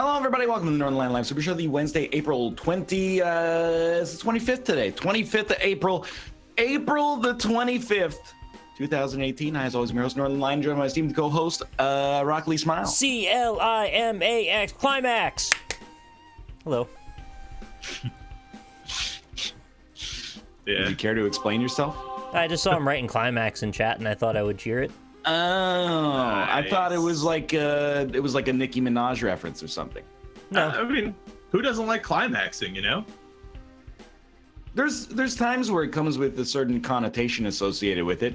Hello, everybody. Welcome to the Northernlion Live Super Show, the Wednesday, April 20, it's the 25th today. 25th of April. April the 25th, 2018. Hi, as always, I'm your host, Northernlion, joined by my esteemed co-host, Rock Lee Smile. CLIMAX, Climax. Hello. Yeah. Would you care to explain yourself? I just saw him writing Climax in chat, and I thought I would cheer it. Oh, nice. I thought it was like a Nicki Minaj reference or something. No, I mean, who doesn't like climaxing, you know? There's times where it comes with a certain connotation associated with it.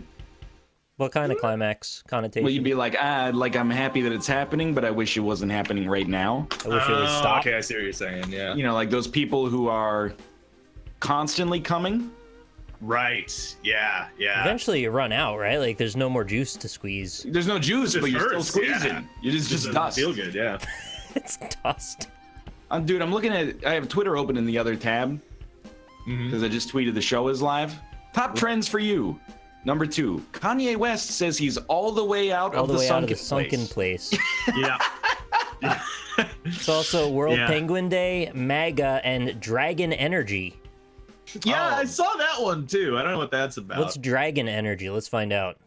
what kind of climax connotation? Well, you'd be like, I'm happy that it's happening, but I wish it wasn't happening right now. I wish it would stop. Okay, I see what you're saying, yeah. You know, like those people who are constantly coming. Right, yeah. Eventually you run out, right? Like there's no more juice to squeeze. There's no juice, but you're still squeezing. Yeah. It is just dust. Feel good, yeah. It's dust. Dude, I'm looking at. I have Twitter open in the other tab because I just tweeted the show is live. Top trends for you. Number 2, Kanye West says he's all the way out of the sunken place. Yeah. It's also World Penguin Day, MAGA, and Dragon Energy. Yeah, I saw that one too. I don't know what that's about. What's Dragon Energy? Let's find out.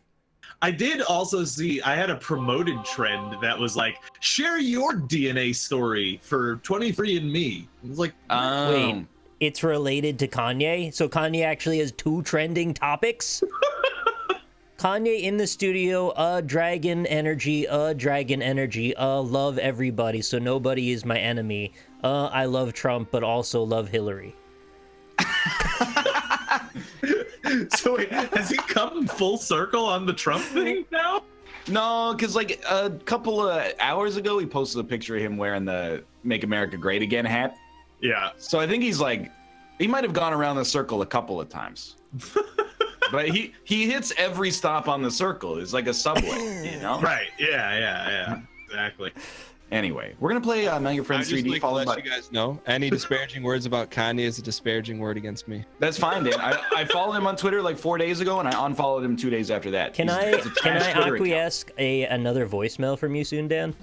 I did also see, I had a promoted trend that was like, share your DNA story for 23andMe. It was like, wait, it's related to Kanye? So Kanye actually has 2 trending topics? Kanye in the studio, Dragon Energy, love everybody, so nobody is my enemy. I love Trump, but also love Hillary. So wait, has he come full circle on the Trump thing now? No, because like a couple of hours ago, he posted a picture of him wearing the Make America Great Again hat. Yeah. So I think he's like, he might have gone around the circle a couple of times. But he hits every stop on the circle. It's like a subway, you know? Right, yeah, exactly. Anyway, we're going to play Now Your Friends 3D. Like to let you guys know, any disparaging words about Kanye is a disparaging word against me. That's fine, Dan. I followed him on Twitter like 4 days ago, and I unfollowed him 2 days after that. Can I acquiesce another voicemail from you soon, Dan?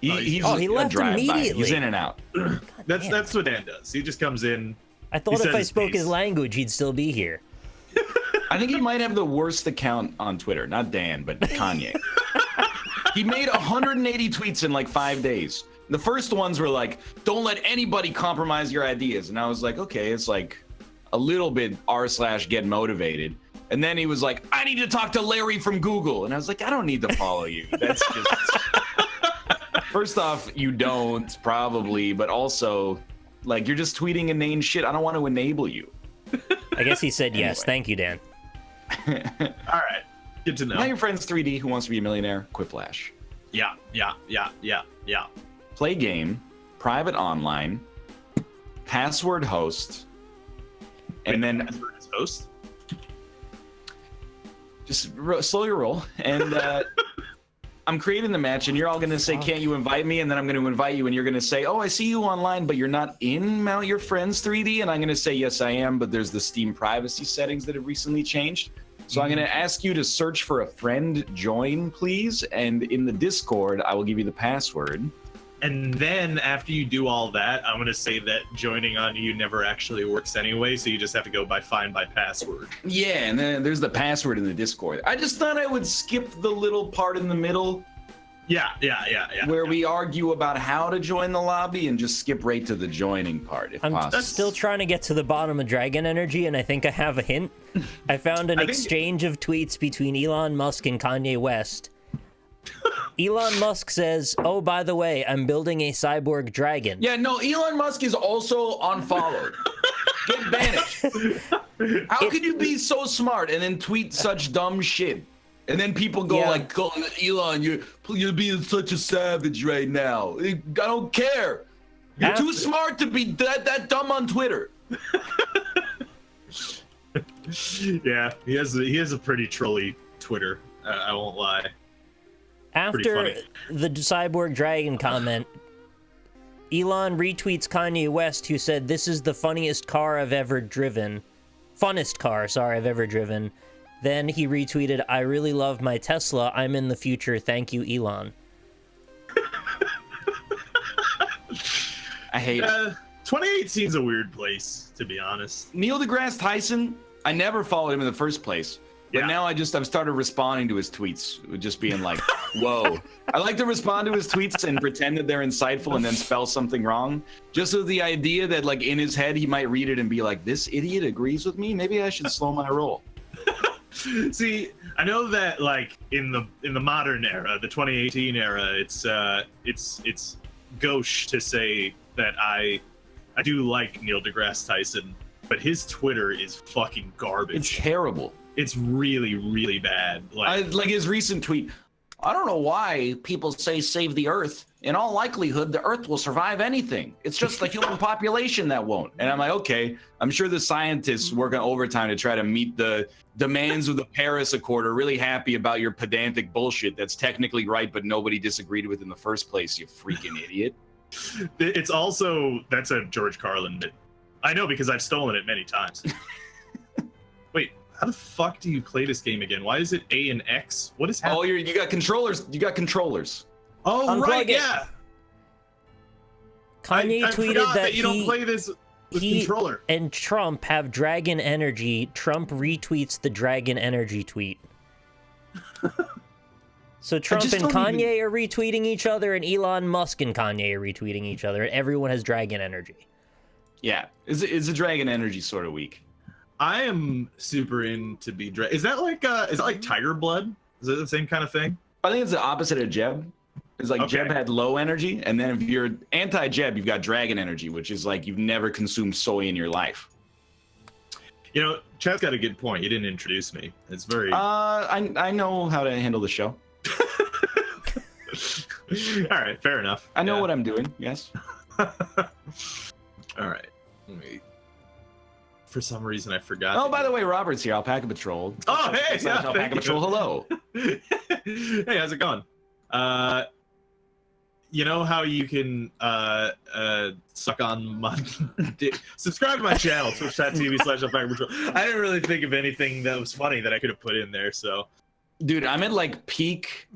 He left immediately. He's in and out. That's what Dan does. He just comes in. I thought if I spoke his language, he'd still be here. I think he might have the worst account on Twitter. Not Dan, but Kanye. He made 180 tweets in like 5 days. The first ones were like, don't let anybody compromise your ideas. And I was like, okay, it's like a little bit r/get motivated. And then he was like, I need to talk to Larry from Google. And I was like, I don't need to follow you. That's just... First off, you don't, probably. But also, like, you're just tweeting inane shit. I don't want to enable you. I guess he said yes. Thank you, Dan. All right. Good to know. Now Your Friends 3D, Who Wants to Be a Millionaire? Quiplash. Yeah. Play game, private online, password host, and then password is host. Just slow your roll. And I'm creating the match, and you're all going to say, can't you invite me? And then I'm going to invite you, and you're going to say, oh, I see you online, but you're not in Mount Your Friends 3D. And I'm going to say, yes, I am, but there's the Steam privacy settings that have recently changed. So I'm going to ask you to search for a friend, join, please. And in the Discord, I will give you the password. And then after you do all that, I'm going to say that joining on you never actually works anyway, so you just have to go find by password. Yeah, and then there's the password in the Discord. I just thought I would skip the little part in the middle. Yeah. Where we argue about how to join the lobby and just skip right to the joining part, if possible. I'm still trying to get to the bottom of Dragon Energy, and I think I have a hint. I found an exchange of tweets between Elon Musk and Kanye West. Elon Musk says, oh, by the way, I'm building a cyborg dragon. Yeah, no, Elon Musk is also unfollowed. Get banished. How could you be so smart and then tweet such dumb shit? And then people go like, Elon, you're being such a savage right now. I don't care. You're too smart to be that dumb on Twitter. Yeah, he has a pretty trolly Twitter. I won't lie. After the cyborg dragon comment, Elon retweets Kanye West, who said, this is the funniest car I've ever driven. Funnest car, sorry, I've ever driven. Then he retweeted, I really love my Tesla. I'm in the future. Thank you, Elon. I hate it. 2018 is a weird place, to be honest. Neil deGrasse Tyson, I never followed him in the first place. But now I've started responding to his tweets, just being like, whoa. I like to respond to his tweets and pretend that they're insightful and then spell something wrong. Just with the idea that like in his head, he might read it and be like, this idiot agrees with me? Maybe I should slow my roll. See, I know that like in the modern era, the 2018 era, it's gauche to say that I do like Neil deGrasse Tyson, but his Twitter is fucking garbage. It's terrible. It's really, really bad. Like his recent tweet, I don't know why people say save the Earth. In all likelihood, the Earth will survive anything. It's just the human population that won't. And I'm like, okay, I'm sure the scientists working overtime to try to meet the demands of the Paris Accord are really happy about your pedantic bullshit that's technically right, but nobody disagreed with in the first place, you freaking idiot. It's also, that's a George Carlin bit. I know because I've stolen it many times. Wait. How the fuck do you play this game again? Why is it A and X? What is happening? Oh, you got controllers. You got controllers. Oh, Unplug right, it. yeah. Kanye I tweeted that you don't play this with controller. And Trump have dragon energy. Trump retweets the dragon energy tweet. So Trump and Kanye are retweeting each other, and Elon Musk and Kanye are retweeting each other, and everyone has dragon energy. Yeah, it's a dragon energy sort of week. I am super into be dragon. Is that like Tiger Blood? Is it the same kind of thing? I think it's the opposite of Jeb. It's like Jeb had low energy, and then if you're anti-Jeb, you've got dragon energy, which is like you've never consumed soy in your life. You know, Chad's got a good point. You didn't introduce me. It's very. I know how to handle the show. All right, fair enough. I know what I'm doing. Yes. All right. Let me. For some reason, I forgot. Oh, by the way, Robert's here. AlpacaPatrol. Oh, hey, AlpacaPatrol. Hello. Hey, how's it going? You know how you can suck on my dick? Subscribe to my channel, twitch.tv/AlpacaPatrol. I didn't really think of anything that was funny that I could have put in there, so. Dude, I'm at like peak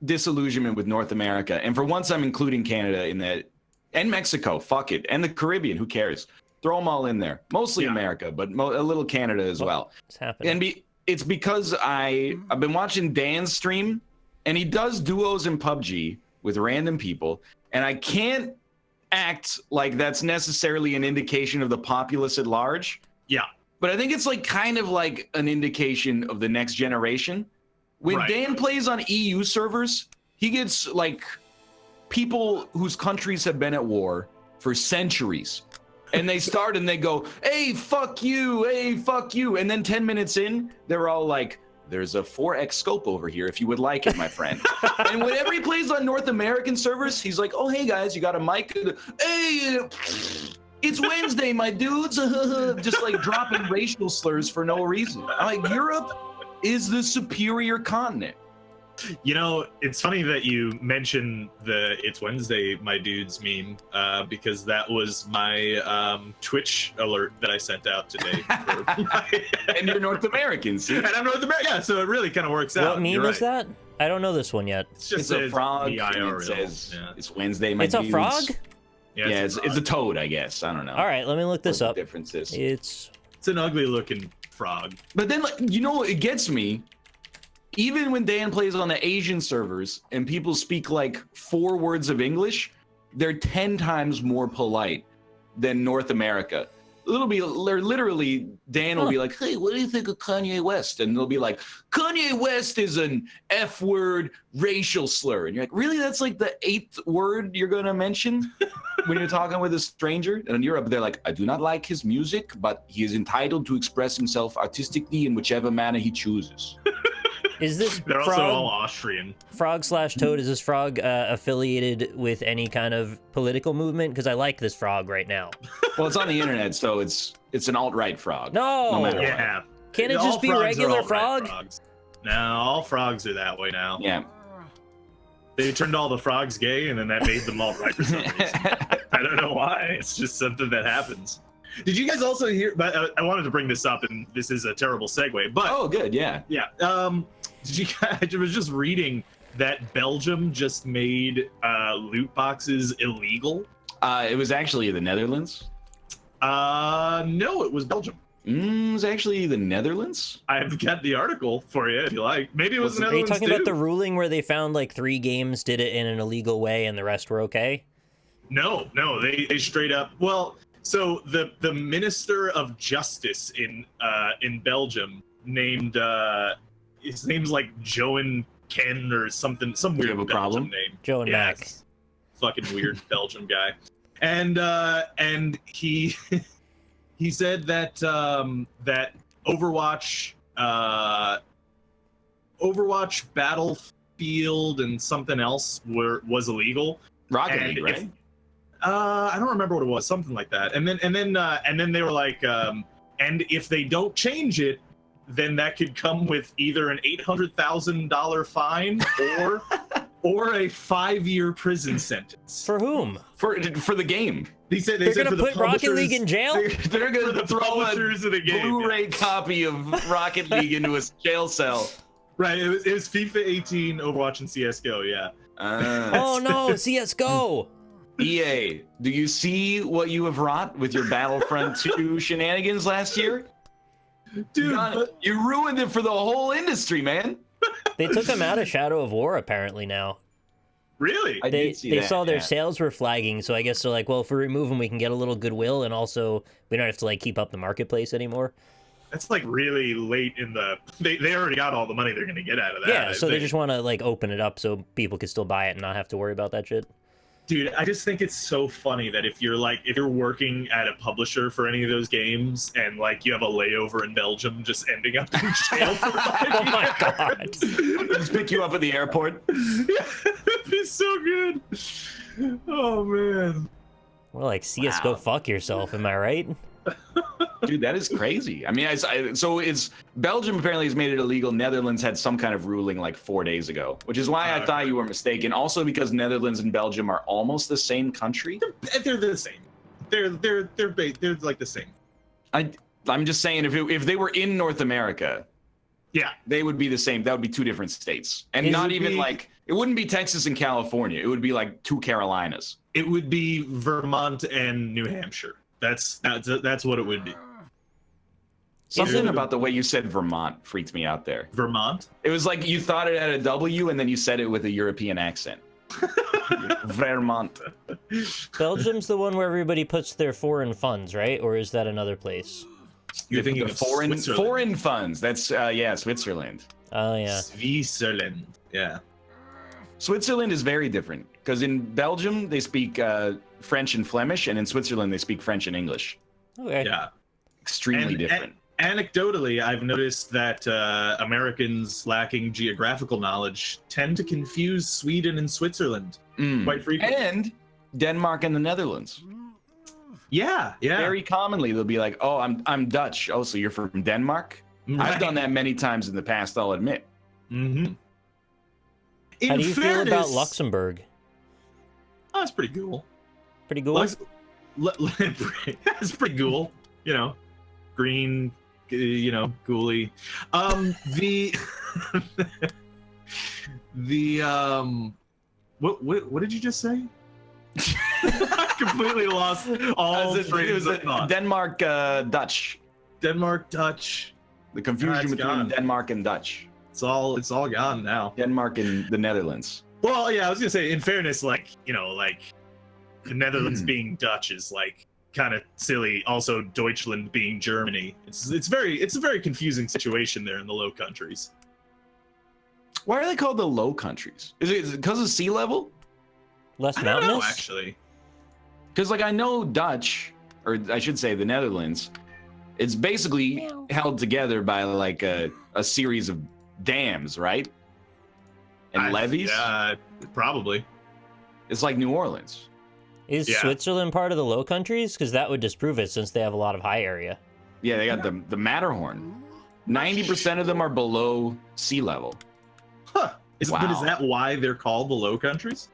disillusionment with North America, and for once, I'm including Canada in that, and Mexico. Fuck it, and the Caribbean. Who cares? Throw them all in there. Mostly America, but a little Canada as well. What's happening? And it's because I've been watching Dan's stream, and he does duos in PUBG with random people, and I can't act like that's necessarily an indication of the populace at large. Yeah. But I think it's like kind of like an indication of the next generation. When Dan plays on EU servers, he gets like people whose countries have been at war for centuries. And they start and they go, hey, fuck you, hey, fuck you. And then 10 minutes in, they're all like, there's a 4X scope over here if you would like it, my friend. And whenever he plays on North American servers, he's like, oh, hey, guys, you got a mic? Hey, it's Wednesday, my dudes. Just like dropping racial slurs for no reason. I'm like, Europe is the superior continent. You know, it's funny that you mentioned the "It's Wednesday, my dudes" meme, because that was my Twitch alert that I sent out today. And you're North American, see? And I'm North American, yeah, so it really kind of works out. What meme is that? I don't know this one yet. It's just a frog. And it says, it's Wednesday, my dudes. It's a frog? Yeah, it's a toad, I guess. I don't know. All right, let me look this up. Differences. It's an ugly-looking frog. But then, like, you know, it gets me. Even when Dan plays on the Asian servers and people speak like 4 words of English, they're 10 times more polite than North America. Literally, Dan will be like, hey, what do you think of Kanye West? And they'll be like, Kanye West is an F-word racial slur. And you're like, really? That's like the 8th word you're going to mention when you're talking with a stranger? And in Europe, they're like, I do not like his music, but he is entitled to express himself artistically in whichever manner he chooses. Is this They're frog, also all Austrian. Frog/toad, is this frog affiliated with any kind of political movement? Because I like this frog right now. Well, it's on the internet, so it's an alt-right frog. No matter what. Yeah. Can't it just be regular frog? Frogs. No, all frogs are that way now. Yeah. They turned all the frogs gay, and then that made them alt-right for some reason. I don't know why. It's just something that happens. Did you guys also hear? But I wanted to bring this up, and this is a terrible segue. But oh, good, yeah. Did you guys? I was just reading that Belgium just made loot boxes illegal. It was actually the Netherlands. No, it was Belgium. It was actually the Netherlands. I've got the article for you if you like. Maybe it was the Are you Netherlands talking too. about the ruling where they found like 3 games did it in an illegal way and the rest were okay? No, they straight up. Well, so the Minister of Justice in Belgium named his name's like Joan Ken or something, some Do you weird have a Belgium problem? name. Joe and Yeah, Mac. it's fucking weird Belgium guy, and he he said that that Overwatch Battlefield and something else was illegal. Rocket And League, right? I don't remember what it was, something like that. And then they were like, and if they don't change it, then that could come with either an $800,000 fine or a 5-year prison sentence. For whom? For the game. They They're said gonna for the put Rocket League in jail? They're going for to the throw a publishers of the game. Blu-ray copy of Rocket League into a jail cell. Right, it was FIFA 18, Overwatch, and CS:GO. Yeah. Oh no, CS:GO! EA, do you see what you have wrought with your Battlefront 2 shenanigans last year? Dude, You ruined it for the whole industry, man. They took them out of Shadow of War apparently now. really? I They did see they that, saw their yeah. sales were flagging, so I guess they're like, well, if we remove them, we can get a little goodwill, and also we don't have to like keep up the marketplace anymore. That's like really late in the. They already got all the money they're gonna get out of that. Yeah, I so they think. just want to like open it up so people can still buy it and not have to worry about that shit. Dude, I just think it's so funny that if you're working at a publisher for any of those games and like you have a layover in Belgium, just ending up in jail for 5 Oh my god! Just pick you up at the airport. Yeah, it'd be so good. Oh man. Well, like CS:GO, Wow. fuck yourself, am I right? Dude, that is crazy. I mean, so it's Belgium apparently has made it illegal. Netherlands had some kind of ruling like 4 days ago, which is why I thought you were mistaken. Also, because Netherlands and Belgium are almost the same country. They're the same. They're like the same. I'm just saying, if they were in North America, Yeah. they would be the same. That would be 2 different states, and It not would even be- like it wouldn't be Texas and California. It would be like 2 Carolinas. It would be Vermont and New Hampshire. That's what it would be. Something about the way you said Vermont freaked me out there. Vermont? It was like you thought it had a W and then you said it with a European accent. Vermont. Belgium's the one where everybody puts their foreign funds, right? Or is that another place? You're thinking The of foreign Switzerland. funds. That's yeah, Switzerland. Oh yeah. Switzerland. Yeah. Switzerland is very different because in Belgium they speak French and Flemish, and in Switzerland they speak French and English. Okay. Yeah. Extremely different. Anecdotally, I've noticed that Americans lacking geographical knowledge tend to confuse Sweden and Switzerland quite frequently. And Denmark and the Netherlands. Yeah. Very commonly they'll be like, "Oh, I'm Dutch. Oh, so you're from Denmark?" I've done that many times in the past, I'll admit. Mm-hmm. How do you feel about Luxembourg? Oh, that's pretty cool. Pretty cool. That's pretty cool. You know, green, ghouly. What did you just say? I completely lost all It trains was of thought. Denmark, Dutch. Denmark, Dutch. The confusion it's between gone. Denmark and Dutch. It's all gone now. Denmark and the Netherlands. Well, yeah, I was gonna say, in fairness, like the Netherlands being Dutch is like kind of silly. Also, Deutschland being Germany. It's a very confusing situation there in the Low Countries. Why are they called the Low Countries? Is it because of sea level? Less I don't know, mountainous? actually. Because like I know Dutch, or I should say the Netherlands, it's basically held together by like a series of dams, right? And levees. Yeah, probably. It's like New Orleans. Is Yeah. Switzerland part of the Low Countries? Because that would disprove it, since they have a lot of high area. Yeah, they got the Matterhorn. 90% of them are below sea level. Huh. But is Wow. that why they're called the Low Countries?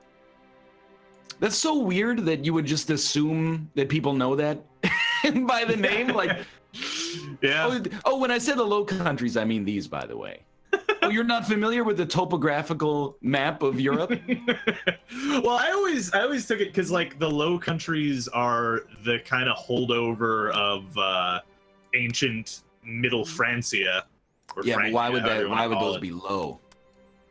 That's so weird that you would just assume that people know that by the name. Like, Yeah. oh, when I said the Low Countries, I mean these, by the way. Oh, you're not familiar with the topographical map of Europe? Well, I always took it because like the Low Countries are the kind of holdover of ancient Middle Francia. Or Yeah, but Francia, why would however that? you wanna Why would call those it. be low?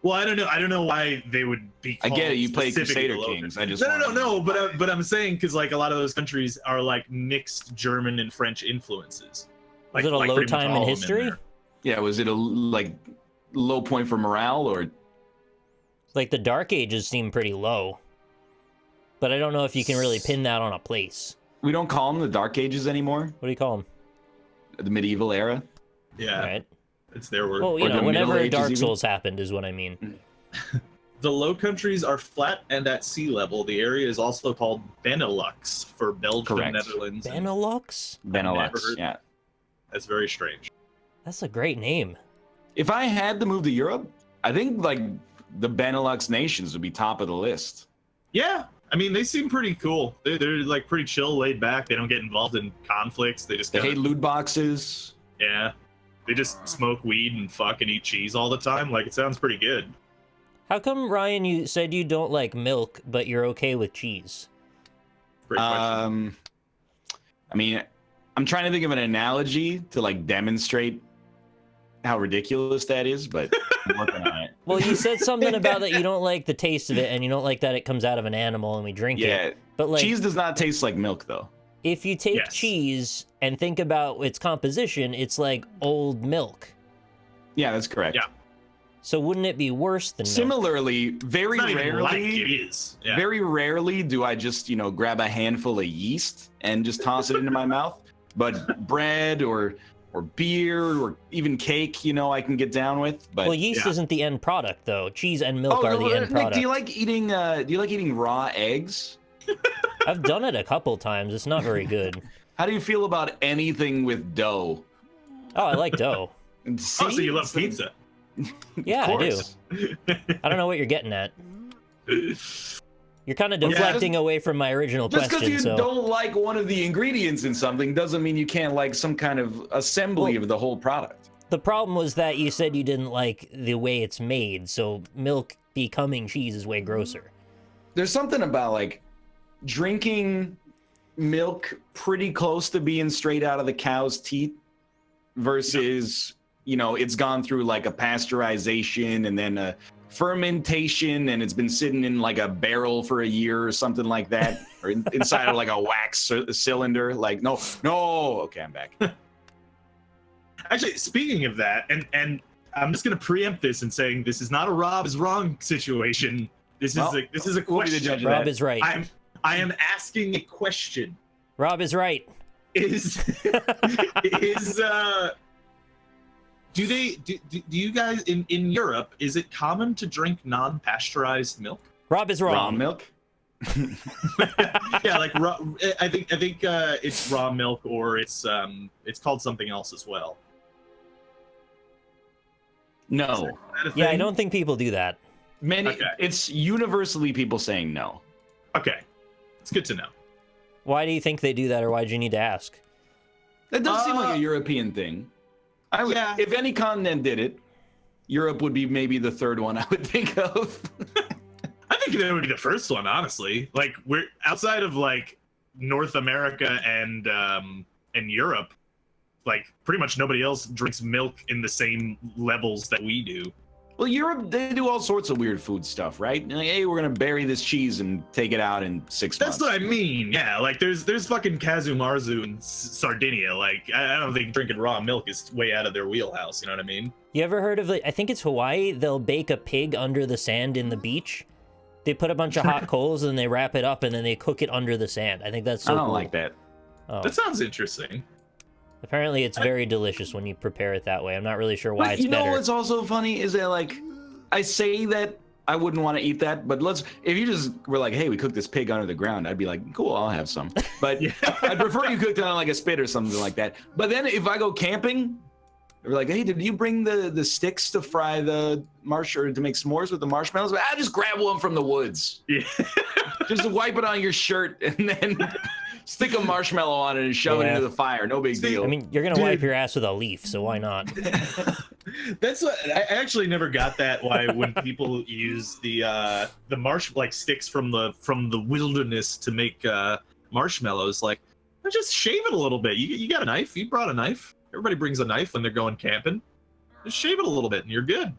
Well, I don't know why they would be. I get it. You play specifically Crusader Low Kings. Countries. I just No. But I'm saying because like a lot of those countries are like mixed German and French influences. Was it a low pretty much time in all of them history? there. Yeah, was it a like low point for morale or? Like the Dark Ages seem pretty low, but I don't know if you can really pin that on a place. We don't call them the Dark Ages anymore. What do you call them? The medieval era. Yeah, Right. it's their word. Well, you Or know, the whenever Middle Dark Ages even? Souls happened is what I mean. The Low Countries are flat and at sea level. The area is also called Benelux for Belgium, Correct. Netherlands. and- Benelux? Never Benelux. heard- Yeah. That's very strange. That's a great name. If I had to move to Europe, I think like the Benelux nations would be top of the list. Yeah, I mean they seem pretty cool. They're like pretty chill, laid back. They don't get involved in conflicts. They just They kinda, hate loot boxes. yeah. They just smoke weed and fuck and eat cheese all the time. Like it sounds pretty good. How come, Ryan, you said you don't like milk, but you're okay with cheese? Great question. I mean, I'm trying to think of an analogy to like demonstrate how ridiculous that is, but I'm working on it. Well, you said something about that you don't like the taste of it, and you don't like that it comes out of an animal and we drink Yeah, it. But like, cheese does not taste like milk though. if you take Yes. cheese and think about its composition, it's like old milk. Yeah, that's correct. Yeah. So wouldn't it be worse than milk? Similarly, very It's not even like it rarely, is. Yeah. very rarely do I just, grab a handful of yeast and just toss it into my mouth. But bread or beer or even cake, I can get down with. But Well, yeast Yeah. isn't the end product, though. Cheese and milk are the end Nick, product. do you like eating raw eggs? I've done it a couple times. It's not very good. How do you feel about anything with dough? Oh, I like dough. See? Oh, so you love It's like- pizza? Yeah, Of I do. course. I don't know what you're getting at. You're kind of Yeah, deflecting away from my original Just because question. you So don't like one of the ingredients in something doesn't mean you can't like some kind of assembly Well- of the whole product. the problem was that you said you didn't like the way it's made. So milk becoming cheese is way grosser. There's something about like drinking milk pretty close to being straight out of the cow's teeth versus, it's gone through like a pasteurization and then a fermentation and it's been sitting in like a barrel for a year or something like that, or inside of like a wax cylinder. Like, no. Okay, I'm back. Actually, speaking of that, and I'm just gonna preempt this and saying this is not a Rob is wrong situation. This Well, is a we'll be the question. judge of Rob that. is right. I am asking a question. Rob is right. Is do you guys in Europe, is it common to drink non-pasteurized milk? Rob is Raw wrong. milk? Yeah, like raw, I think it's raw milk, or it's called something else as well. No. Is that a Yeah, I thing? don't think people do that. Okay. It's universally people saying no. Okay, it's good to know. Why do you think they do that, or why did you need to ask? That does seem like Uh, a European thing. yeah. If any continent did it, Europe would be maybe the third one I would think of. I think that would be the first one, honestly. Like we're outside of like North America and Europe, like pretty much nobody else drinks milk in the same levels that we do. Well, Europe, they do all sorts of weird food stuff, right? Like, hey, we're gonna bury this cheese and take it out in 6 months. That's what I mean. Yeah, like there's fucking Kazu Marzu in Sardinia. Like I don't think drinking raw milk is way out of their wheelhouse. You know what I mean? You ever heard of I think it's Hawaii, they'll bake a pig under the sand in the beach. They put a bunch of hot coals and they wrap it up and then they cook it under the sand. I think that's so I don't cool. like that. Oh. That sounds interesting. Apparently it's very delicious when you prepare it that way. I'm not really sure why But it's you know better. what's also funny is that like I say that I wouldn't want to eat that, but if you just were like, hey, we cooked this pig under the ground, I'd be like, cool, I'll have some. But Yeah. I'd prefer you cooked it on like a spit or something like that. But then if I go camping, they're like, hey, did you bring the sticks to fry the or to make s'mores with the marshmallows? I just grab one from the woods. Yeah. Just wipe it on your shirt and then Stick a marshmallow on it and shove it Yeah. into the fire. No big deal. I mean, you're gonna wipe your ass with a leaf, so why not? That's what I actually never got that. Why when people use the marsh like sticks from the wilderness to make marshmallows, like just shave it a little bit. You got a knife? You brought a knife? Everybody brings a knife when they're going camping. Just shave it a little bit and you're good.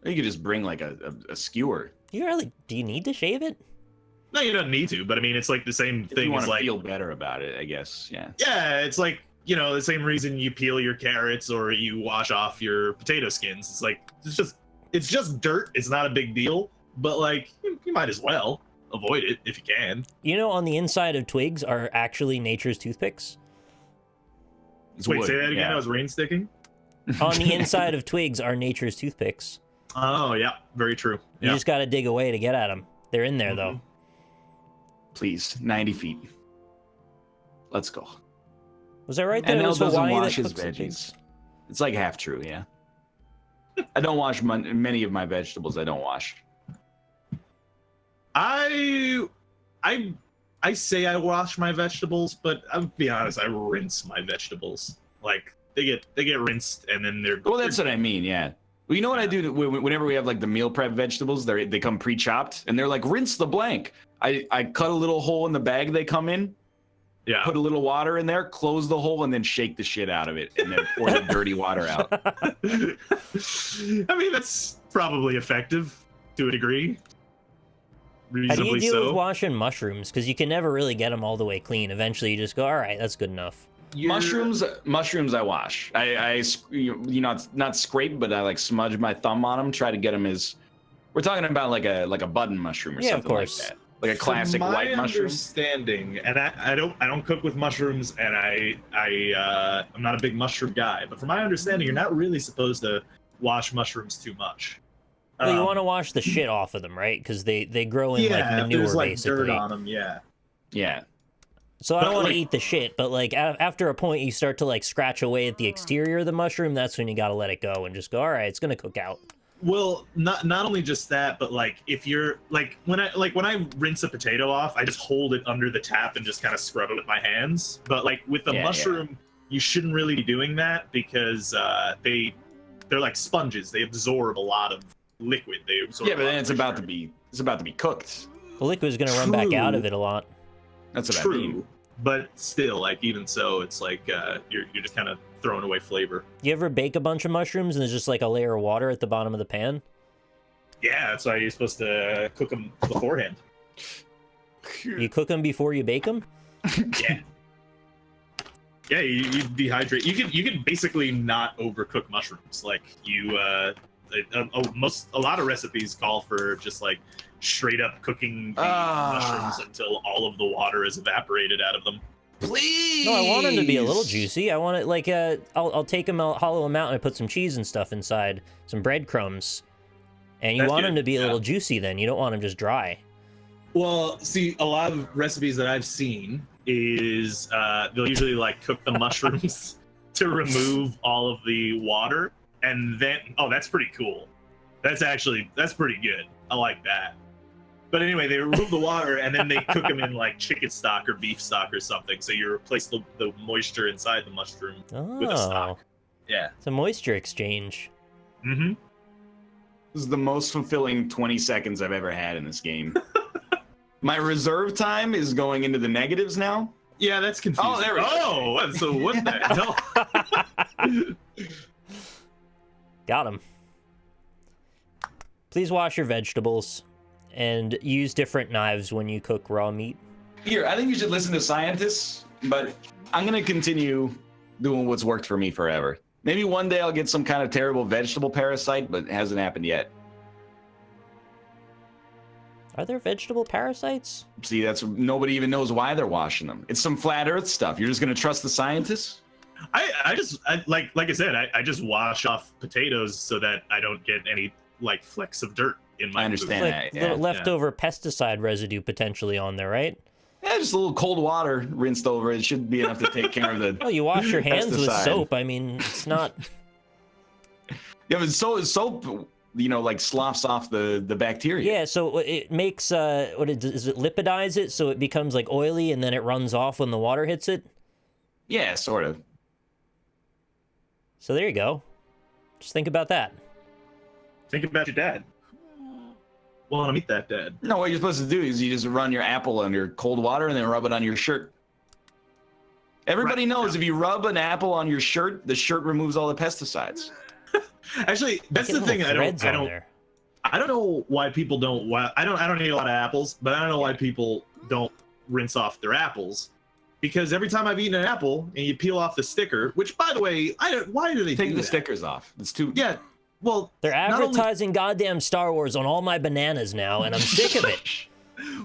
You could just bring like a skewer. Do you need to shave it? No, you don't need to, but I mean, it's like the same If thing you want as to like, feel better about it, I guess. Yeah. yeah, it's like, you know, the same reason you peel your carrots or you wash off your potato skins. It's like, it's just dirt. It's not a big deal, but like, you might as well avoid it if you can. You know, on the inside of twigs are actually nature's toothpicks. Wait, say that again. Yeah. I was rain sticking. On the inside of twigs are nature's toothpicks. Oh, yeah, very true. You Yeah. just got to dig away to get at them. They're in there, though. Please, 90 feet. Let's go. Was that right? That And it L was doesn't Hawaii wash that his cooks the veggies. pigs? It's like half true, yeah. I don't wash many of my vegetables. I don't wash. I say I wash my vegetables, but I'll be honest, I rinse my vegetables. Like they get rinsed and then they're Well, that's what I mean, yeah. Well, you know what I do whenever we have like the meal prep vegetables? They come pre-chopped and they're like rinse the blank. I cut a little hole in the bag they come in. yeah. Put a little water in there, close the hole, and then shake the shit out of it, and then pour the dirty water out. I mean, that's probably effective to a degree. How do you Reasonably deal with so. washing mushrooms? Because you can never really get them all the way clean. Eventually, you just go, all right, that's good enough. Mushrooms I wash. I not scrape, but I like smudge my thumb on them. Try to get them as. We're talking about like a button mushroom or Yeah, of something like course. that. Like a classic From my white mushroom. understanding, and I don't cook with mushrooms, and I'm not a big mushroom guy. But from my understanding, you're not really supposed to wash mushrooms too much. Well, you want to wash the shit off of them, right? Because they grow in like if manure, there's like basically. dirt on them, yeah. Yeah. So I don't But, want to like- eat the shit, but like after a point, you start to like scratch away at the exterior of the mushroom. That's when you gotta let it go and just go. All right, it's gonna cook out. Well, not only just that, but like if you're like when I rinse a potato off, I just hold it under the tap and just kind of scrub it with my hands. But like with the Yeah, mushroom, you shouldn't really be doing that because they're like sponges. They absorb a lot of liquid. They absorb Yeah, a but lot then of moisture. it's about to be cooked. The liquid's gonna run back out True. of it a lot. That's what I True, mean. but still, like even so, it's like you're just kind of throwing away flavor. You ever bake a bunch of mushrooms and there's just like a layer of water at the bottom of the pan? Yeah, that's why you're supposed to cook them beforehand. You cook them before you bake them? Yeah. Yeah, you dehydrate. You can basically not overcook mushrooms. Like a lot of recipes call for just like straight up cooking the mushrooms until all of the water is evaporated out of them. Please. No, I want them to be a little juicy. I want it like I'll take them out, hollow them out, and I put some cheese and stuff inside, some breadcrumbs, and you That's want good, them to be a yeah. little juicy. Then you don't want them just dry. Well, see, a lot of recipes that I've seen is they'll usually like cook the mushrooms to remove all of the water, and then that's pretty cool. That's pretty good. I like that. But anyway, they remove the water and then they cook them in like chicken stock or beef stock or something. So you replace the moisture inside the mushroom with a Oh, stock. Yeah. it's a moisture exchange. Mm-hmm. This is the most fulfilling 20 seconds I've ever had in this game. My reserve time is going into the negatives now. Yeah, that's confusing. Oh, there we go. Oh, so what the hell? Got them. Please wash your vegetables and use different knives when you cook raw meat. Here, I think you should listen to scientists, but I'm going to continue doing what's worked for me forever. Maybe one day I'll get some kind of terrible vegetable parasite, but it hasn't happened yet. Are there vegetable parasites? See, nobody even knows why they're washing them. It's some flat earth stuff. You're just going to trust the scientists? I like I said, I just wash off potatoes so that I don't get any like flecks of dirt in my I understand food. Like that, yeah. leftover pesticide residue potentially on there, right? Yeah, just a little cold water rinsed over it should be enough to take care of the... Oh, you wash your hands with Pesticide. soap. I mean, it's not. Yeah, but soap like sloughs off the bacteria. Yeah, so it makes does it lipidize it so it becomes like oily and then it runs off when the water hits it? Yeah, sort of. So there you go. Just think about that. Think about your dad. Want to meet that dad? No, what you're supposed to do is you just run your apple under cold water and then rub it on your shirt. Everybody knows if you rub an apple on your shirt, the shirt removes all the pesticides. Actually, that's the thing. I don't know why people don't. I don't eat a lot of apples, but I don't know why people don't rinse off their apples. Because every time I've eaten an apple and you peel off the sticker, which by the way, why do they take do the that? Stickers off? It's too. Yeah. Well, they're advertising goddamn Star Wars on all my bananas now, and I'm sick of it.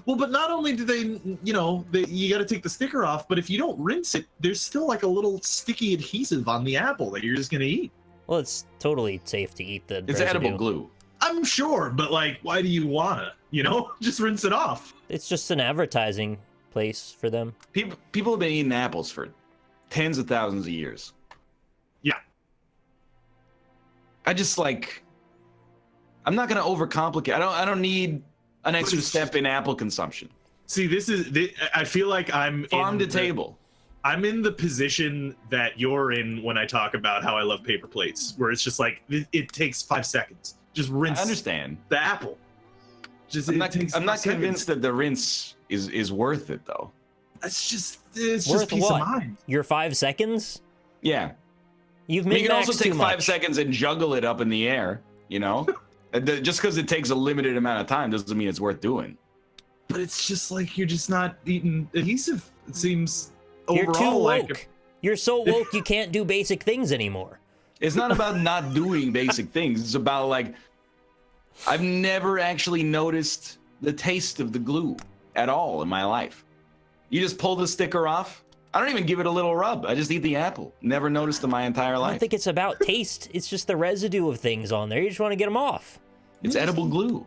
Well, but not only do they, you got to take the sticker off, but if you don't rinse it, there's still like a little sticky adhesive on the apple that you're just gonna eat. Well, it's totally safe to eat the It's residue. edible glue. I'm sure, but like, why do you wanna? Just rinse it off. It's just an advertising place for them. People have been eating apples for tens of thousands of years. Yeah. I'm not gonna overcomplicate. I don't need an extra step in apple consumption. See, I feel like I'm farm to table. I'm in the position that you're in when I talk about how I love paper plates, where it's just like it takes 5 seconds. Just rinse. I understand the apple. I'm not convinced that the rinse is worth it though. It's just worth peace what? of mind. Your 5 seconds? Yeah. You can also take 5 seconds and juggle it up in the air. Just because it takes a limited amount of time doesn't mean it's worth doing. But it's just like you're just not eating adhesive. It seems you're overall too woke. like You're so woke you can't do basic things anymore. It's not about not doing basic things. It's about I've never actually noticed the taste of the glue at all in my life. You just pull the sticker off. I don't even give it a little rub. I just eat the apple. Never noticed in my entire life. I don't think it's about taste. It's just the residue of things on there. You just want to get them off. It's edible glue.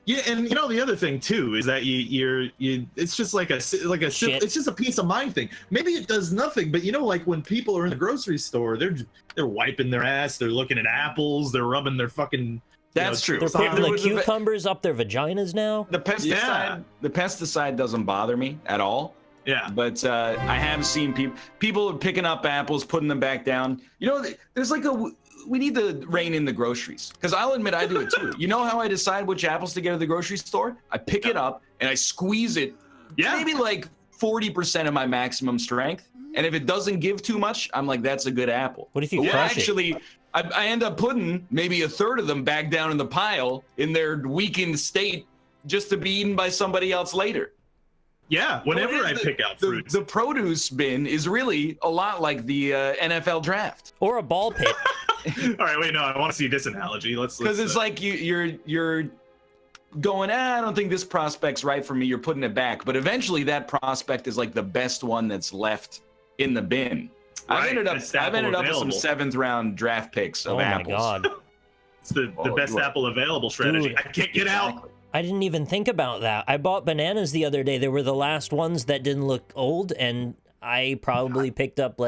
Yeah, and the other thing too is that it's just it's just a peace of mind thing. Maybe it does nothing, but like when people are in the grocery store, they're wiping their ass, they're looking at apples, they're rubbing their fucking. That's true. They're putting the cucumbers up their vaginas now. The pesticide doesn't bother me at all. Yeah. But I have seen people are picking up apples, putting them back down. There's we need to rein in the groceries. Because I'll admit I do it too. You know how I decide which apples to get at the grocery store? I pick it up and I squeeze it. Yeah. Maybe 40% of my maximum strength. And if it doesn't give too much, I'm like, that's a good apple. What if you crush it? I end up putting maybe a third of them back down in the pile in their weakened state just to be eaten by somebody else later. Yeah, whenever I pick out fruits. The produce bin is really a lot like the NFL draft. Or a ball pit. All right, wait, no, I want to see this analogy. Because it's like you're going, I don't think this prospect's right for me. You're putting it back. But eventually that prospect is the best one that's left in the bin. Right, I've ended up with some 7th round draft picks of apples. Oh my God. It's the best apple available strategy. Dude, I can't get out. I didn't even think about that. I bought bananas the other day. They were the last ones that didn't look old, and I probably picked up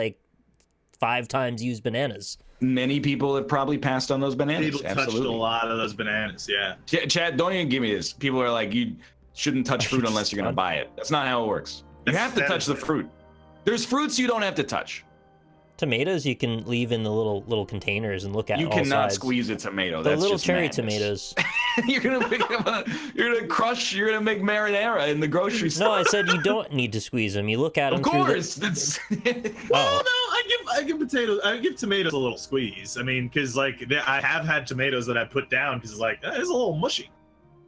5 times used bananas. Many people have probably passed on those bananas. People touched a lot of those bananas, yeah. Chad, don't even give me this. People are like, you shouldn't touch fruit unless you're going to buy it. That's not how it works. You have to touch the fruit. There's fruits you don't have to touch. Tomatoes you can leave in the little containers and look at. You cannot squeeze a tomato. The That's little just cherry madness. tomatoes. You're gonna crush. You're gonna make marinara in the grocery store. No, I said you don't need to squeeze them. You look at them. Of course. Well, no, I give tomatoes a little squeeze. I mean, because I have had tomatoes that I put down because it's a little mushy.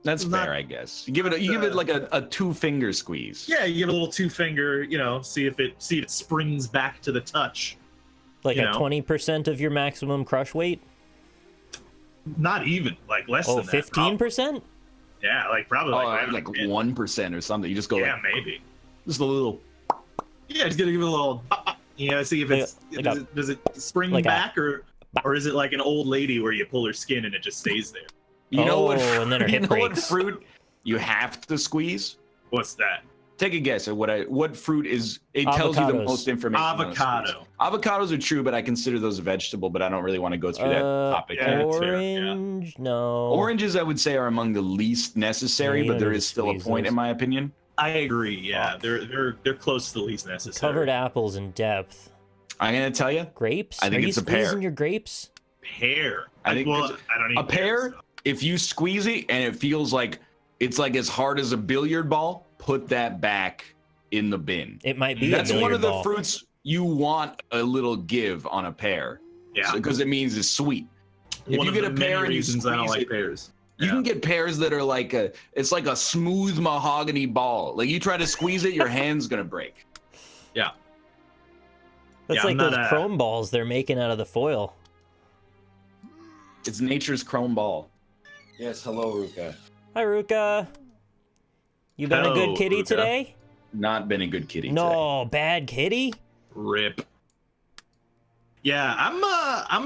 That's fair, I guess. You give it like a 2-finger squeeze. Yeah, you give it a little 2-finger. See if it springs back to the touch. Like 20% of your maximum crush weight? Not even, less than that. 15%? Yeah, probably 1% or something. You just go maybe. Just a little. Yeah, just gonna give it a little. See if does it spring back or is it like an old lady where you pull her skin and it just stays there? You know what? And then her hip breaks. What fruit you have to squeeze? What's that? Take a guess at what fruit is. It tells you the Avocados. most information. on the fruits. Avocado. Avocados are true, but I consider those a vegetable. But I don't really want to go through that topic. yeah, that's fair, Orange? No. Oranges, I would say, are among the least necessary, Yeah, you but don't there need is to still a squeeze point, those. in my opinion. I agree. Yeah, they're close to the least necessary. Covered apples in depth. I'm gonna tell you, Grapes? I think Are it's you a pear. squeezing your grapes? Pear. I think well, it's- I don't eat a pear. pears, so. If you squeeze it and it feels like it's like as hard as a billiard ball, put that back in the bin. It might be That's a one of the ball. fruits you want a little give on a pear. Yeah. Because it means it's sweet. If One you of get the a many pear and you reasons I don't squeeze like it, pears. you can get pears that are like it's like a smooth mahogany ball. Like you try to squeeze it, your hand's gonna break. Yeah. That's Yeah, like I'm not those chrome balls they're making out of the foil. It's nature's chrome ball. Yes, hello, Ruka. Hi, Ruka. You been a Hello, good kitty Ruka. today? Not been a good kitty today. No, bad kitty? Rip. Yeah, I'm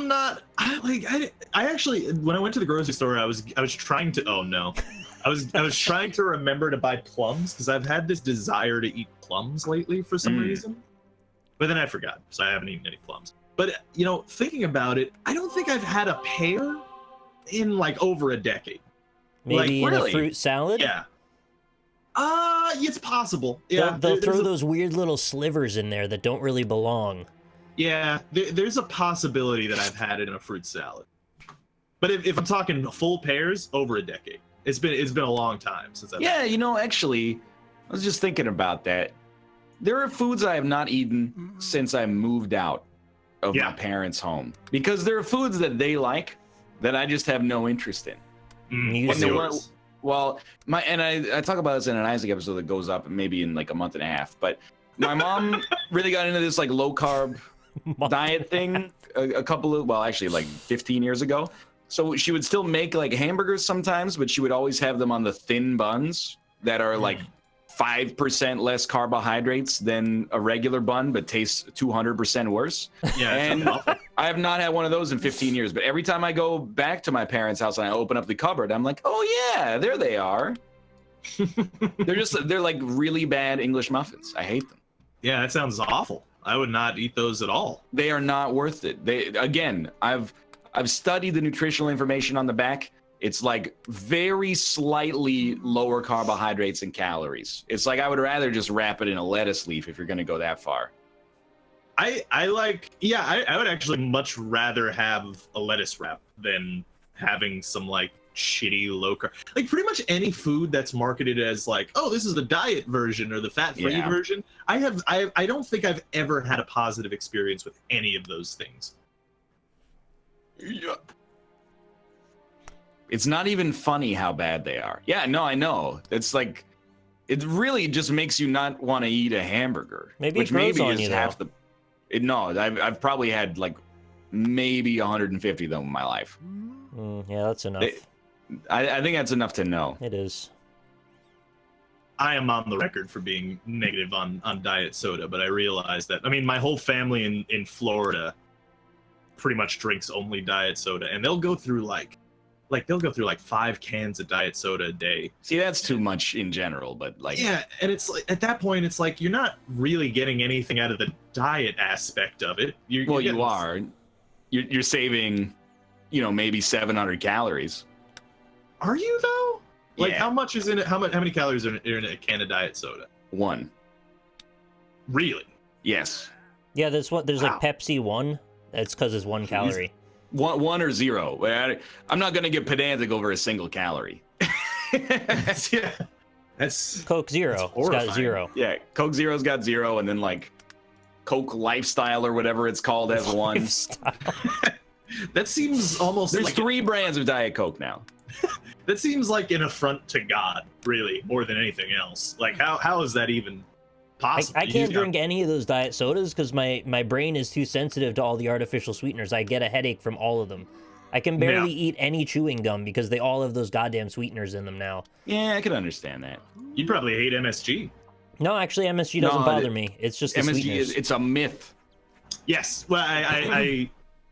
not. I actually, when I went to the grocery store, I was trying to. Oh no, I was trying to remember to buy plums because I've had this desire to eat plums lately for some reason, but then I forgot, so I haven't eaten any plums. But you know, thinking about it, I don't think I've had a pear in like over a decade. Maybe Like, in really? a fruit salad? Yeah. It's possible. Yeah, They'll there's throw a- those weird little slivers in there that don't really belong. Yeah, there's a possibility that I've had it in a fruit salad. But if I'm talking full pears, over a decade. It's been a long time since I've Yeah, you know, actually, I was just thinking about that. There are foods I have not eaten since I moved out of Yeah. my parents' home because there are foods that they like that I just have no interest in. What's Music. yours? Well, I talk about this in an Isaac episode that goes up maybe in like a month and a half. But my mom really got into this like low carb diet thing a couple of, well, actually like 15 years ago. So she would still make like hamburgers sometimes, but she would always have them on the thin buns that are like 5% less carbohydrates than a regular bun, but tastes 200% worse. Yeah, it sounds And awful. I have not had one of those in 15 years, but every time I go back to my parents' house and I open up the cupboard, I'm like, oh yeah, there they are. They're like really bad English muffins. I hate them. Yeah, that sounds awful. I would not eat those at all. They are not worth it. I've studied the nutritional information on the back. It's like very slightly lower carbohydrates and calories. It's like I would rather just wrap it in a lettuce leaf if you're going to go that far. I would actually much rather have a lettuce wrap than having some like shitty low carb. Like pretty much any food that's marketed as like, oh, this is the diet version or the fat-free Yeah. version. I don't think I've ever had a positive experience with any of those things. Yeah. It's not even funny how bad they are. Yeah, no, I know. It's like, it really just makes you not want to eat a hamburger. Maybe it which grows maybe on is you, half the. No, I've probably had like maybe 150 of them in my life. Yeah, that's enough. I think that's enough to know. It is. I am on the record for being negative on diet soda, but I realize that, I mean, my whole family in Florida pretty much drinks only diet soda, and they'll go through like 5 cans of diet soda a day. See, that's too much in general, but like, Yeah, and it's like at that point, it's like you're not really getting anything out of the diet aspect of it. you are. You're saving, maybe 700 calories. Are you though? Like, Yeah. how much is in it? How many calories are in a can of diet soda? 1. Really? Yes. Yeah, there's Wow. like Pepsi 1. That's because it's 1 calorie. 1 or 0. I'm not gonna get pedantic over a single calorie. Yeah. That's Coke Zero. It's got horrifying. 0. Yeah, Coke Zero's got 0, and then like Coke Lifestyle or whatever it's called has 1. Lifestyle. that seems almost There's like 3 brands of Diet Coke now. that seems like an affront to God, really, more than anything else. Like, how is that even possible? I can't drink any of those diet sodas because my brain is too sensitive to all the artificial sweeteners. I get a headache from all of them. I can barely eat any chewing gum because they all have those goddamn sweeteners in them now. Yeah, I can understand that. You'd probably hate MSG. No, actually, MSG doesn't No, bother me. It's just the MSG sweeteners. it's a myth. Yes, well, I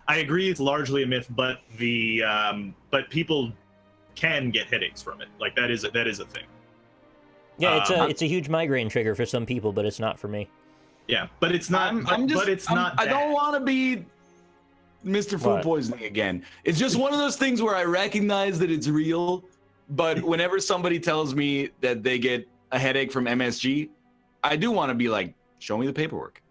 agree. It's largely a myth, but but people can get headaches from it. Like that is a thing. Yeah, it's a huge migraine trigger for some people, but it's not for me. Yeah, but it's not. I don't want to be Mr. Food What? Poisoning again. It's just one of those things where I recognize that it's real, but whenever somebody tells me that they get a headache from MSG, I do want to be like, show me the paperwork.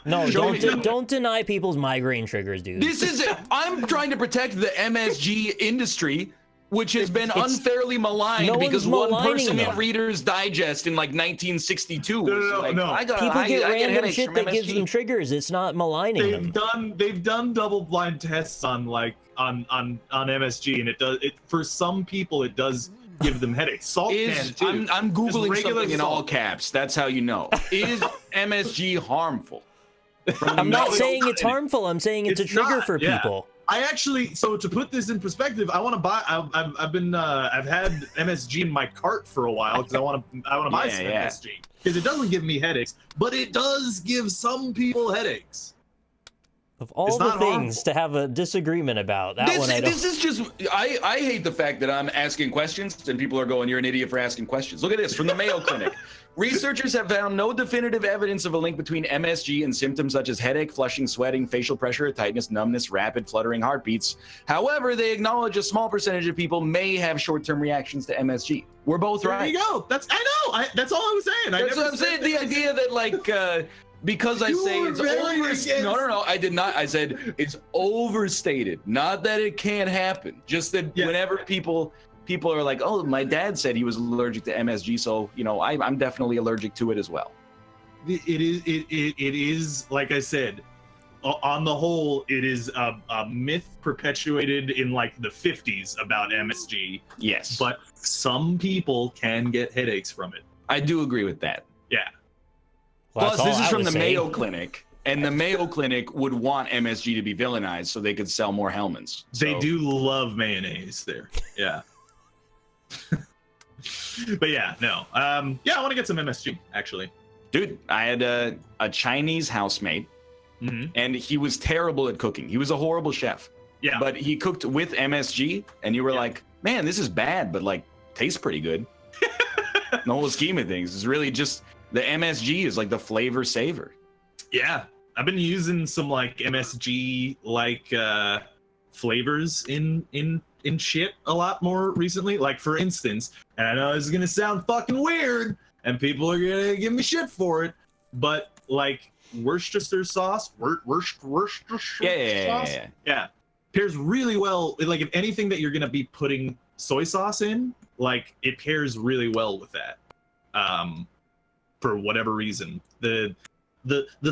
No, Show me- don't deny people's migraine triggers, dude. This is it. I'm trying to protect the MSG industry, which has been unfairly maligned no because one's one maligning person in them. Reader's Digest in like 1962 was No. People get random headaches shit from that gives MSG. them triggers. It's not maligning them. They've done double blind tests on MSG, and it for some people it does give them headaches. Salt can too. I'm googling Just regular something in all salt. caps. That's how you know. Is MSG harmful? I'm not No, saying it's it's not. harmful. I'm saying it's a It's trigger not, for yeah. people. I actually, so to put this in perspective, I want to buy. I've had MSG in my cart for a while because I want to buy some MSG because it doesn't give me headaches, but it does give some people headaches. Of all It's the not things harmful. to have a disagreement about, that one I don't. This is just, I hate the fact that I'm asking questions and people are going, you're an idiot for asking questions. Look at this from the Mayo Clinic. Researchers have found no definitive evidence of a link between MSG and symptoms such as headache, flushing, sweating, facial pressure, tightness, numbness, rapid fluttering heartbeats. However, they acknowledge a small percentage of people may have short-term reactions to MSG. We're both There right. you go. That's that's all I was saying. That's what I'm saying. The idea that like because I You say were it's very overstated. No, I did not. I said it's overstated. Not that it can't happen. Just that whenever people are like, oh, my dad said he was allergic to MSG, so you know I'm definitely allergic to it as well. It is like I said. On the whole, it is a myth perpetuated in like the 50s about MSG. Yes, But some people can get headaches from it. I do agree with that. Yeah. Well, Plus, that's this all is I from was the saying. Mayo Clinic, and the Mayo Clinic would want MSG to be villainized so they could sell more Hellmans. They So- do love mayonnaise there. Yeah. But yeah, no. Yeah, I want to get some MSG actually. Dude, I had a Chinese housemate, Mm-hmm. and he was terrible at cooking. He was a horrible chef. Yeah. But he cooked with MSG, and you were Yeah. like, man, this is bad, but like tastes pretty good. In the whole scheme of things, it's really just the MSG is like the flavor saver. Yeah. I've been using some like MSG like flavors in shit a lot more recently. Like for instance, and I know this is gonna sound fucking weird, and people are gonna give me shit for it, but like Worcestershire sauce, Worcestershire sauce, yeah, pairs really well. Like if anything that you're gonna be putting soy sauce in, like it pairs really well with that. For whatever reason, the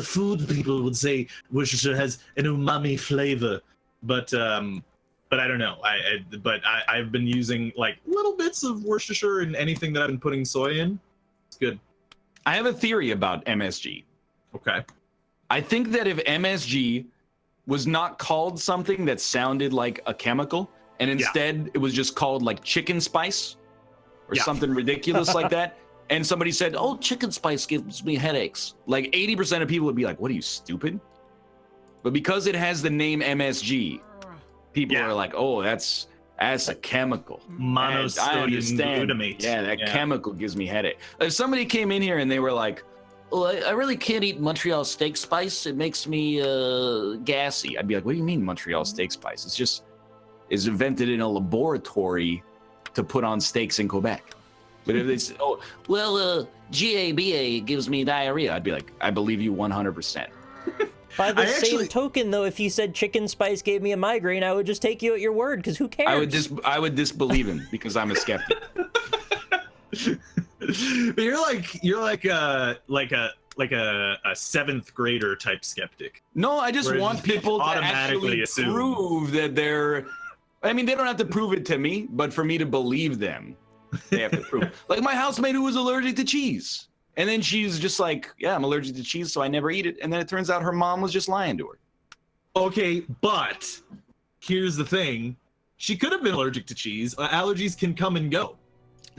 food people would say Worcestershire has an umami flavor, but I don't know. I've been using like little bits of Worcestershire in anything that I've been putting soy in. It's good. I have a theory about MSG. Okay. I think that if MSG was not called something that sounded like a chemical, and instead it was just called like chicken spice or something ridiculous like that, and somebody said, oh, chicken spice gives me headaches, like 80% of people would be like, what are you, stupid? But because it has the name MSG, people are like, oh, that's a chemical. Monosodium I understand. glutamate. Yeah, that chemical gives me headache. If somebody came in here and they were like, well, I really can't eat Montreal steak spice. It makes me gassy. I'd be like, what do you mean Montreal steak spice? It's invented in a laboratory to put on steaks in Quebec. But if they say, oh, well, GABA gives me diarrhea, I'd be like, I believe you 100%. By the I same actually- token, though, if you said chicken spice gave me a migraine, I would just take you at your word, because who cares? I would disbelieve him because I'm a skeptic. But you're like a seventh grader type skeptic. No, I just Where want you people to automatically actually assume. prove that they're. I mean, they don't have to prove it to me, but for me to believe them, they have to prove. Like my housemate who was allergic to cheese, and then she's just like, "Yeah, I'm allergic to cheese, so I never eat it." And then it turns out her mom was just lying to her. Okay, but here's the thing: she could have been allergic to cheese. Allergies can come and go.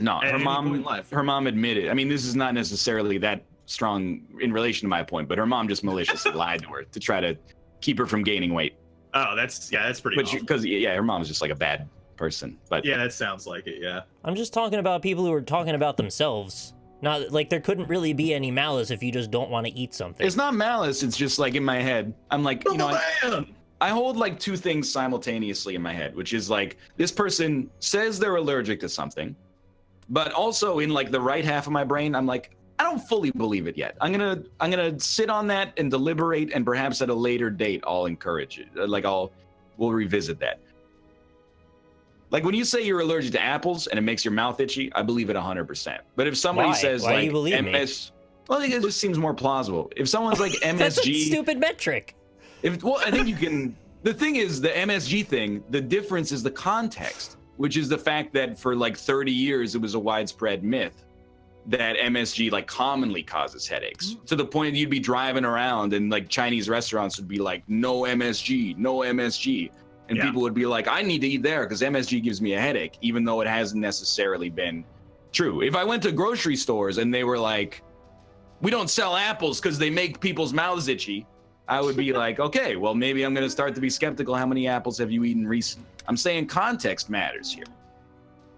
No, At her any point in mom. life. Her mom admitted. I mean, this is not necessarily that strong in relation to my point, but her mom just maliciously lied to her to try to keep her from gaining weight. Oh, that's pretty. But awful. because her mom's just like a bad person. But Yeah, that sounds like it. Yeah. I'm just talking about people who are talking about themselves. Not like there couldn't really be any malice if you just don't want to eat something. It's not malice. It's just like in my head. I'm like, you know, I hold like two things simultaneously in my head, which is like this person says they're allergic to something, but also in like the right half of my brain, I'm like, I don't fully believe it yet. I'm gonna sit on that and deliberate, and perhaps at a later date I'll encourage it. Like we'll revisit that. Like when you say you're allergic to apples and it makes your mouth itchy, I believe it 100%. But if somebody says Why like do you believe MS, well, I think it just seems more plausible. If someone's like MSG, That's a stupid metric. well, I think you can. The thing is, the MSG thing. The difference is the context, which is the fact that for like 30 years it was a widespread myth that MSG like commonly causes headaches, to the point that you'd be driving around and like Chinese restaurants would be like, no MSG, no MSG. And people would be like, I need to eat there because MSG gives me a headache, even though it hasn't necessarily been true. If I went to grocery stores and they were like, we don't sell apples because they make people's mouths itchy, I would be like, okay, well, maybe I'm going to start to be skeptical. How many apples have you eaten recently? I'm saying context matters here.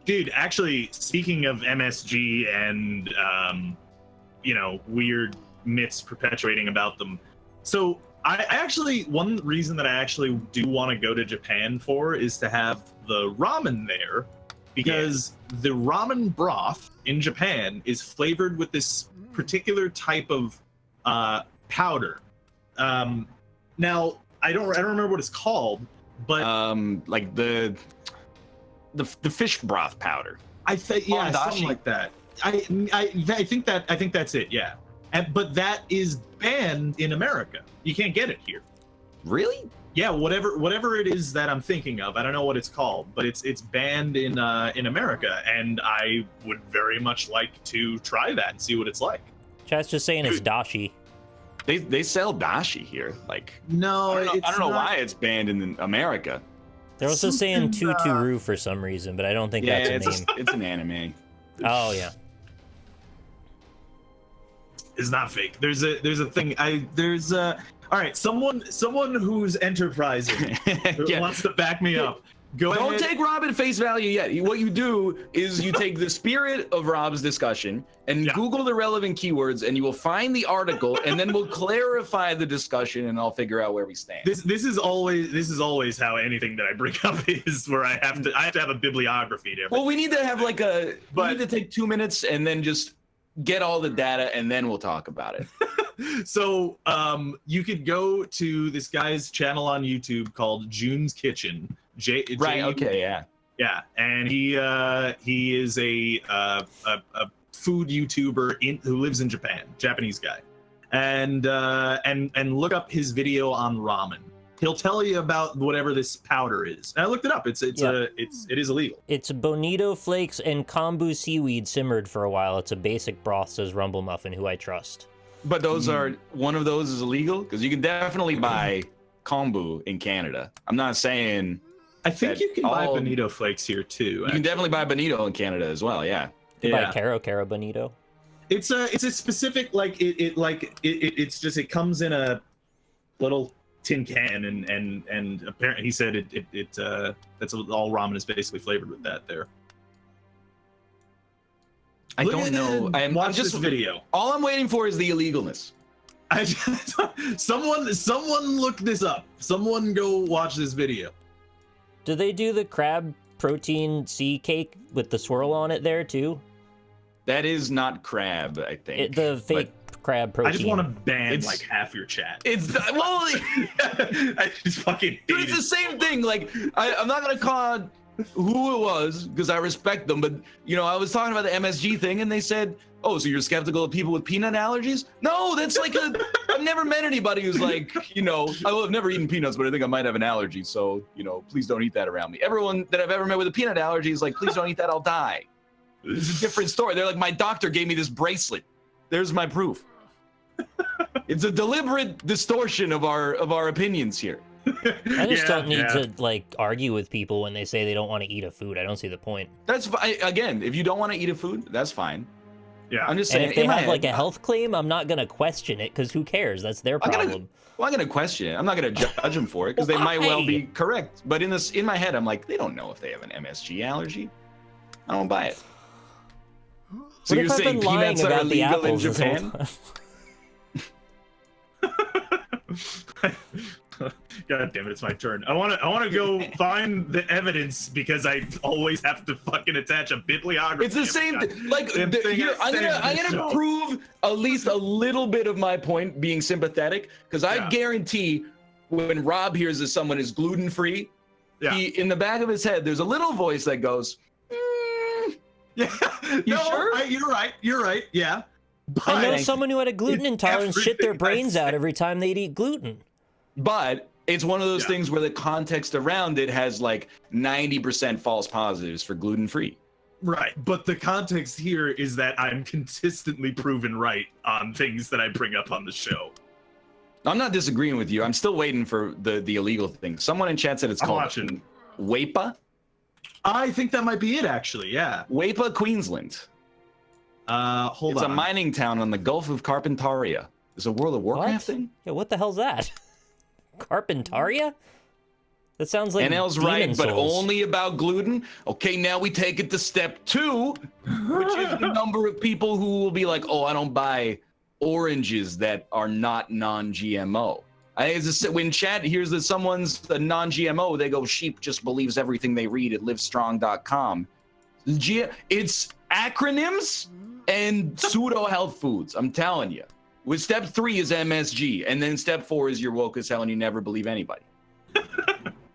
Dude, actually, speaking of MSG and, you know, weird myths perpetuating about them. So I actually, one reason that I actually do want to go to Japan for is to have the ramen there, because the ramen broth in Japan is flavored with this particular type of powder. Now I don't remember what it's called, but like the fish broth powder. I think something like that. I think that's it. Yeah. But that is banned in America. You can't get it here. Really? Yeah, whatever it is that I'm thinking of, I don't know what it's called, but it's banned in America, and I would very much like to try that and see what it's like. Chat's just saying it's dashi. They sell dashi here. Like, no, I don't know why it's banned in America. They're also saying Tuturu for some reason, but I don't think that's a name. It's an anime. Oh yeah. Is not fake. There's a thing. All right. Someone who's enterprising who wants to back me up. Don't take Rob at face value yet. What you do is you take the spirit of Rob's discussion and Google the relevant keywords, and you will find the article, and then we'll clarify the discussion, and I'll figure out where we stand. This is always how anything that I bring up is, where I have to have a bibliography to everything. Well, we need to have like we need to take 2 minutes and then just get all the data, and then we'll talk about it. So you could go to this guy's channel on YouTube called June's Kitchen. Okay, yeah, and he is a food YouTuber who lives in Japan, Japanese guy, and look up his video on ramen. He'll tell you about whatever this powder is. And I looked it up. It is illegal. It's bonito flakes and kombu seaweed simmered for a while. It's a basic broth, says Rumble Muffin, who I trust. But those are one of those is illegal, because you can definitely buy kombu in Canada. I'm not saying. I think you can buy bonito flakes here too. You can definitely buy bonito in Canada as well. Yeah. You buy Caro bonito. It's a specific it comes in a little tin can, and apparently he said that's all ramen is basically flavored with that there. I don't know. Watch this video. All I'm waiting for is the illegalness. Someone look this up. Someone go watch this video. Do they do the crab protein sea cake with the swirl on it there too? That is not crab, I think. The fake crab protein. I just want to ban like half your chat. It's I just fucking hate it's the same thing. Like I'm not gonna call out who it was because I respect them, but you know, I was talking about the MSG thing, and they said, "Oh, so you're skeptical of people with peanut allergies?" No, that's like I've never met anybody who's like, you know, I've never eaten peanuts, but I think I might have an allergy, so you know, please don't eat that around me. Everyone that I've ever met with a peanut allergy is like, please don't eat that, I'll die. It's a different story. They're like, my doctor gave me this bracelet. There's my proof. It's a deliberate distortion of our opinions here. I just don't need to like argue with people when they say they don't want to eat a food. I don't see the point. That's again, if you don't want to eat a food, that's fine. Yeah, I'm just saying. And if they have like a health claim, I'm not gonna question it because who cares? That's their problem. I'm gonna question it. I'm not gonna judge them for it because they might well be correct. But in my head, I'm like, they don't know if they have an MSG allergy. I don't buy it. So What you're if I've saying been lying peanuts are about the illegal in apples this whole Japan? time? God damn it, it's my turn. I wanna go find the evidence because I always have to fucking attach a bibliography. It's the same thing. Like Damn thing here, I I'm said gonna in the show. prove at least a little bit of my point being sympathetic, because I Yeah. guarantee when Rob hears that someone is gluten-free, Yeah. he, in the back of his head, there's a little voice that goes, Yeah. You No, sure? You're right. You're right. Yeah. But I know Thank someone who had a gluten intolerance shit their everything I brains out said. every time they'd eat gluten. but it's one of those Yeah. things where the context around it has like 90% false positives for gluten-free. Right, but the context here is that I'm consistently proven right on things that I bring up on the show. I'm not disagreeing with you. I'm still waiting for the illegal thing. Someone in chat said it's I'm called watching. WAPA. I think that might be it, actually. Yeah. WAPA, Queensland. Hold It's on. a mining town on the Gulf of Carpentaria. Is a World of Warcraft What? thing? Yeah, what the hell's that? Carpentaria? That sounds like NL's Demon right, but Souls. only about gluten. Okay, now we take it to step 2, which is the number of people who will be like, oh, I don't buy oranges that are not non-GMO. When chat hears that someone's a non-GMO, they go, sheep just believes everything they read at livestrong.com. It's acronyms and pseudo health foods. I'm telling you. With step 3 is MSG, and then step 4 is you're woke as hell and you never believe anybody.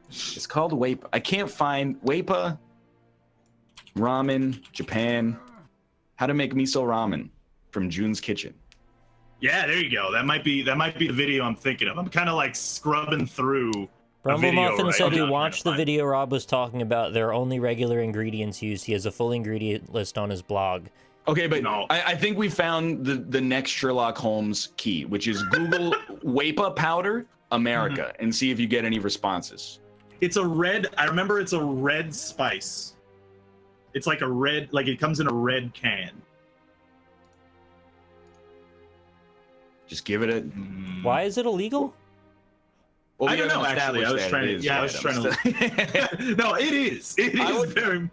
It's called WAPA. I can't find WAPA ramen, Japan. How to make miso ramen from June's Kitchen. Yeah, there you go. That might be the video I'm thinking of. I'm kind of like scrubbing through. Rumble video Muffin right said he now, watched the trying to find- video Rob was talking about. There are only regular ingredients used. He has a full ingredient list on his blog. Okay, but No. I think we found the next Sherlock Holmes key, which is Google WAPA powder America and see if you get any responses. It's a red. I remember it's a red spice. It's like a red, like it comes in a red can. Just give it a. Why is it illegal? Well, I we don't know, haven't actually. I was established trying that to. it is, Yeah, I right? was trying to. No, it is. It I is would- very.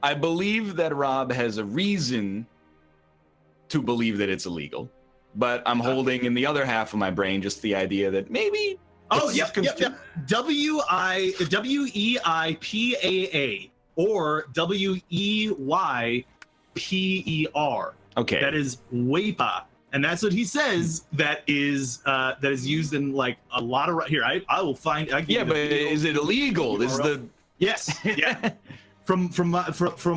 I believe that Rob has a reason to believe that it's illegal, but I'm holding in the other half of my brain just the idea that maybe. Oh, it's yep. WEIPAA or WEYPER. Okay. That is WAPA, and that's what he says. That is used in like a lot of. Here, I will find. I Yeah, but is it illegal? This is the. Yes. Yeah. From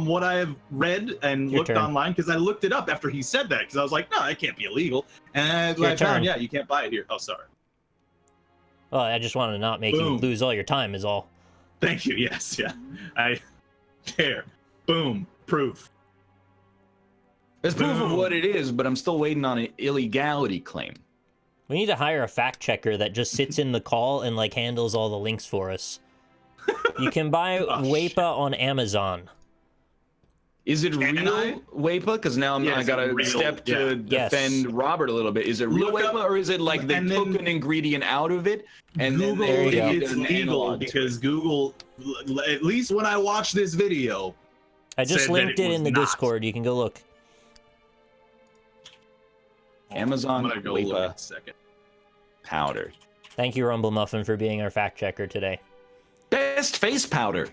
what I have read and Your looked turn. online, because I looked it up after he said that, because I was like, no, it can't be illegal, and Your I turn. found, yeah, you can't buy it here. Oh, sorry. Well, I just want to not make you Boom. lose all your time is all. Thank you. Yes. Yeah. I care. Boom. Proof. There's proof of Boom. what it is, but I'm still waiting on an illegality claim. We need to hire a fact checker that just sits in the call and like handles all the links for us. You can buy WAPA on Amazon. Is it Can real I? WAPA? Because now Yeah, I it's gotta real, step to yeah. defend Yes. Robert a little bit. Is it real Look WAPA, up- or is it like they and took then an ingredient out of it and Google then There you if go. did it's an legal, analog to it? because Google, at least when I watched this video, I just said that linked it it in was the not. Discord. You can go look. Amazon I'm gonna go look in WAPA a second. powder. Thank you, Rumble Muffin, for being our fact checker today. Best face powder.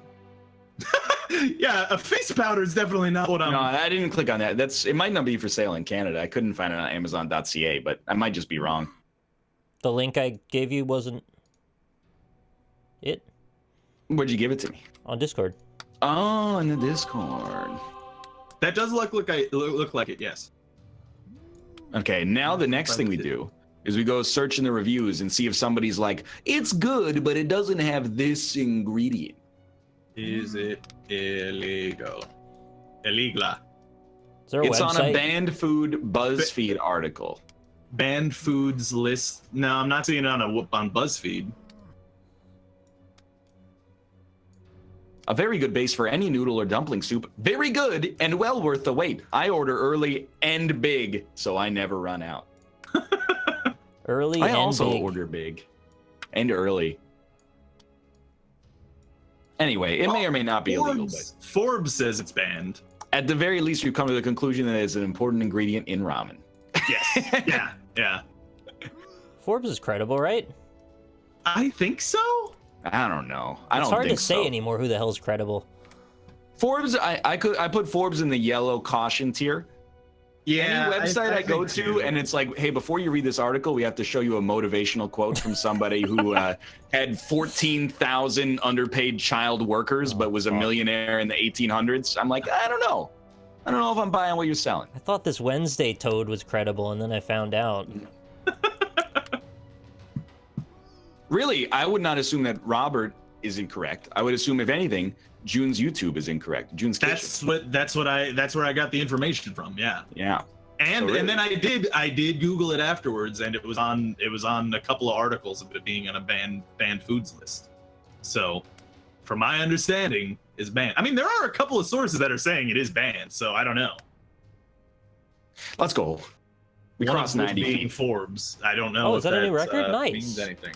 Yeah, a face powder is definitely not what I'm. No, I didn't click on that. It might not be for sale in Canada. I couldn't find it on Amazon.ca, but I might just be wrong. The link I gave you wasn't it Where'd you give it to me? on Discord. Oh, in the Discord. That does look like it. Yes. Okay, now the next thing we do is we go search in the reviews and see if somebody's like, it's good, but it doesn't have this ingredient. Is it illegal? Illegal. Is there a It's website? on a banned food BuzzFeed article. Banned foods list. No, I'm not seeing it on BuzzFeed. A very good base for any noodle or dumpling soup. Very good and well worth the wait. I order early and big, so I never run out. Early I and also big. order big and early. Anyway, it may or may not be illegal, but Forbes says it's banned. At the very least, we've come to the conclusion that it's an important ingredient in ramen. Yes. Yeah. Yeah. Forbes is credible, right? I think so. I don't know. I It's don't hard think to say so. anymore who the hell's credible. Forbes, I put Forbes in the yellow caution tier. Yeah. Any website I go think to, too. and it's like, hey, before you read this article, we have to show you a motivational quote from somebody who had 14,000 underpaid child workers, but was a millionaire in the 1800s. I'm like, I don't know. I don't know if I'm buying what you're selling. I thought this Wednesday toad was credible, and then I found out. Really, I would not assume that Robert is incorrect. I would assume, if anything, June's YouTube is incorrect. June's Kitchen. That's where I got the information from. Yeah. Yeah. And So really- and then I did Google it afterwards, and it was on a couple of articles of it being on a banned foods list. So, from my understanding, is banned. I mean, there are a couple of sources that are saying it is banned. So I don't know. Let's go. We One crossed of which 90 being feet. Forbes. I don't know. Oh, if is that a new that, record? Nice. means anything.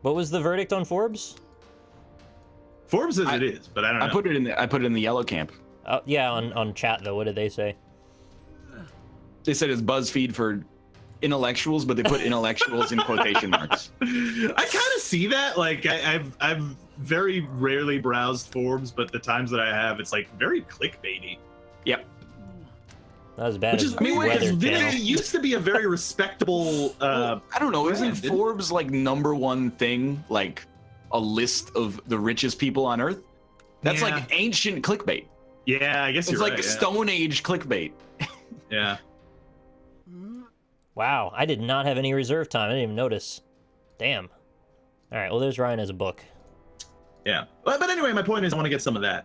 What was the verdict on Forbes? Forbes says it is, but I don't know. I put it in the yellow camp. Yeah, on chat though. What did they say? They said it's BuzzFeed for intellectuals, but they put intellectuals in quotation marks. I kind of see that. Like I've very rarely browsed Forbes, but the times that I have, it's like very clickbaity. Yep. Not as bad Which as is weird because Weather it Channel. used to be a very respectable. I don't know. Isn't brand, didn't it? Forbes like #1 thing, like a list of the richest people on Earth? That's Yeah. like ancient clickbait. Yeah, I guess It's you're like right. Stone Age clickbait. Yeah. Wow, I did not have any reserve time. I didn't even notice. Damn. All right, well, there's Ryan as a book. Yeah. But anyway, my point is, I want to get some of that.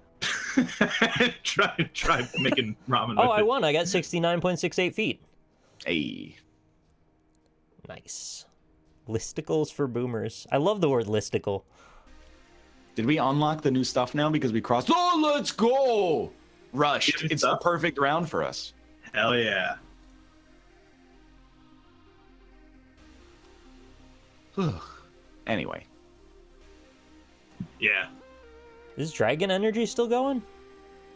try making ramen. Oh, with I it. won. I got 69.68 feet. Hey. Nice. Listicles for boomers. I love the word listicle. Did we unlock the new stuff now because we crossed? Oh, let's go! Rushed. Good It's stuff. the perfect round for us. Hell yeah. Anyway. Yeah. Is Dragon Energy still going?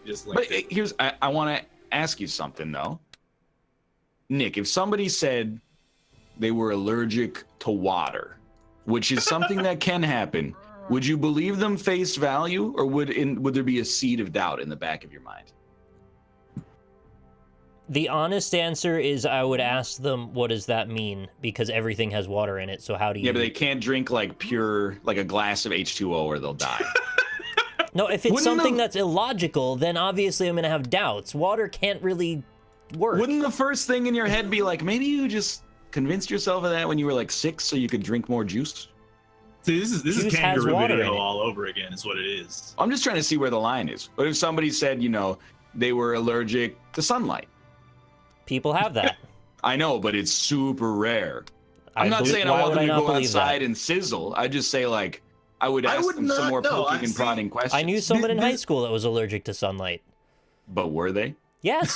Just But like here's, I want to ask you something, though. Nick, if somebody said they were allergic to water, which is something that can happen, would you believe them face value, or would there be a seed of doubt in the back of your mind? The honest answer is I would ask them, what does that mean? Because everything has water in it, so how do you... Yeah, but they can't drink like pure, like a glass of H2O or they'll die. No, if it's Wouldn't something the- that's illogical, then obviously I'm going to have doubts. Water can't really work. Wouldn't the first thing in your head be like, maybe you just convinced yourself of that when you were like 6 so you could drink more juice? See, this is Juice has kangaroo water in video it. all over again. Is what it is. I'm just trying to see where the line is. What if somebody said, they were allergic to sunlight? People have that. I know, but it's super rare. I'm I not believe- saying why I want would them to not go believe that? outside and sizzle. I just say like, I would ask would them some not more know. poking and See, prodding questions. I knew someone in This- high school that was allergic to sunlight. But were they? Yes.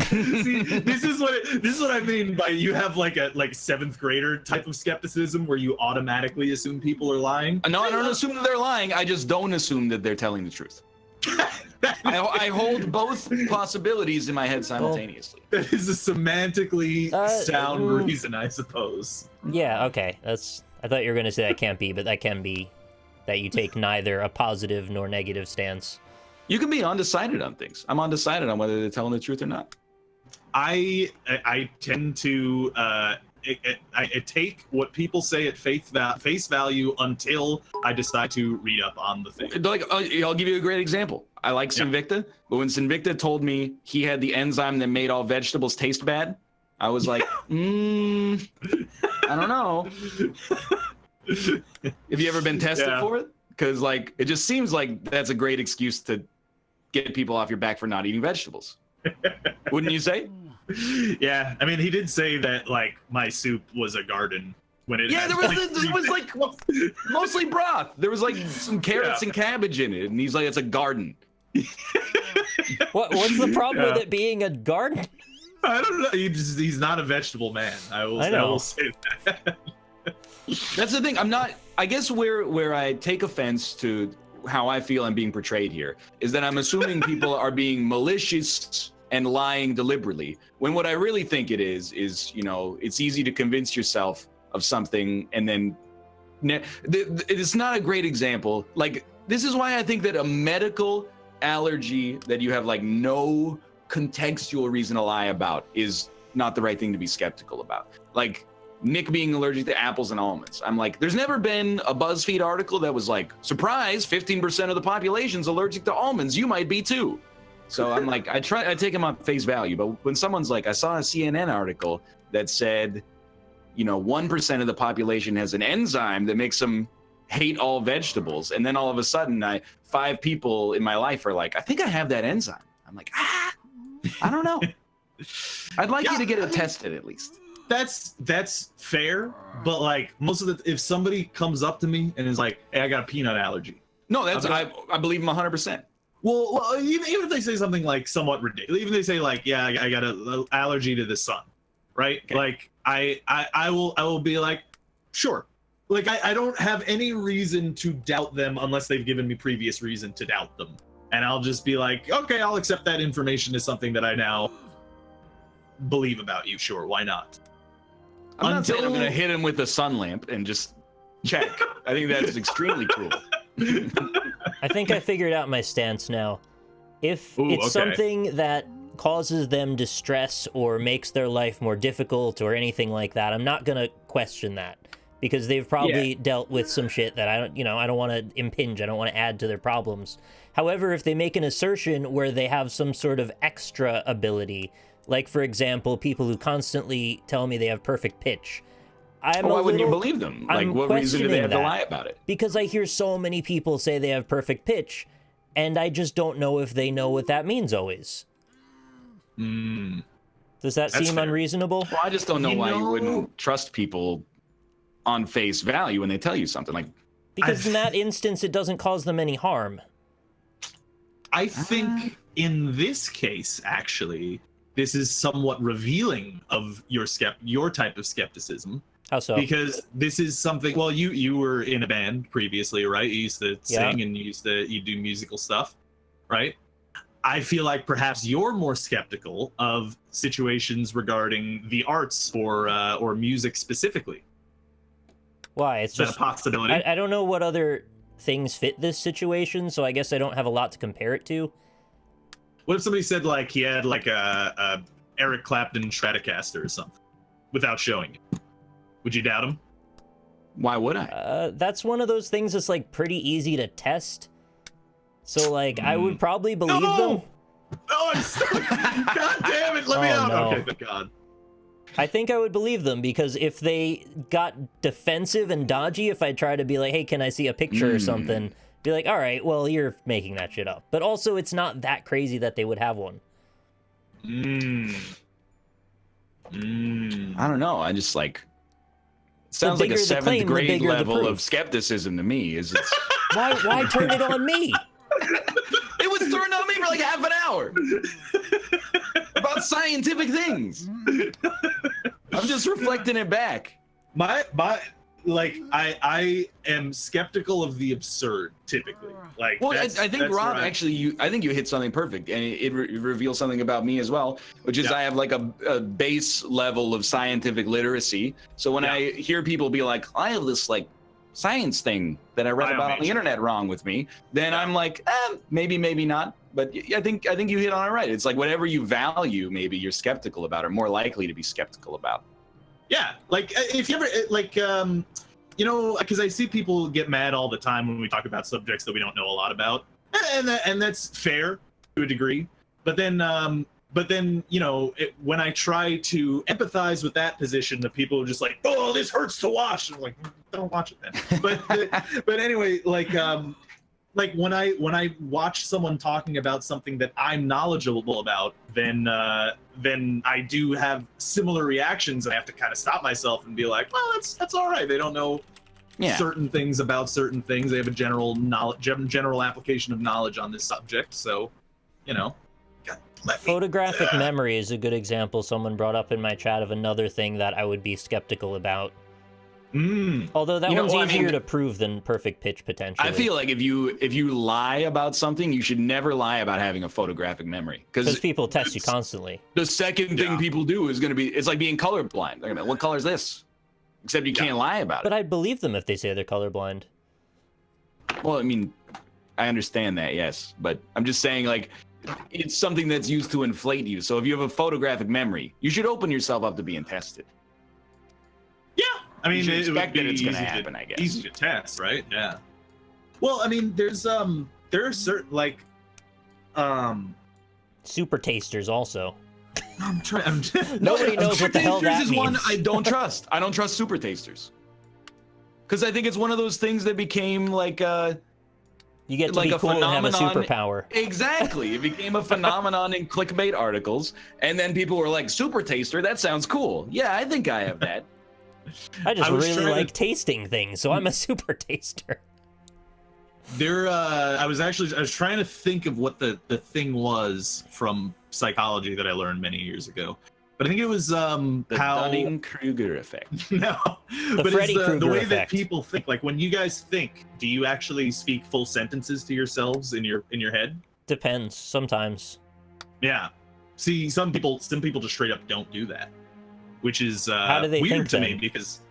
See, this is what I mean by you have like a 7th grader type of skepticism where you automatically assume people are lying. No, I don't assume that they're lying. I just don't assume that they're telling the truth. I hold both possibilities in my head simultaneously. That is a semantically sound mm. reason, I suppose. Yeah, okay. I thought you were going to say that can't be, but that can be that you take neither a positive nor negative stance. You can be undecided on things. I'm undecided on whether they're telling the truth or not. I tend to I take what people say at face value until I decide to read up on the thing. Like, I'll give you a great example. I like Sinvicta, but when Sinvicta told me he had the enzyme that made all vegetables taste bad, I was like, I don't know. Have you ever been tested for it? Because like, it just seems like that's a great excuse to get people off your back for not eating vegetables. Wouldn't you say? Yeah, I mean, he did say that like my soup was a garden when it. Yeah, had, it was like mostly broth. There was like some carrots and cabbage in it, and he's like, it's a garden. What's the problem with it being a garden? I don't know. He's not a vegetable man. I will say that. That's the thing. I guess where I take offense to how I feel I'm being portrayed here, is that I'm assuming people are being malicious and lying deliberately, when what I really think it is, you know, it's easy to convince yourself of something and then it's not a great example. Like, this is why I think that a medical allergy that you have like no contextual reason to lie about is not the right thing to be skeptical about. Like Nick being allergic to apples and almonds. I'm like, there's never been a BuzzFeed article that was like, surprise, 15% of the population's allergic to almonds. You might be too. So I'm like, I take them on face value. But when someone's like, I saw a CNN article that said, you know, 1% of the population has an enzyme that makes them hate all vegetables. And then all of a sudden, 5 people in my life are like, I think I have that enzyme. I'm like, I don't know. I'd like you to get it tested at least. That's fair, but like most of the, if somebody comes up to me and is like, hey, I got a peanut allergy. No, that's I believe them 100%. Well, even if they say something like somewhat ridiculous, even if they say like, yeah, I got an allergy to the sun, right? Okay. Like I will be like, sure. Like I don't have any reason to doubt them unless they've given me previous reason to doubt them. And I'll just be like, okay, I'll accept that information as something that I now believe about you. Sure, why not? I'm not saying I'm going to hit him with a sun lamp and just check. I think that's extremely cruel. I think I figured out my stance now. If it's something that causes them distress or makes their life more difficult or anything like that, I'm not going to question that, because they've probably dealt with some shit that I don't want to impinge. I don't want to add to their problems. However, if they make an assertion where they have some sort of extra ability, like, for example, people who constantly tell me they have perfect pitch, why wouldn't you believe them? Like, what reason do they have to lie about it? Because I hear so many people say they have perfect pitch, and I just don't know if they know what that means always. Does that seem unreasonable? Well, I just don't know why you wouldn't trust people on face value when they tell you something. Like, because in that instance, it doesn't cause them any harm. I think in this case, actually, this is somewhat revealing of your type of skepticism. How so? Because this is something. Well, you were in a band previously, right? You used to sing and you do musical stuff, right? I feel like perhaps you're more skeptical of situations regarding the arts or music specifically. Why? It's just a possibility. I don't know what other things fit this situation, so I guess I don't have a lot to compare it to. What if somebody said like he had like a Eric Clapton Stratocaster or something without showing it? Would you doubt him? Why would I? That's one of those things that's like pretty easy to test. So like I would probably believe them. No, I'm stuck. God damn it, let me out. No. Okay, thank God. I think I would believe them, because if they got defensive and dodgy, if I try to be like, hey, can I see a picture or something? Be like, all right, well, you're making that shit up. But also, it's not that crazy that they would have one. I don't know. I just like... It sounds like a 7th grade level of skepticism to me. Why turn it on me? It was turned on me for like half an hour. About scientific things. I'm just reflecting it back. I am skeptical of the absurd typically. Like, well, I think Rob actually, I think you hit something perfect, and it reveals something about me as well, which is I have like a base level of scientific literacy. So when I hear people be like, I have this like science thing that I read about on the internet wrong with me, then I'm like, maybe not. But I think you hit on it right. It's like whatever you value, maybe you're skeptical about or more likely to be skeptical about. Yeah, like if you ever like, you know, because I see people get mad all the time when we talk about subjects that we don't know a lot about, and that's fair to a degree. But then you know, when I try to empathize with that position, the people are just like, oh, this hurts to watch. I'm like, don't watch it then. But anyway, like when I watch someone talking about something that I'm knowledgeable about, then I do have similar reactions. I have to kind of stop myself and be like, well, that's all right. They don't know certain things about certain things. They have a general application of knowledge on this subject. So, you know, photographic memory is a good example someone brought up in my chat of another thing that I would be skeptical about. Although that You know, one's well, I easier mean- to prove than perfect pitch potentially. I feel like if you lie about something, you should never lie about having a photographic memory, because because people test you constantly. the second thing people do is going to be, it's like being colorblind. They're gonna be, what color is this? Except you can't lie about But it. I'd believe them if they say they're colorblind. Well, I mean, I understand that, yes, but I'm just saying, like, it's something that's used to inflate you. So if you have a photographic memory, you should open yourself up to being tested. Yeah, I mean, should it would expect that be it's gonna easy happen, I guess. Easy to test, right? Yeah. Well, I mean, there are certain like, Super tasters also. I'm trying. Nobody knows what the hell that is one means. I don't trust. I don't trust super tasters. Because I think it's one of those things that became like You get to like be a cool and have a phenomenon- superpower. exactly. It became a phenomenon in clickbait articles, and then people were like, "Super taster, that sounds cool." Yeah, I think I have that. I just I was really trying like to- tasting things, so I'm a super taster. I was trying to think of what the thing was from psychology that I learned many years ago, but I think it was The how Dunning-Kruger effect. no, The but Freddy it's the Krueger way that effect. people think. Like when you guys think, do you actually speak full sentences to yourselves in your head? Depends, sometimes. Yeah. See, some people just straight up don't do that, which is How do they weird think to me then? because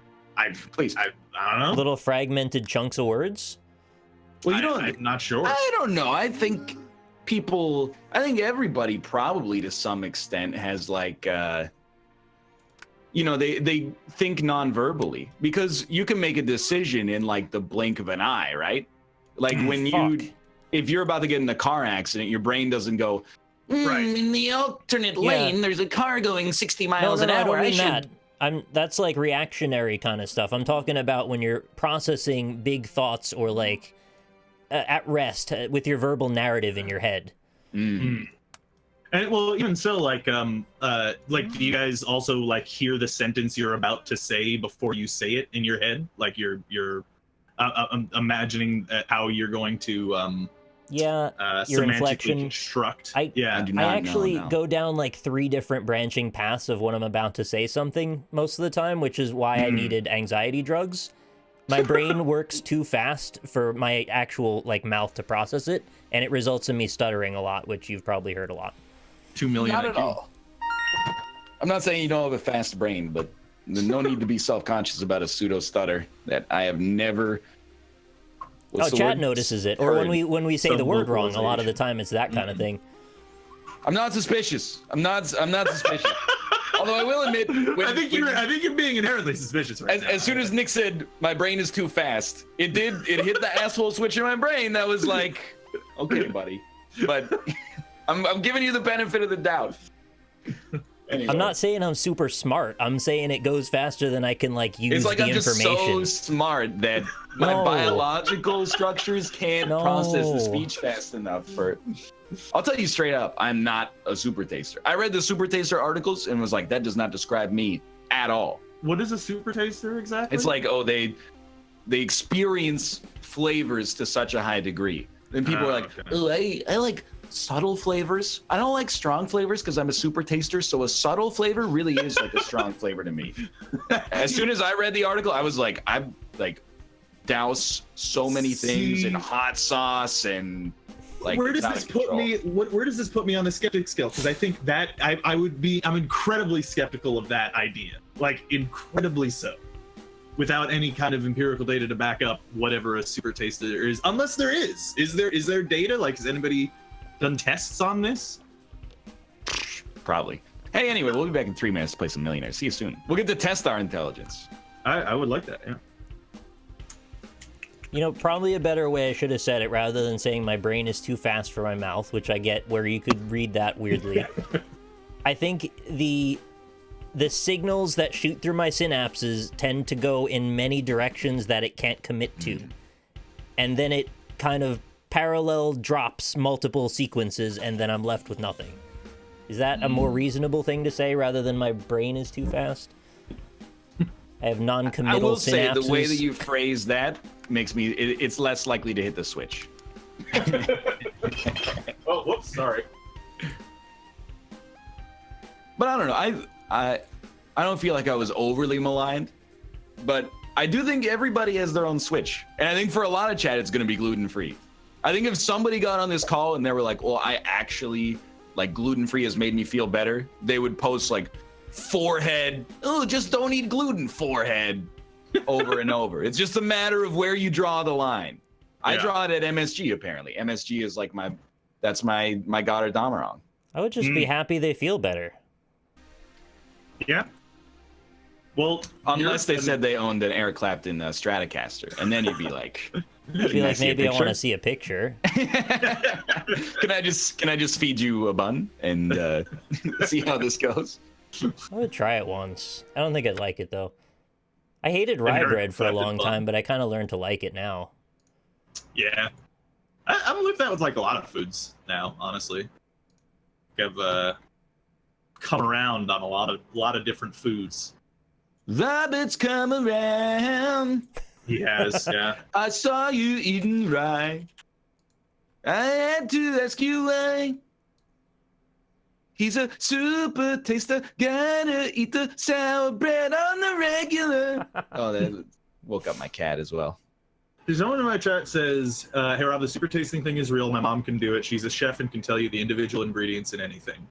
Please. I don't know. Little fragmented chunks of words? Well, you don't. I'm not sure. I don't know. I think everybody probably to some extent has like, they think non-verbally, because you can make a decision in like the blink of an eye, right? Like when Fuck. if you're about to get in a car accident, your brain doesn't go, Right. in the alternate Yeah. lane, there's a car going 60 miles No, an I hour. don't mean should that. That's like reactionary kind of stuff. I'm talking about when you're processing big thoughts or like at rest with your verbal narrative in your head. And well, even so, like do you guys also like hear the sentence you're about to say before you say it in your head? Like you're imagining how you're going to Yeah, your semantically inflection. construct. I I do I not actually know. go down like 3 different branching paths of when I'm about to say something most of the time, which is why I needed anxiety drugs. My brain works too fast for my actual like mouth to process it, and it results in me stuttering a lot, which you've probably heard a lot. 2 million. Not at IQ. all. I'm not saying you don't have a fast brain, but no need to be self-conscious about a pseudo stutter that I have never. What's the Chad word? notices it, or when we say the word wrong, a lot of the time it's that kind of thing. I'm not suspicious. I'm not suspicious. Although I will admit, I think you're being inherently suspicious right now. as soon as Nick said my brain is too fast, it hit the asshole switch in my brain. That was like, okay, buddy. But I'm giving you the benefit of the doubt. Anyway. I'm not saying I'm super smart. I'm saying it goes faster than I can like use It's like the I'm just information. so smart that my No. biological structures can't process the speech fast enough for it. I'll tell you straight up, I'm not a super taster. I read the super taster articles and was like, that does not describe me at all. What is a super taster exactly? It's like, oh, they experience flavors to such a high degree. And people are like, okay. oh, I like subtle flavors. I don't like strong flavors because I'm a super taster. So a subtle flavor really is like a strong flavor to me. As soon as I read the article, I was like, I like douse so many things in hot sauce and like. where does it's out this of put control. me? Where does this put me on the skeptic scale? Because I think that I'm incredibly skeptical of that idea, like incredibly so, without any kind of empirical data to back up whatever a super taster is. Unless there is. Is there data? Like, has anybody done tests on this? Probably. Hey, anyway, we'll be back in 3 minutes to play some Millionaire. See you soon. We'll get to test our intelligence. I would like that. Yeah. You know, probably a better way I should have said it rather than saying my brain is too fast for my mouth, which I get where you could read that weirdly. I think the signals that shoot through my synapses tend to go in many directions that it can't commit to. And then it kind of parallel drops multiple sequences and then I'm left with nothing. Is that a more reasonable thing to say rather than my brain is too fast? I have non-committal I will synapses. say the way that you phrase that makes me it's less likely to hit the switch. Oh, whoops, sorry. But I don't know. I don't feel like I was overly maligned, but I do think everybody has their own switch. And I think for a lot of chat, it's going to be gluten-free. I think if somebody got on this call and they were like, well, I actually, like, gluten-free has made me feel better, they would post, like, forehead, oh, just don't eat gluten, forehead, over and over. It's just a matter of where you draw the line. I draw it at MSG, apparently. MSG is, like, that's my God Damarong. I would just be happy they feel better. Yeah. Well, unless they said they owned an Eric Clapton Stratocaster, and then you'd be like, maybe I want to see a picture. Can I just feed you a bun and see how this goes? I would try it once. I don't think I'd like it though. I hated rye bread for a long time, but I kind of learned to like it now. Yeah, I'm like that with like a lot of foods now. Honestly, I've come around on a lot of different foods. Rabbits come around. He has, yeah. I saw you eating rye. I had to ask you why. He's a super taster, gotta eat the sour bread on the regular. Oh, that woke up my cat as well. Someone in my chat says, hey Rob, the super tasting thing is real. My mom can do it. She's a chef and can tell you the individual ingredients in anything.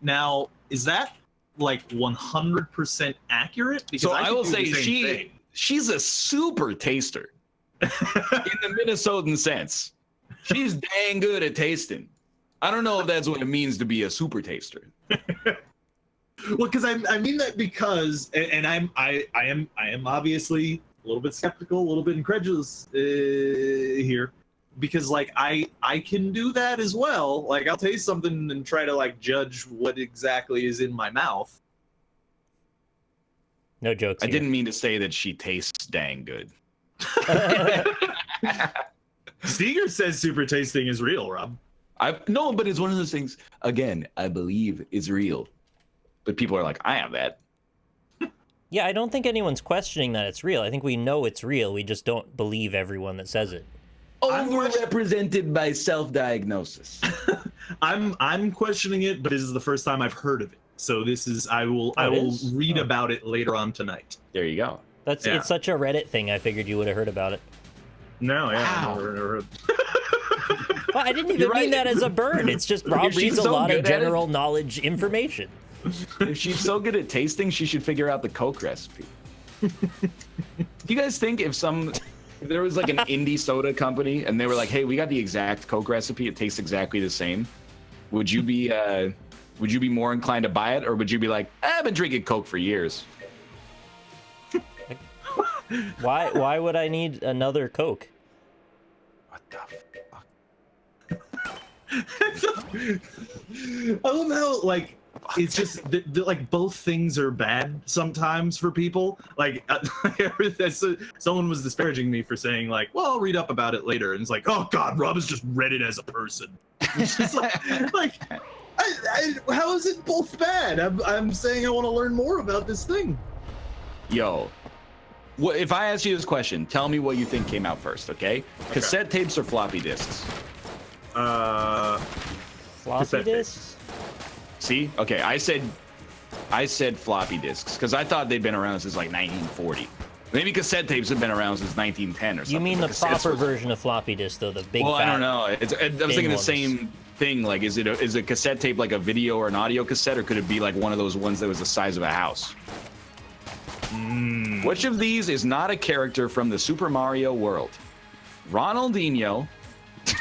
Now, is that like 100% accurate? Because so I will say she's a super taster in the Minnesotan sense. She's dang good at tasting. I don't know if that's what it means to be a super taster. Well, because I mean that because, and I am obviously a little bit skeptical, a little bit incredulous here, because like I can do that as well. Like I'll taste something and try to like judge what exactly is in my mouth. No jokes. I didn't mean to say that she tastes dang good. Steger says super tasting is real, Rob. No, but it's one of those things, again, I believe is real. But people are like, I have that. Yeah, I don't think anyone's questioning that it's real. I think we know it's real. We just don't believe everyone that says it. Overrepresented by self-diagnosis. I'm questioning it, but this is the first time I've heard of it. So this is I will read about it later on tonight. There you go. It's such a Reddit thing. I figured you would have heard about it. No, yeah, Wow. never heard. Well, I didn't even mean that as a burn. It's just Rob reads a lot of general knowledge information. If she's so good at tasting, she should figure out the Coke recipe. Do you guys think if there was like an indie soda company and they were like, hey, we got the exact Coke recipe, it tastes exactly the same, would you be more inclined to buy it, or would you be like, I've been drinking Coke for years? Why would I need another Coke? What the fuck? I love how like it's just like both things are bad sometimes for people. Like someone was disparaging me for saying like, well, I'll read up about it later, and it's like, oh God, Rob has just read it as a person. It's just like how is it both bad? I'm saying I want to learn more about this thing. Yo, if I ask you this question, tell me what you think came out first, okay? Cassette tapes or floppy disks? Floppy disks? See? Okay, I said floppy disks because I thought they'd been around since like 1940. Maybe cassette tapes have been around since 1910 or something. You mean the proper version of floppy disk, though, the big Well, fat, I don't know. I was thinking the ones. same thing. Like, is a cassette tape like a video or an audio cassette, or could it be like one of those ones that was the size of a house? Which of these is not a character from the Super Mario world? Ronaldinho.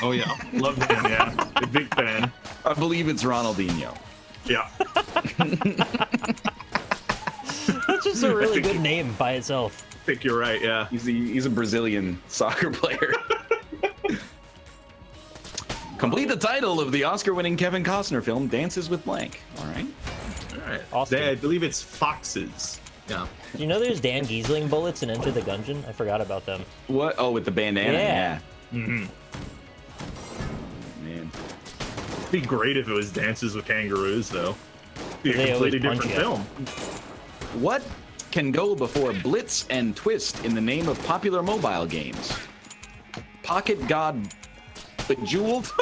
Oh yeah, love him. Yeah, a big fan. I believe it's Ronaldinho. Yeah. That's just a really good name by itself. I think you're right. Yeah. He's a Brazilian soccer player. Complete the title of the Oscar-winning Kevin Costner film, Dances with Blank. All right. All right. Awesome. I believe it's foxes. Yeah. Do you know there's Dan Giesling bullets in Enter the Gungeon? I forgot about them. What? Oh, with the bandana? Yeah. Mm-hmm. Man. It'd be great if it was Dances with Kangaroos, though. Be They a completely always different punch film. What can go before Blitz and Twist in the name of popular mobile games? Pocket God Bejeweled?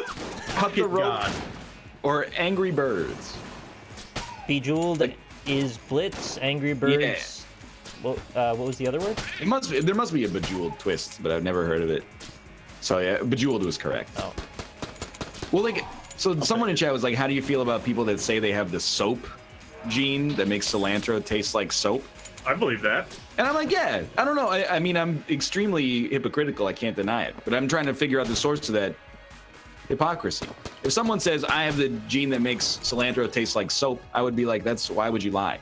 Cut the Rope? God. Or Angry Birds? Bejeweled is Blitz, Angry Birds. What was the other word? There must be a bejeweled twist, but I've never heard of it. So yeah, bejeweled was correct. Oh. Well, like, so someone in chat was like, how do you feel about people that say they have the soap gene that makes cilantro taste like soap? I believe that. And I'm like, yeah, I don't know. I mean, I'm extremely hypocritical. I can't deny it. But I'm trying to figure out the source to that hypocrisy. If someone says, I have the gene that makes cilantro taste like soap, I would be like, why would you lie?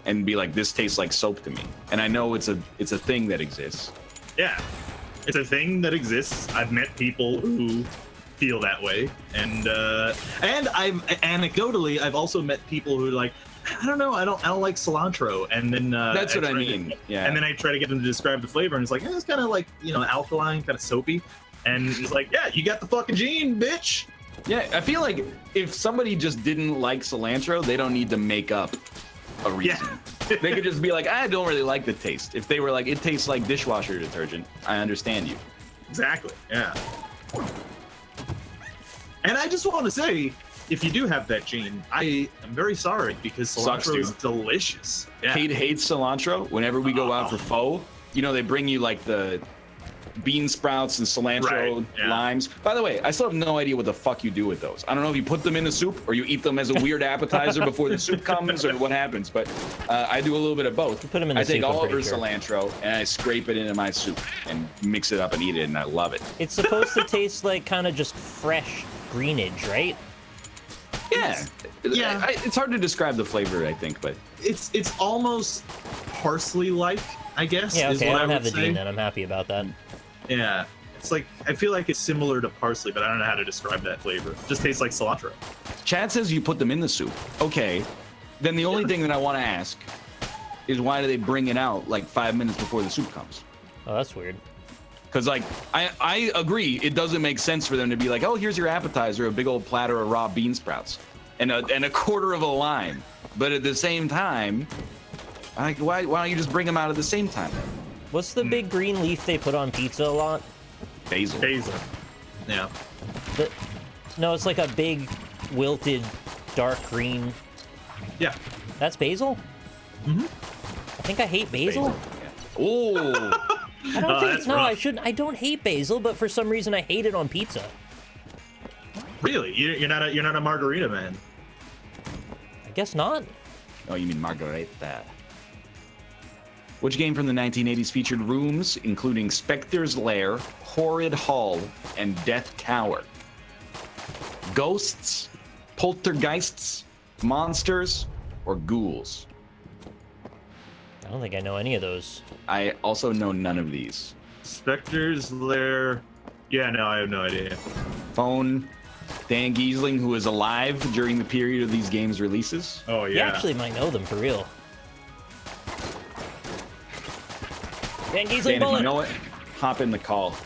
And be like, this tastes like soap to me. And I know it's a thing that exists. Yeah, it's a thing that exists. I've met people who feel that way, and anecdotally, I've also met people who are like, I don't know, I don't like cilantro, and then that's what I mean. Yeah. And then I try to get them to describe the flavor, and it's like, it's kind of like, alkaline, kind of soapy, and it's like, yeah, you got the fucking gene, bitch. Yeah, I feel like if somebody just didn't like cilantro, they don't need to make up a reason. Yeah. They could just be like, I don't really like the taste. If they were like, it tastes like dishwasher detergent, I understand you. Exactly, yeah. And I just want to say, if you do have that gene, I am very sorry, because cilantro is delicious. Yeah. Kate hates cilantro. Whenever we go out for pho, they bring you like the bean sprouts and cilantro limes. By the way, I still have no idea what the fuck you do with those. I don't know if you put them in the soup or you eat them as a weird appetizer before the soup comes or what happens, but I do a little bit of both. You put them in the I take soup, all of her sure. cilantro and I scrape it into my soup and mix it up and eat it, and I love it. It's supposed to taste like kind of just fresh greenage, right? Yeah. Yeah. It's hard to describe the flavor, I think, but It's almost parsley-like, I guess. Yeah, okay, I don't have the say. gene then. I'm happy about that. Yeah. It's like, I feel like it's similar to parsley, but I don't know how to describe that flavor. It just tastes like cilantro. Chad says you put them in the soup. Okay. Then the only thing that I want to ask is, why do they bring it out like 5 minutes before the soup comes? Oh, that's weird. Because, like, I agree, it doesn't make sense for them to be like, oh, here's your appetizer, a big old platter of raw bean sprouts and a quarter of a lime. But at the same time, like, why don't you just bring them out at the same time? What's the big green leaf they put on pizza a lot? Basil. Yeah. No, it's like a big, wilted, dark green. Yeah. That's basil? Mm-hmm. I think I hate basil. Oh. I don't think. That's No, rough. I shouldn't. I don't hate basil, but for some reason I hate it on pizza. Really? You're not a margarita man? I guess not. Oh, you mean margarita. Which game from the 1980s featured rooms including Spectre's Lair, Horrid Hall, and Death Tower? Ghosts, poltergeists, monsters, or ghouls? I don't think I know any of those. I also know none of these. Spectre's Lair. Yeah, no, I have no idea. Phone Dan Giesling, who was alive during the period of these games' releases. Oh, You yeah. actually might know them for real. Dan Giesling Dan, if bullet. you know it, hop in the call.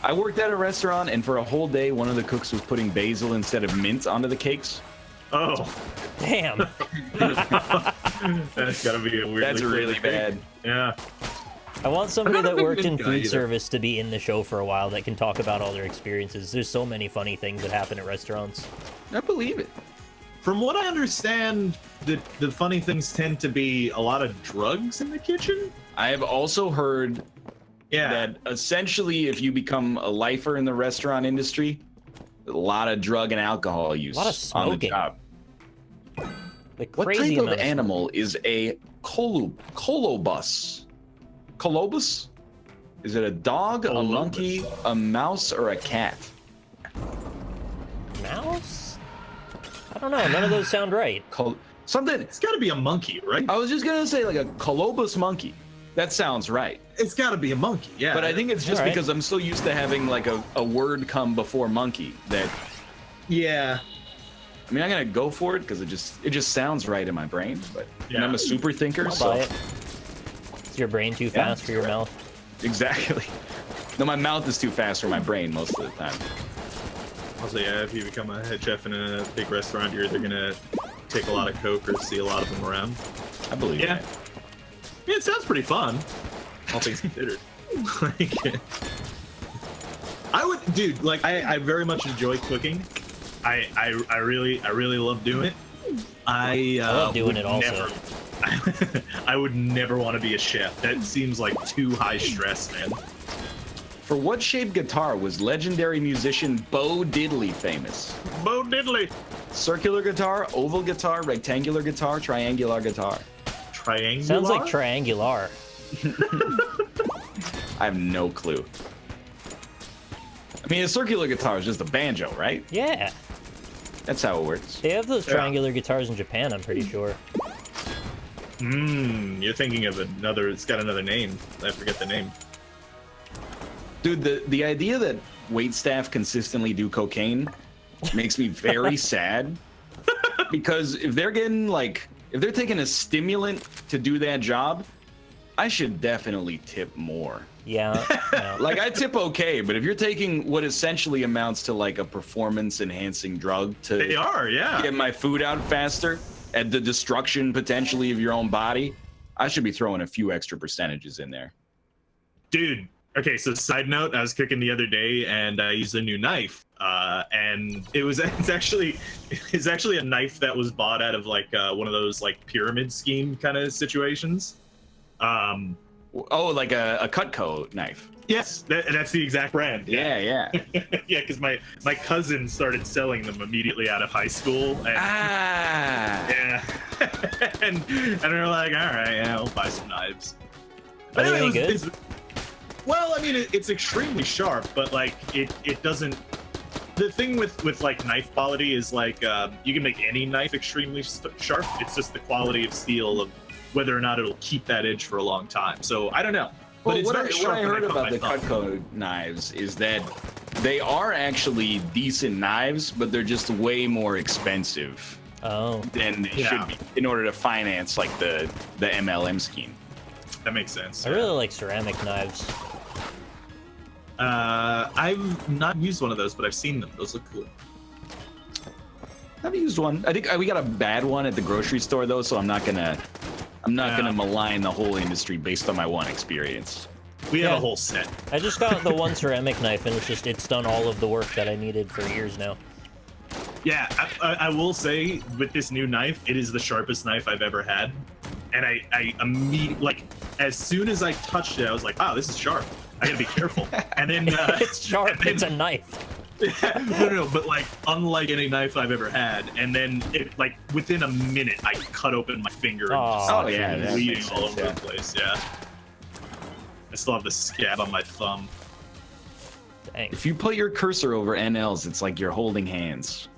I worked at a restaurant, and for a whole day, one of the cooks was putting basil instead of mint onto the cakes. Oh, Damn. that's gotta be a weird. That's really bad. Yeah. I want somebody I'm not that a big worked in mint guy food either. service to be in the show for a while that can talk about all their experiences. There's so many funny things that happen at restaurants. I believe it. From what I understand, the funny things tend to be a lot of drugs in the kitchen. I have also heard Yeah. that essentially, if you become a lifer in the restaurant industry, a lot of drug and alcohol use A lot of on the smoking. job. Like What crazy type of amount of animal is a colobus? Colobus? Is it a dog, a Colobus. monkey, a mouse, or a cat? mouse? I don't know. None of those sound right. Something. It's got to be a monkey, right? I was just gonna say like a colobus monkey. That sounds right. It's got to be a monkey. Yeah. But I think it's just All right. because I'm so used to having like a word come before monkey that, Yeah. I mean, I'm gonna go for it because it just sounds right in my brain. But and I'm Yeah. a super thinker, I'll so buy it. Is your brain too fast for your correct. mouth? exactly. No, my mouth is too fast for my brain most of the time. Also, yeah, if you become a head chef in a big restaurant, you're either gonna take a lot of coke or see a lot of them around. I believe Yeah. that. Yeah, it sounds pretty fun, all things considered. Like, I would, dude. Like, I very much enjoy cooking. I really love doing it. I love doing would it also. I would never want to be a chef. That seems like too high stress, man. For what shaped guitar was legendary musician Bo Diddley famous? Bo Diddley. Circular guitar, oval guitar, rectangular guitar, triangular guitar. Triangular? Sounds like triangular. I have no clue. I mean, a circular guitar is just a banjo, right? Yeah. That's how it works. They have those triangular guitars in Japan, I'm pretty sure. You're thinking of another, it's got another name. I forget the name. Dude, the idea that waitstaff consistently do cocaine makes me very sad. Because if they're getting if they're taking a stimulant to do that job, I should definitely tip more. Yeah. Yeah. Like, I tip okay, but if you're taking what essentially amounts to like a performance enhancing drug to They are, yeah. get my food out faster at the destruction potentially of your own body, I should be throwing a few extra percentages in there. Dude, okay, so side note, I was cooking the other day and I used a new knife. And it's actually a knife that was bought out of like one of those like pyramid scheme kind of situations. Oh, like a Cutco knife. Yes, that's the exact brand. Yeah. Yeah, because my cousin started selling them immediately out of high school. And, yeah. and they're like, all right, yeah, I'll buy some knives. Are they any good? Well, I mean, it's extremely sharp, but like it doesn't. The thing with like knife quality is like you can make any knife extremely sharp. It's just the quality of steel of whether or not it'll keep that edge for a long time. So I don't know. But Well, it's what very I sharp when heard cut about my the thumb. Cutco knives is that they are actually decent knives, but they're just way more expensive Oh. than they should be in order to finance like the MLM scheme. That makes sense. I really like ceramic knives. I've not used one of those, but I've seen them. Those look cool. I've used one. I think we got a bad one at the grocery store though, so I'm not gonna malign the whole industry based on my one experience. We have Yeah. a whole set. I just got the one ceramic knife, and it's done all of the work that I needed for years now. Yeah, I will say with this new knife, it is the sharpest knife I've ever had. And I immediately, like, as soon as I touched it, I was like, wow, this is sharp. I gotta be careful. And then It's sharp. It's a knife. no, but like unlike any knife I've ever had, and then it like within a minute I cut open my finger and just Oh, Oh, yeah, that bleeding makes all sense, over yeah. the place. Yeah, I still have the scab on my thumb. Dang. If you put your cursor over NLs, it's like you're holding hands.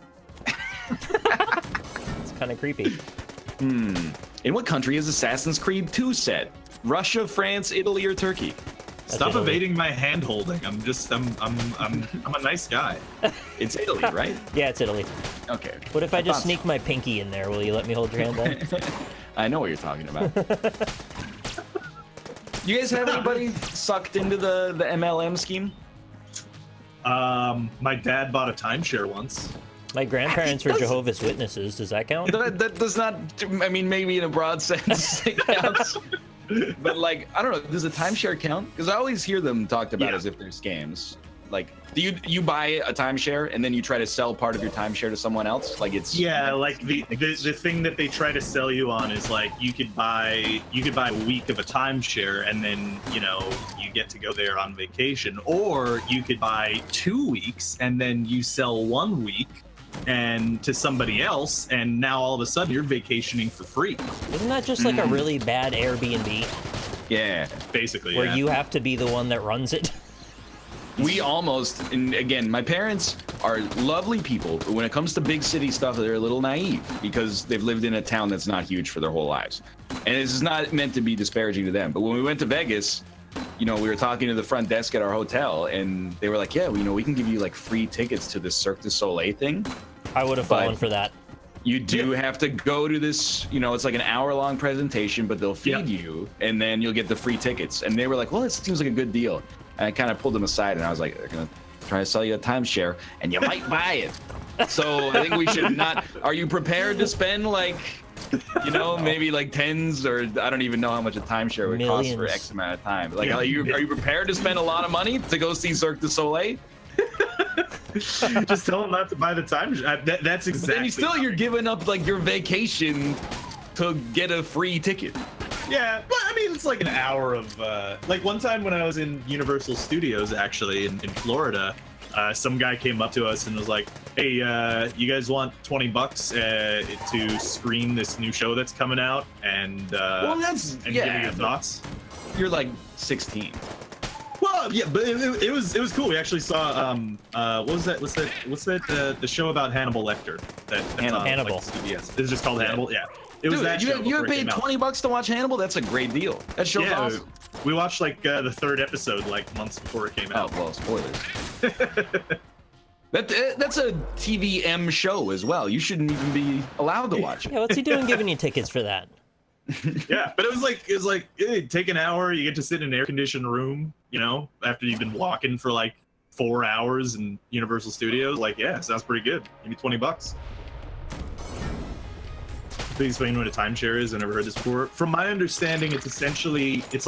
It's kind of creepy. In what country is Assassin's Creed 2 set? Russia, France, Italy, or Turkey? Stop Italy. evading my hand holding. I'm a nice guy. It's Italy, right? Yeah, it's Italy. Okay. What if I just thought sneak my pinky in there? Will you let me hold your hand then? I know what you're talking about. You guys have anybody sucked into the MLM scheme? My dad bought a timeshare once. My grandparents were Jehovah's Witnesses. Does that count? That does not, I mean, maybe in a broad sense it counts. But like, I don't know, does a timeshare count? Because I always hear them talked about as if they're scams. Like, do you buy a timeshare and then you try to sell part of your timeshare to someone else? Like it's Like the thing that they try to sell you on is like you could buy a week of a timeshare and then you get to go there on vacation, or you could buy 2 weeks and then you sell 1 week and to somebody else, and now all of a sudden you're vacationing for free. Isn't that just like a really bad Airbnb yeah. Basically, where yeah. you have to be the one that runs it? We almost, and again, my parents are lovely people, but when it comes to big city stuff, they're a little naive because they've lived in a town that's not huge for their whole lives. And this is not meant to be disparaging to them, but when we went to Vegas, we were talking to the front desk at our hotel, and they were like, yeah, we can give you like free tickets to this Cirque du Soleil thing. I would have fallen for that. You do have to go to this, it's like an hour-long presentation, but they'll feed you, and then you'll get the free tickets. And they were like, well, it seems like a good deal. And I kind of pulled them aside, and I was like, they're going to try to sell you a timeshare, and you might buy it. So I think we should not. Are you prepared to spend like, maybe like tens, or I don't even know how much a timeshare would cost for Millions. X amount of time. Like, are you prepared to spend a lot of money to go see Cirque du Soleil? Just tell them not to buy the timeshare. That's exactly. But then you're giving up like your vacation to get a free ticket. Yeah, but I mean, it's like an hour of like one time when I was in Universal Studios, actually in Florida, some guy came up to us and was like, "Hey, you guys want $20 to screen this new show that's coming out and Well, give me your thoughts?" You're like 16. Well, yeah, but it was cool. We actually saw what was that? What's that? The show about Hannibal Lecter. That's Hannibal. On, like, CBS. It's just called Hannibal. Yeah. It was Dude, that you show have before it paid came out. $20 to watch Hannibal? That's a great deal. That show's awesome. We watched like the third episode like months before it came out. Oh, well, spoilers. That's a TVM show as well. You shouldn't even be allowed to watch it. Yeah, what's he doing giving you tickets for that? Yeah, but it was like hey, take an hour, you get to sit in an air-conditioned room, you know, after you've been walking for like 4 hours in Universal Studios. Like, yeah, sounds pretty good. Give me $20. Please explain what a timeshare is. I never heard this before. From my understanding, it's essentially it's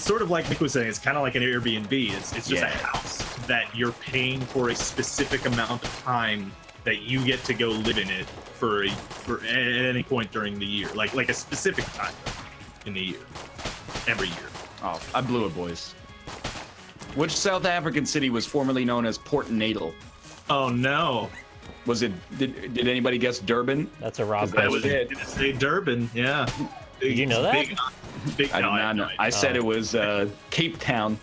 sort of like Nick was saying. It's kind of like an Airbnb. It's just a house that you're paying for a specific amount of time that you get to go live in it for at any point during the year, like a specific time in the year, every year. Oh, I blew it, boys. Which South African city was formerly known as Port Natal? Oh no. Was it? Did anybody guess Durban? That's a Rob That question. was it. Did say Durban? Yeah. Did you know that? Big, I did not know. I said it was Cape Town.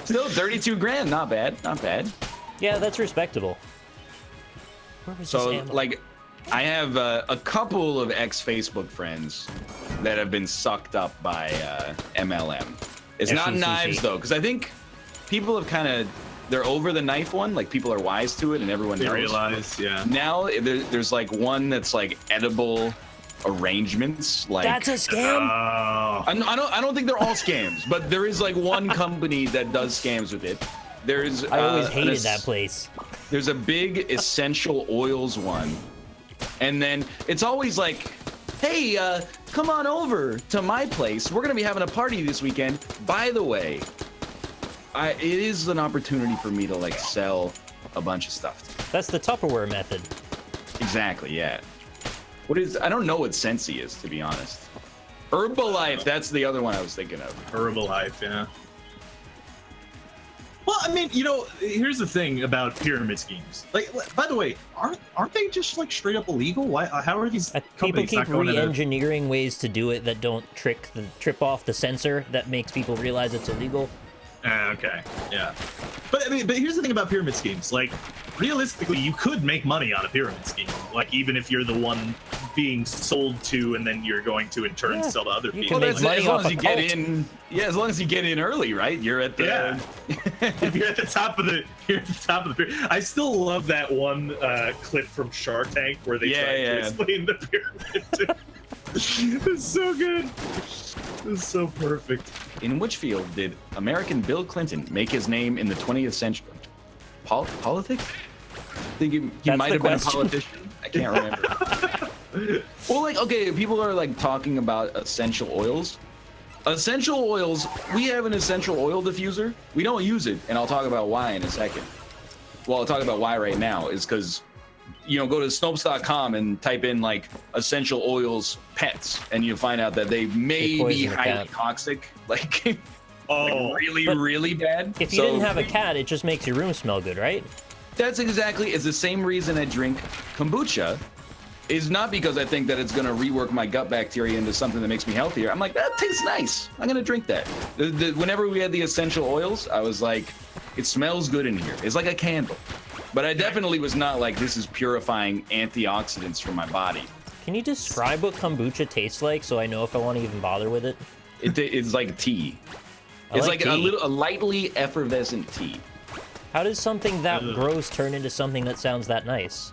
Still 32 grand, not bad, not bad. Yeah, that's respectable. Where was So this ammo? like, I have a couple of ex-Facebook friends that have been sucked up by MLM. It's not FCCC. knives though, because I think people have kind of they're over the knife one. Like people are wise to it, and everyone They knows. realize, yeah. Now there's like one that's like edible arrangements. Like That's a scam. I don't think they're all scams, but there is like one company that does scams with it. There's I always hated that place. There's a big essential oils one, and then it's always like, hey, come on over to my place. We're gonna be having a party this weekend. By the way, it is an opportunity for me to like sell a bunch of stuff. That's the Tupperware method. Exactly, yeah. What is? I don't know what Sensi is, to be honest. Herbalife, that's the other one I was thinking of. Herbalife, yeah. Well, I mean, you know, here's the thing about pyramid schemes. Like, by the way, aren't they just like straight up illegal? Why? How are these People companies keep not going into... re-engineering ways to do it that don't trip off the sensor that makes people realize it's illegal. Okay, yeah. But I mean, but here's the thing about pyramid schemes. Like, realistically, you could make money on a pyramid scheme. Like, even if you're the one being sold to, and then you're going to in turn Yeah, sell to other you people. can make As money long off as a you get cult. in, yeah. As long as you get in early, right? You're at the. Yeah. If you're at the top of the, pyramid. I still love that one clip from Shark Tank where they try to explain the pyramid. It's so good. It's so perfect. In which field did American Bill Clinton make his name in the 20th century? Politics? I think he That's might the have been a question. politician. I can't remember. Well, like, okay, people are like talking about essential oils. Essential oils, we have an essential oil diffuser. We don't use it, and I'll talk about why in a second. Well, I'll talk about why right now is because, you know, go to Snopes.com and type in like essential oils pets, and you'll find out that they may poison be the highly cat. toxic, like, Oh, really, But really bad. If you didn't have a cat, it just makes your room smell good, right? That's exactly, it's the same reason I drink kombucha. Is not because I think that it's gonna rework my gut bacteria into something that makes me healthier. I'm like, that tastes nice. I'm gonna drink that. Whenever we had the essential oils, I was like, it smells good in here. It's like a candle. But I definitely was not like, this is purifying antioxidants for my body. Can you describe what kombucha tastes like so I know if I want to even bother with it? It's like tea. I It's like like tea. a lightly effervescent tea. How does something that gross turn into something that sounds that nice?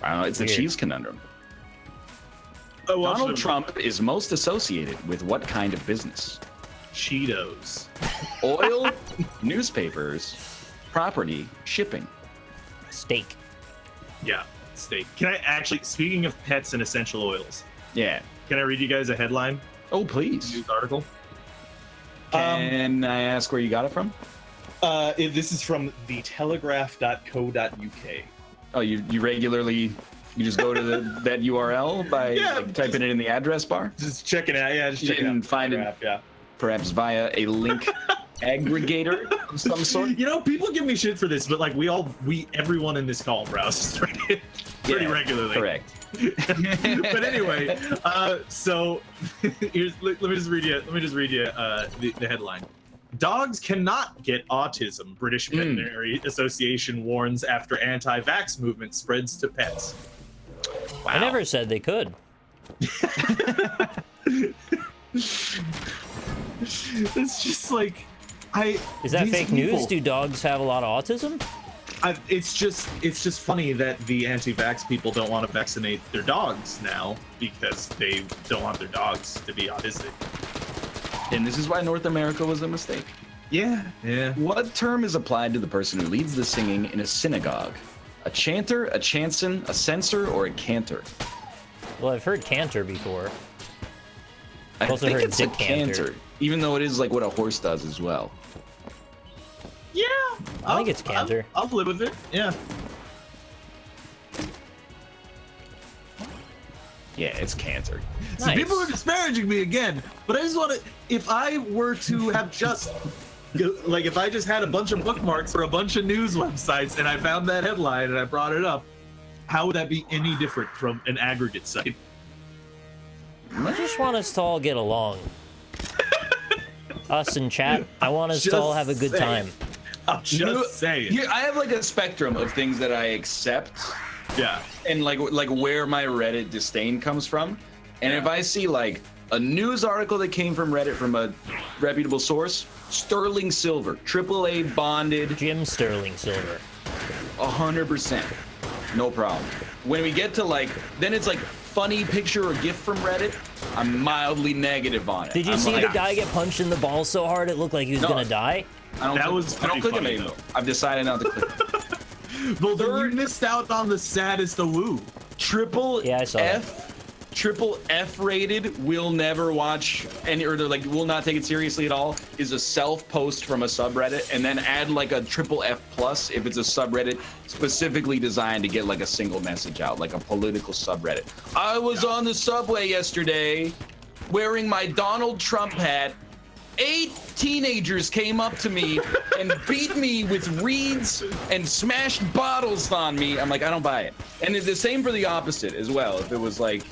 I don't know, it's a Weird. cheese conundrum. I watched Donald them- Trump is most associated with what kind of business? Cheetos. Oil, newspapers, property, shipping. Steak. Yeah, steak. Can I actually, speaking of pets and essential oils, Yeah. can I read you guys a headline? Oh, please. News article. Can I ask where you got it from? This is from thetelegraph.co.uk. Oh, you regularly You just go to that URL by like, typing it in the address bar. Just check it out. Yeah, just check it out. And find it. Yeah. Perhaps via a link aggregator of some sort. You know, people give me shit for this, but like everyone in this call browses Reddit pretty regularly. Correct. But anyway, so let me just read you the headline. Dogs cannot get autism. British Veterinary Association warns after anti-vax movement spreads to pets. Wow. I never said they could. It's just like Is that fake news? Do dogs have a lot of autism? It's just funny that the anti-vax people don't want to vaccinate their dogs now because they don't want their dogs to be autistic. And this is why North America was a mistake. Yeah. What term is applied to the person who leads the singing in a synagogue? A chanter, a chanson, a censor, or a cantor? Well, I've heard cantor before. I also think heard it's a canter, even though it is like what a horse does as well. Yeah, I think it's canter. I'll live with it. Yeah. Yeah, it's canter. So Nice. people are disparaging me again, but I just want to, if I were to have just, like if I just had a bunch of bookmarks for a bunch of news websites and I found that headline and I brought it up, how would that be any different from an aggregate site? I just want us to all get along. Us in chat, I want us to all have a good time. I'm just saying. Yeah, I have like a spectrum of things that I accept. Yeah. And like where my Reddit disdain comes from. And if I see like a news article that came from Reddit from a reputable source, sterling silver, AAA bonded. Jim Sterling Silver. 100%. No problem. When we get to like, then it's like funny picture or GIF from Reddit, I'm mildly negative on it. Did you I'm see like, the guy get punched in the balls so hard it looked like he was gonna die? I don't click it anymore. I've decided not to click it. Well, you missed out on the saddest of woo. Yeah, I saw Triple F rated, will never watch any, or like will not take it seriously at all, is a self post from a subreddit, and then add like a triple F plus if it's a subreddit specifically designed to get like a single message out, like a political subreddit. I was on the subway yesterday wearing my Donald Trump hat. 8 teenagers came up to me and beat me with reeds and smashed bottles on me. I'm like, I don't buy it. And it's the same for the opposite as well. If it was like,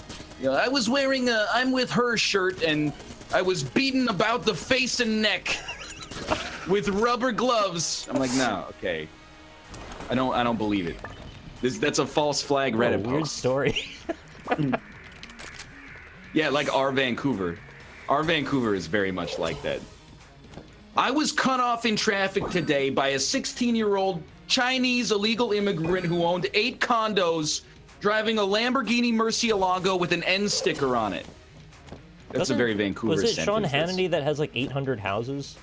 you know, I was wearing a I'm with her shirt and I was beaten about the face and neck with rubber gloves. I'm like, no, okay. I don't believe it. That's a false flag Reddit post. Weird story. Yeah, like our Vancouver. Our Vancouver is very much like that. I was cut off in traffic today by a 16-year-old Chinese illegal immigrant who owned 8 condos, driving a Lamborghini Murcielago with an N sticker on it. That's a very Vancouver sentence. Was it Sean sentence. Hannity that has like 800 houses?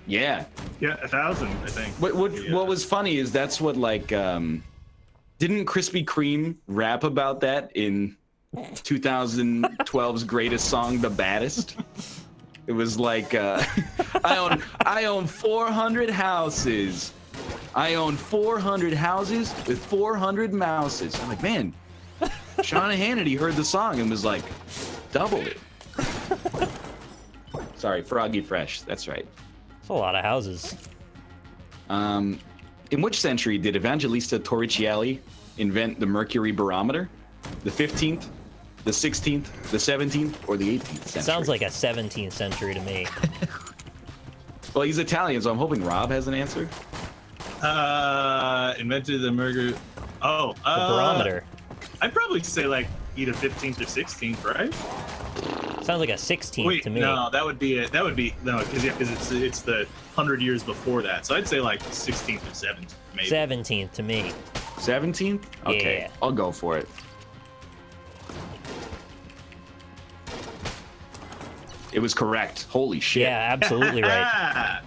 Yeah. Yeah, 1,000, I think. What was funny is that's what like didn't Krispy Kreme rap about that in 2012's greatest song, The Baddest? It was like I own 400 houses. I own 400 houses with 400 mouses. I'm like, man, Sean Hannity heard the song and was like, double it. Sorry, Froggy Fresh. That's right. That's a lot of houses. In which century did Evangelista Torricelli invent the mercury barometer? The 15th, the 16th, the 17th, or the 18th century? Sounds like a 17th century to me. Well, he's Italian, so I'm hoping Rob has an answer. Invented the mercury. Oh, The barometer. I'd probably say like either 15th or 16th, right? Sounds like a 16th Wait, to me. no, that would be it. That would be no, because it's the 100 years before that. So I'd say like 16th or 17th, maybe. 17th to me. 17th? Okay, Yeah. I'll go for it. It was correct. Holy shit. Yeah, absolutely right.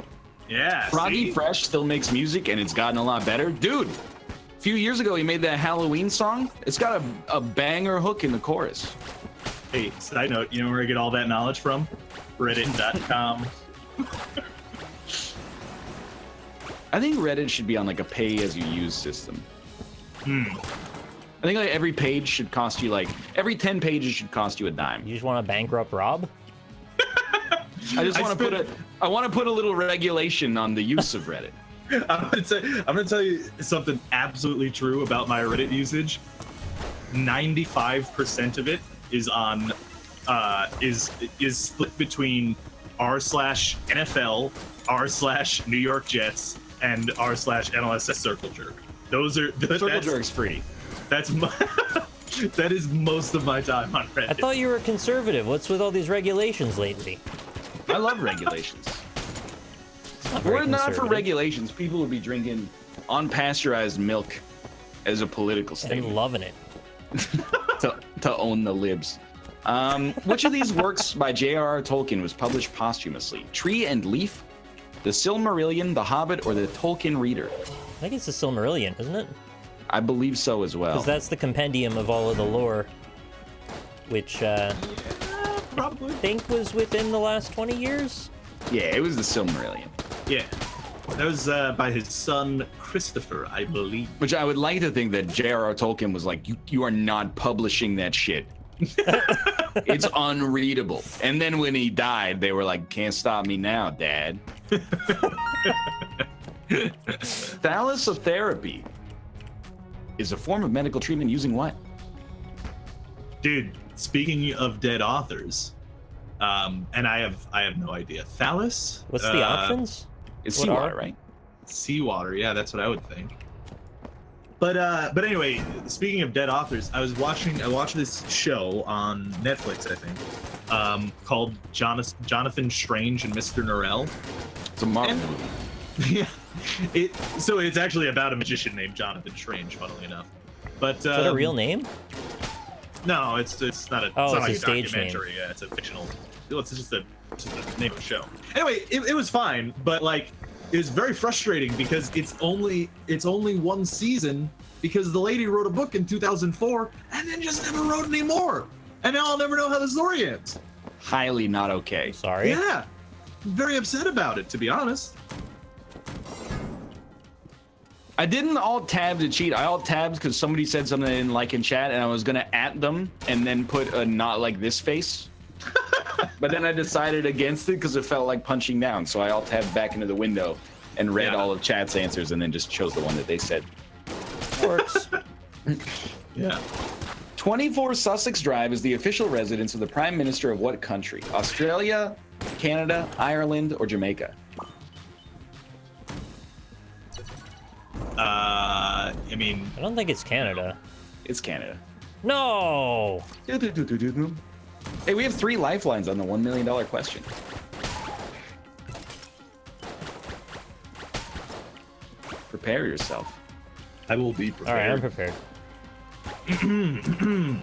Yeah. Froggy see? Fresh still makes music and it's gotten a lot better. Dude, a few years ago he made that Halloween song. It's got a banger hook in the chorus. Hey, side note, you know where I get all that knowledge from? Reddit.com. I think Reddit should be on like a pay-as-you-use system. I think like every page should cost you like every 10 pages should cost you a dime. You just want to bankrupt Rob? I just want to put a little regulation on the use of Reddit. I'm gonna tell you something absolutely true about my Reddit usage. 95% of it is on is split between r/NFL, r/New York Jets, and r/NLSS Circle Jerk. Circle Jerk's free. That is most of my time on Reddit. I thought you were conservative. What's with all these regulations lately? I love regulations. If very it not for conservative. regulations, people would be drinking unpasteurized milk as a political And statement loving it. to own the libs. Which of these works by J.R.R. Tolkien was published posthumously? Tree and Leaf, The Silmarillion, The Hobbit, or The Tolkien Reader? I think it's the Silmarillion, isn't it? I believe so as well. Because that's the compendium of all of the lore, which Probably. I think was within the last 20 years. Yeah, it was The Silmarillion. Yeah. That was by his son Christopher, I believe. Which I would like to think that J.R.R. Tolkien was like, you are not publishing that shit. It's unreadable. And then when he died, they were like, can't stop me now, Dad. Thalassotherapy is a form of medical treatment using what? Dude, speaking of dead authors, and I have no idea. Phallus? What's the options? It's What seawater, are- right? Seawater, yeah, that's what I would think. But anyway, speaking of dead authors, I watched this show on Netflix, I think, called Jonathan Strange and Mr. Norrell. It's a Marvel And- movie. Yeah, so it's actually about a magician named Jonathan Strange, funnily enough. But Is that a real name? No, it's not a. Oh, it's not it's like a stage name. documentary. Yeah, it's a fictional. It's just a name of the show. Anyway, it was fine, but like it was very frustrating because it's only one season because the lady wrote a book in 2004 and then just never wrote any more, and now I'll never know how the story ends. Highly not okay. Sorry. Yeah, I'm very upset about it, to be honest. I didn't alt tab to cheat. I alt tabbed because somebody said something I didn't like in chat, and I was gonna at them and then put a not like this face. But then I decided against it because it felt like punching down. So I alt tabbed back into the window and read Yeah. all of chat's answers and then just chose the one that they said. Works. Yeah. 24 Sussex Drive is the official residence of the Prime Minister of what country? Australia, Canada, Ireland, or Jamaica? I mean, I don't think it's Canada. It's Canada. No! Hey, we have 3 lifelines on the $1 million question. Prepare yourself. I will be All right, I'm prepared. prepared.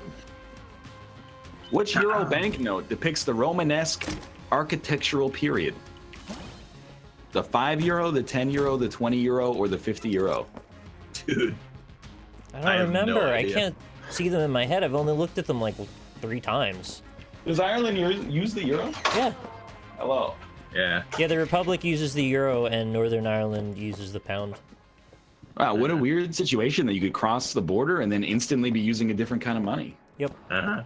Which Euro banknote depicts the Romanesque architectural period? The 5 euro, the 10 euro, the 20 euro, or the 50 euro? Dude. I don't I have no remember. I idea. can't see them in my head. I've only looked at them like 3 times. Does Ireland use the euro? Yeah. Hello. Yeah. Yeah, the Republic uses the euro and Northern Ireland uses the pound. Wow, what a weird situation that you could cross the border and then instantly be using a different kind of money. Yep. Uh-huh.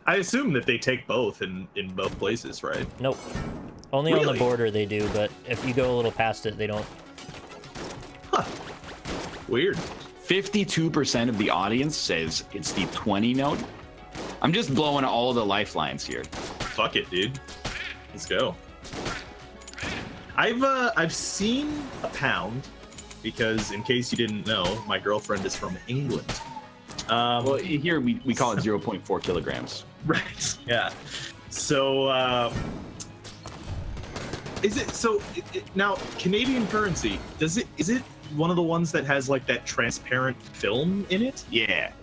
I assume that they take both in both places, right? Nope. Only on the Really? border they do, but if you go a little past it, they don't. Huh. Weird. 52% of the audience says it's the 20 note. I'm just blowing all the lifelines here. Fuck it, dude. Let's go. I've seen a pound because, in case you didn't know, my girlfriend is from England. Well, here we call it 0.4 kilograms. Right. Yeah. So, is it so? Now, Canadian currency is it one of the ones that has like that transparent film in it? Yeah. Oh,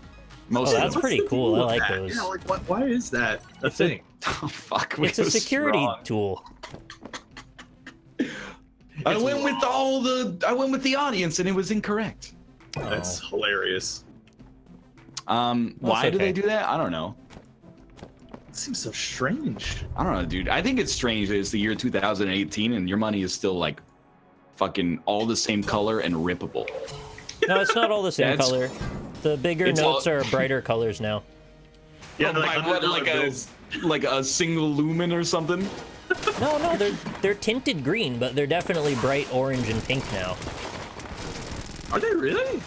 Most that's of them. pretty cool. I With like that? those. Yeah, like why is that a It's a- thing? Oh, fuck. It's a was security wrong. tool. I went with the audience and it was incorrect. That's hilarious. Why do okay. they do that? I don't know. It seems so strange. I don't know, dude. I think it's strange that it's the year 2018 and your money is still like fucking all the same color and rippable. No, it's not all the same That's- color. The bigger It's notes all- are brighter colors now. Yeah, Oh, by what, $100 like a single lumen or something? No, they're tinted green, but they're definitely bright orange and pink now. Are they really?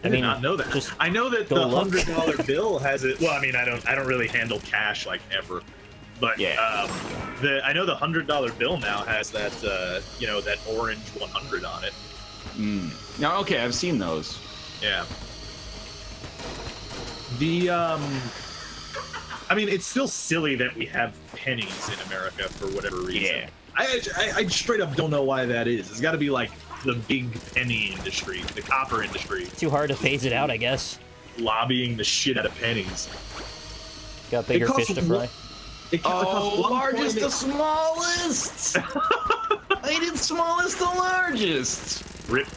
I did not know that. just I know that go the look. $100 bill has it. Well, I mean, I don't really handle cash like ever, but Yeah. I know the $100 bill now has that that orange 100 on it. No, okay, I've seen those. Yeah. I mean, it's still silly that we have pennies in America for whatever reason. Yeah. I straight up don't know why that is. It's got to be like the big penny industry, the copper industry, Too hard to phase it out, I guess. lobbying the shit out of pennies. Got bigger costs fish to fry. It costs Largest to 1.8 smallest! I did smallest to largest! Rip.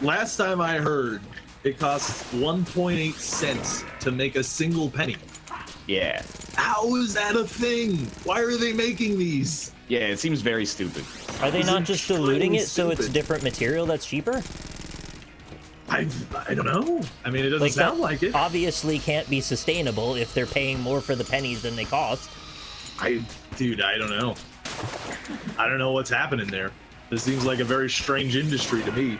Last time I heard, it costs 1.8 cents to make a single penny. Yeah. How is that a thing? Why are they making these? Yeah, it seems very stupid. Are they This not is just diluting it so it's stupid. different material that's cheaper? I don't know. I mean, it doesn't sound that like it. obviously can't be sustainable if they're paying more for the pennies than they cost. Dude, I don't know. I don't know what's happening there. This seems like a very strange industry to me.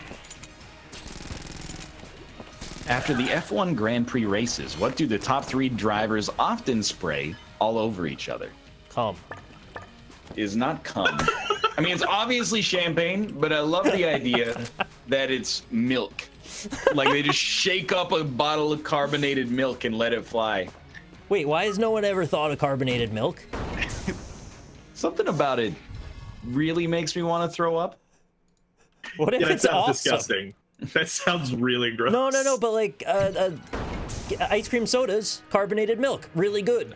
After the F1 Grand Prix races, what do the top 3 drivers often spray all over each other? Come. Is not cum. I mean, it's obviously champagne, but I love the idea that it's milk. Like they just shake up a bottle of carbonated milk and let it fly. Wait, why has no one ever thought of carbonated milk? Something about it really makes me want to throw up. What if Yeah, that it's sounds awesome? disgusting. That sounds really gross. No, but like ice cream sodas, carbonated milk, really good.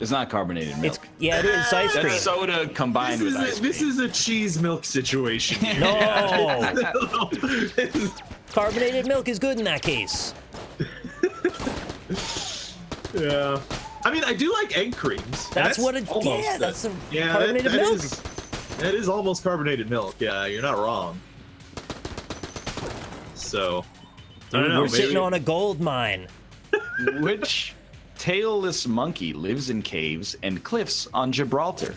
It's not carbonated milk. Yeah, it is ice cream. That's soda combined with ice cream. This is a cheese milk situation. No, carbonated milk is good in that case. Yeah. I mean, I do like egg creams. That's what it. almost Yeah, that's a yeah, carbonated that milk. That is almost carbonated milk. Yeah, you're not wrong. So, I don't know. We're sitting maybe- on a gold mine. Which tailless monkey lives in caves and cliffs on Gibraltar?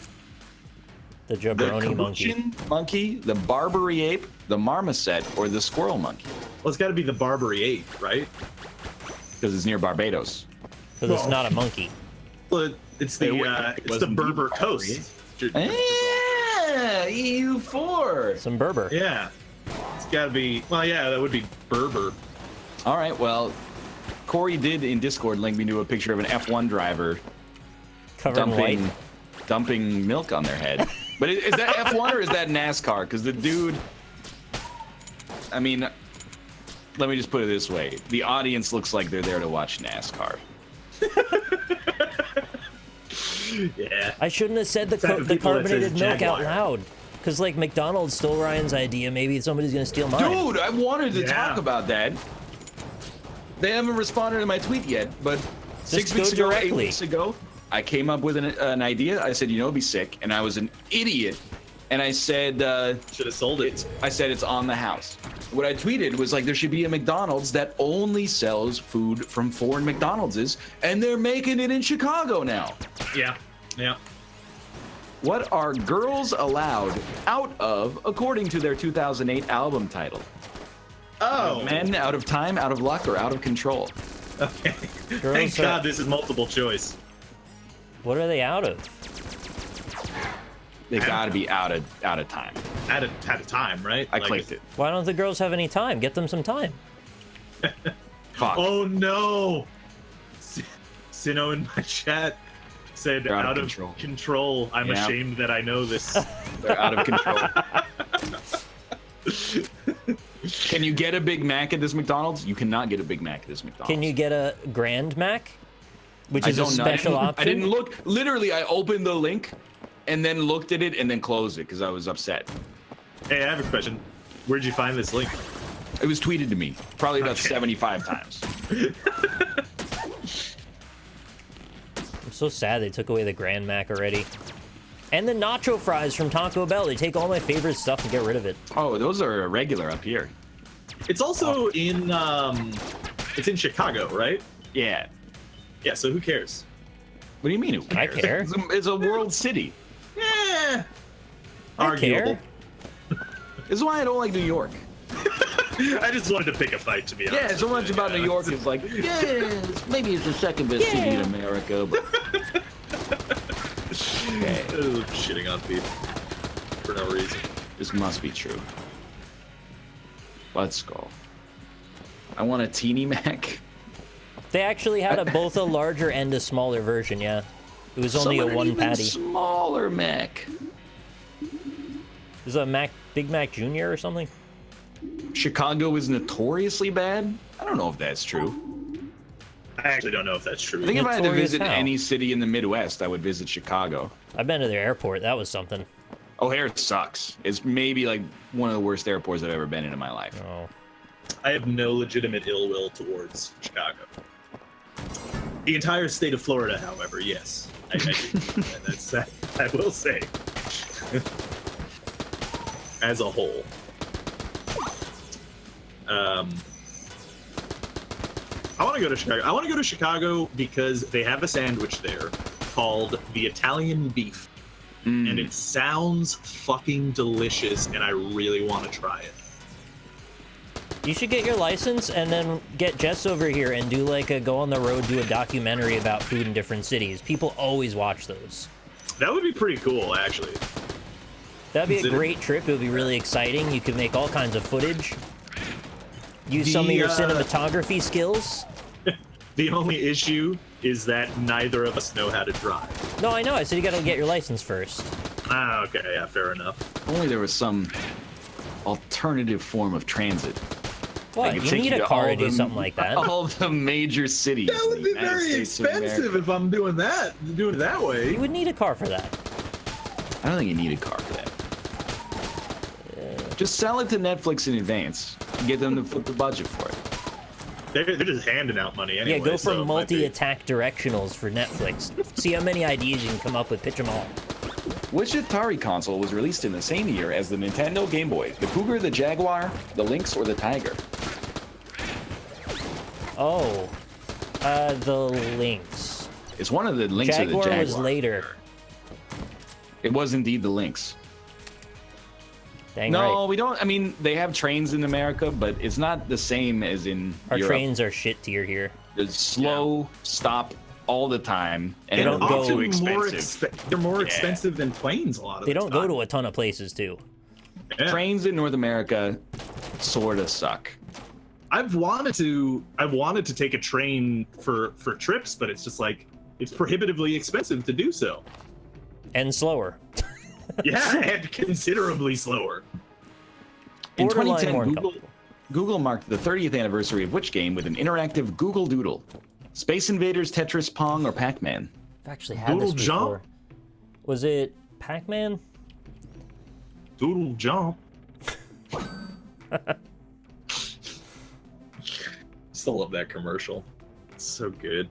The The jabroni monkey. capuchin monkey, the Barbary ape, the marmoset, or the squirrel monkey? Well, it's got to be the Barbary ape, right? Because it's near Barbados. Because it's not a monkey. Well, it's the It it's the wasn't Berber the coast. Yeah, EU4. Some Berber. Yeah, it's got to be. Well, yeah, that would be Berber. All right, well, Corey did in Discord link me to a picture of an F1 driver Covered in white. dumping milk on their head. But is that F1 or is that NASCAR? Because the dude, I mean, let me just put it this way: the audience looks like they're there to watch NASCAR. Yeah. I shouldn't have said the Type of people that carbonated says milk out Jaguar. loud. Because, like, McDonald's stole Ryan's idea. Maybe somebody's going to steal mine. Dude, I wanted to Yeah. talk about that. They haven't responded to my tweet yet, but Just 6 weeks go ago, 8 directly. weeks ago, I came up with an idea. I said, you know, it'd be sick, and I was an idiot. And I said, Should have sold it. it's on the house. What I tweeted was like, there should be a McDonald's that only sells food from foreign McDonald's, and they're making it in Chicago now. Yeah. Yeah. What are girls allowed out of, according to their 2008 album title? Oh. Men out of time, out of luck, or out of control? Okay. Girls Thank are- God this is multiple choice. What are they out of? They gotta be out of time. At a time, right? I Like, clicked it. Why don't the girls have any time? Get them some time. Fuck. Oh no! Sino in my chat said They're out of control. I'm Yeah. ashamed that I know this. They're out of control. Can you get a Big Mac at this McDonald's? You cannot get a Big Mac at this McDonald's. Can you get a Grand Mac? Which I is a don't know. I special didn't- option? I didn't look. Literally, I opened the link and then looked at it and then closed it because I was upset. Hey, I have a question. Where'd you find this link? It was tweeted to me probably about Okay. 75 times. I'm so sad they took away the Grand Mac already. And the nacho fries from Taco Bell. They take all my favorite stuff and get rid of it. Oh, those are regular up here. It's also in Chicago, right? Yeah. Yeah, so who cares? What do you mean? Who I cares? care. It's a world city. Yeah. I Arguable. care. This is why I don't like New York. I just wanted to pick a fight, to be honest. Yeah, so much about New York is like, maybe it's the second best city in America, but okay. Shitting on people for no reason. This must be true. Let's go. I want a teeny Mac. They actually had both a larger and a smaller version, yeah. It was only a one patty. Smaller Mac. Is it a Big Mac Jr. or something? Chicago is notoriously bad? I don't know if that's true. I actually don't know if that's true. I think if I had to Notorious visit how? any city in the Midwest, I would visit Chicago. I've been to their airport. That was something. O'Hare sucks. It's maybe like one of the worst airports I've ever been in my life. Oh. I have no legitimate ill will towards Chicago. The entire state of Florida, however, yes. I do. That's I will say. As a whole. I want to go to Chicago. I want to go to Chicago because they have a sandwich there called the Italian beef. And it sounds fucking delicious, and I really want to try it. You should get your license and then get Jess over here and do like go on the road, do a documentary about food in different cities. People always watch those. That would be pretty cool, actually. That'd be a great trip. It would be really exciting. You could make all kinds of footage. Use some of your cinematography skills. The only issue is that neither of us know how to drive. No, I know. I said you gotta get your license first. Ah, okay, yeah, fair enough. If only there was some alternative form of transit. What? Like, You need a car to do something like that. All the major cities. That would in be the United very States of expensive America. if I'm doing it that way. You would need a car for that. I don't think you need a car for that. Just sell it to Netflix in advance. Get them to put the budget for it. They're just handing out money anyway. Yeah, go for so it might be- multi-attack directionals for Netflix. See how many ideas you can come up with. Pitch them all. Which Atari console was released in the same year as the Nintendo Game Boy? The Cougar, the Jaguar, the Lynx, or the Tiger? Oh, the Lynx. It's one of the Lynx or the Jaguar Jaguar. was later. It was indeed the Lynx. Dang No, right. we don't. I mean, they have trains in America, but it's not the same as in Our Europe. trains are shit tier here. It's slow, stop all the time, and They don't they're go- too Often more expensive. they're more Yeah. expensive than planes a lot of They the don't time. go to a ton of places too. Yeah. Trains in North America sort of suck. I've wanted to take a train for trips, but it's just like it's prohibitively expensive to do so. And slower. Yeah, and considerably slower. In Borderline 2010, more Google, uncomfortable. Google marked the 30th anniversary of which game with an interactive Google Doodle? Space Invaders, Tetris, Pong, or Pac-Man? I've actually had Doodle this Jump? before. Was it Pac-Man? Doodle jump. Still love that commercial. It's so good.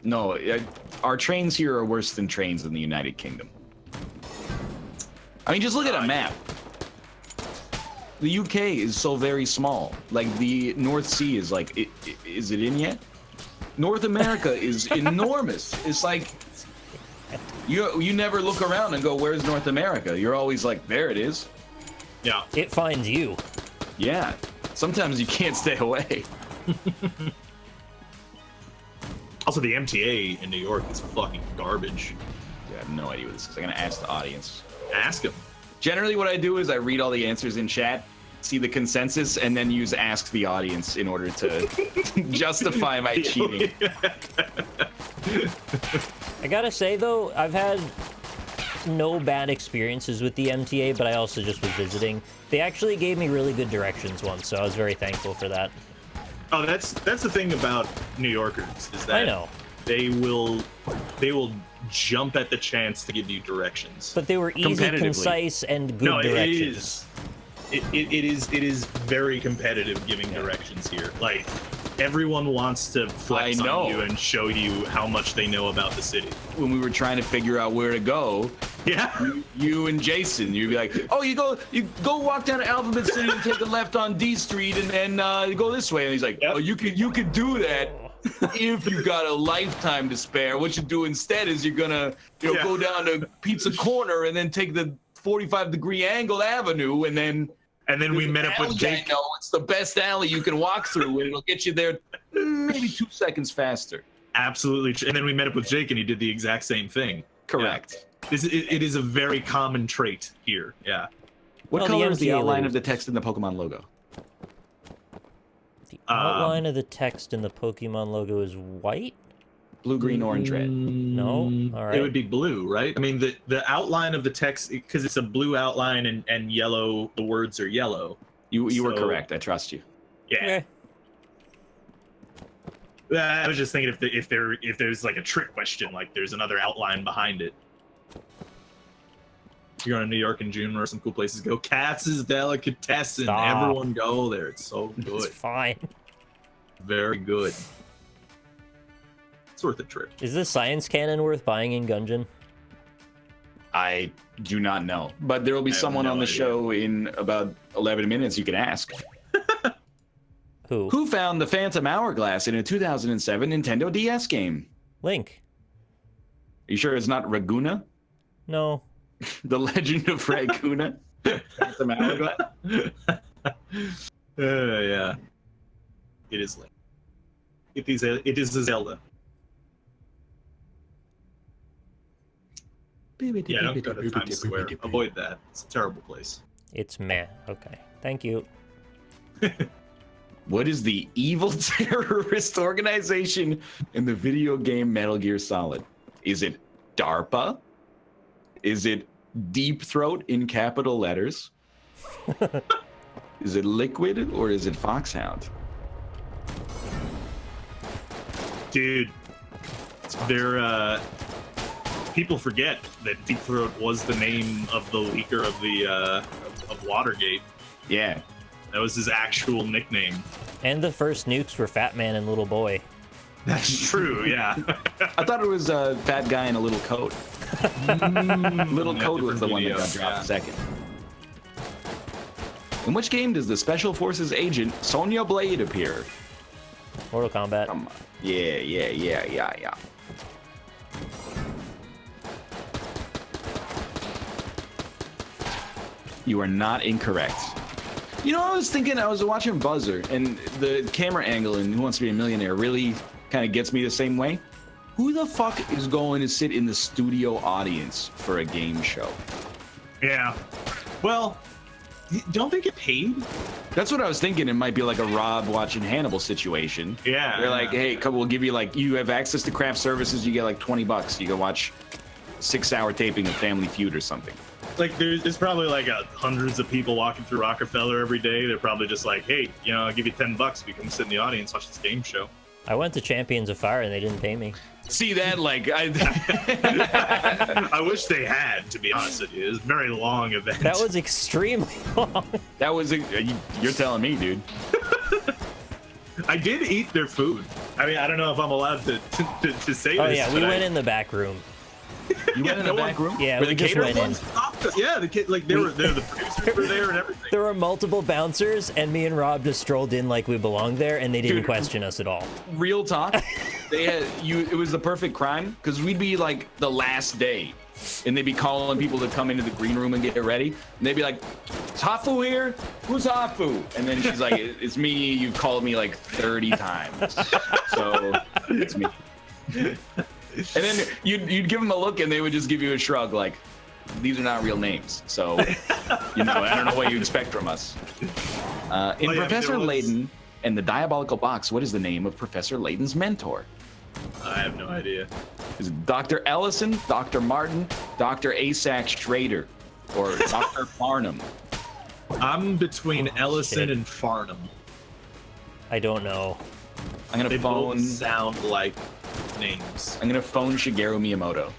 No, our trains here are worse than trains in the United Kingdom. I mean, just look at a map. The UK is so very small. Like, the North Sea is like, is it in yet? North America is enormous. It's like, you never look around and go, where's North America? You're always like, there it is. Yeah. It finds you. Yeah. Sometimes you can't stay away. Also, the MTA in New York is fucking garbage. Dude, I have no idea what this is. I'm gonna ask the audience. Ask him. Generally, what I do is I read all the answers in chat, see the consensus, and then use Ask the Audience in order to justify my cheating. I gotta say though, I've had no bad experiences with the MTA, but I also just was visiting. They actually gave me really good directions once, so I was very thankful for that. Oh, that's the thing about New Yorkers is that I know. they will jump at the chance to give you directions. But they were easy, Competitively. concise, and good No, directions. it is very competitive giving directions here. Like everyone wants to flex I know. on you and show you how much they know about the city. When we were trying to figure out where to go, Yeah. you and Jason, you'd be like, oh, you go walk down to Alphabet City and take a left on D Street and then you go this way. And he's like, Yep. oh, you could do that if you got a lifetime to spare. What you do instead is you're gonna go down to Pizza Corner and then take the 45-degree angle avenue and then we met up with Jake. No, it's the best alley you can walk through and it'll get you there maybe 2 seconds faster. Absolutely. And then we met up with Jake and he did the exact same thing. Correct. Yeah. It is a very common trait here. Yeah. What Well, color the is the MTA outline of lose. the text in the Pokemon logo? The outline of the text in the Pokemon logo is white? Blue, green, orange, red. No? All right. It would be blue, right? I mean, the outline of the text, because it's a blue outline and yellow, the words are yellow. You were So- correct. I trust you. Yeah. Okay. I was just thinking if there's like a trick question, like there's another outline behind it. You're going to New York in June, or some cool places to go. Katz's Delicatessen. Stop. Everyone go there. It's so It's good. fine. Very good. It's worth a trip. Is this science cannon worth buying in Gungeon? I do not know, but there will be I have someone no on the idea. show in about 11 minutes you can ask. Who? Who found the Phantom Hourglass in a 2007 Nintendo DS game? Link. Are you sure it's not Raguna? No. The Legend of Raguna? Phantom Hourglass? Yeah. It is Link. It is a Zelda. Yeah, don't go to Times Square. Avoid that. It's a terrible place. It's meh. Okay. Thank you. What is the evil terrorist organization in the video game Metal Gear Solid? Is it DARPA? Is it Deep Throat in capital letters? Is it Liquid or is it Foxhound? Dude, they're people forget that Deep Throat was the name of the leaker of the of Watergate. Yeah. That was his actual nickname. And the first nukes were Fat Man and Little Boy. That's true, yeah. I thought it was a fat guy in a little coat. Little Yeah, coat was the one that got different dropped video, second. In which game does the Special Forces agent Sonya Blade appear? Mortal Kombat. Come on. Yeah. You are not incorrect. You know, I was watching Buzzer, and the camera angle in Who Wants to Be a Millionaire really kind of gets me the same way. Who the fuck is going to sit in the studio audience for a game show? Yeah. Well, don't they get paid? That's what I was thinking. It might be like a Rob watching Hannibal situation. Yeah. They're like, hey, we'll give you you have access to craft services. You get like $20. You can watch 6-hour taping of Family Feud or something. Like there's probably like hundreds of people walking through Rockefeller every day. They're probably just like, hey, I'll give you $10 if you come sit in the audience, watch this game show. I went to Champions of Fire and they didn't pay me. See that? I wish they had, to be honest with you. It was a very long event. That was extremely long. That was you're telling me, dude. I did eat their food. I mean, I don't know if I'm allowed to say Oh this. yeah, we went in the back room. You went in the no back room? Yeah, Were we the just caterers went in. Stopped us. Yeah, the kid, like they're the producers were there and everything. There were multiple bouncers, and me and Rob just strolled in like we belonged there, and they didn't Dude. question us at all. Real talk. They had it was the perfect crime because we'd be like the last day, and they'd be calling people to come into the green room and get ready, and they'd be like, "Is Hafu here? Who's Hafu?" And then she's like, "It's me. You've called me like 30 times, so it's me." And then you'd give them a look, and they would just give you a shrug, like, "These are not real names, so I don't know what you expect from us." In Professor Layton and the Diabolical Box, what is the name of Professor Layton's mentor? I have no idea. Is it Dr. Ellison, Dr. Martin, Dr. Asac Schrader, or Dr. Farnham? I'm between Ellison shit. and Farnham. I don't know. I'm gonna They phone. both sound like names. I'm gonna phone Shigeru Miyamoto.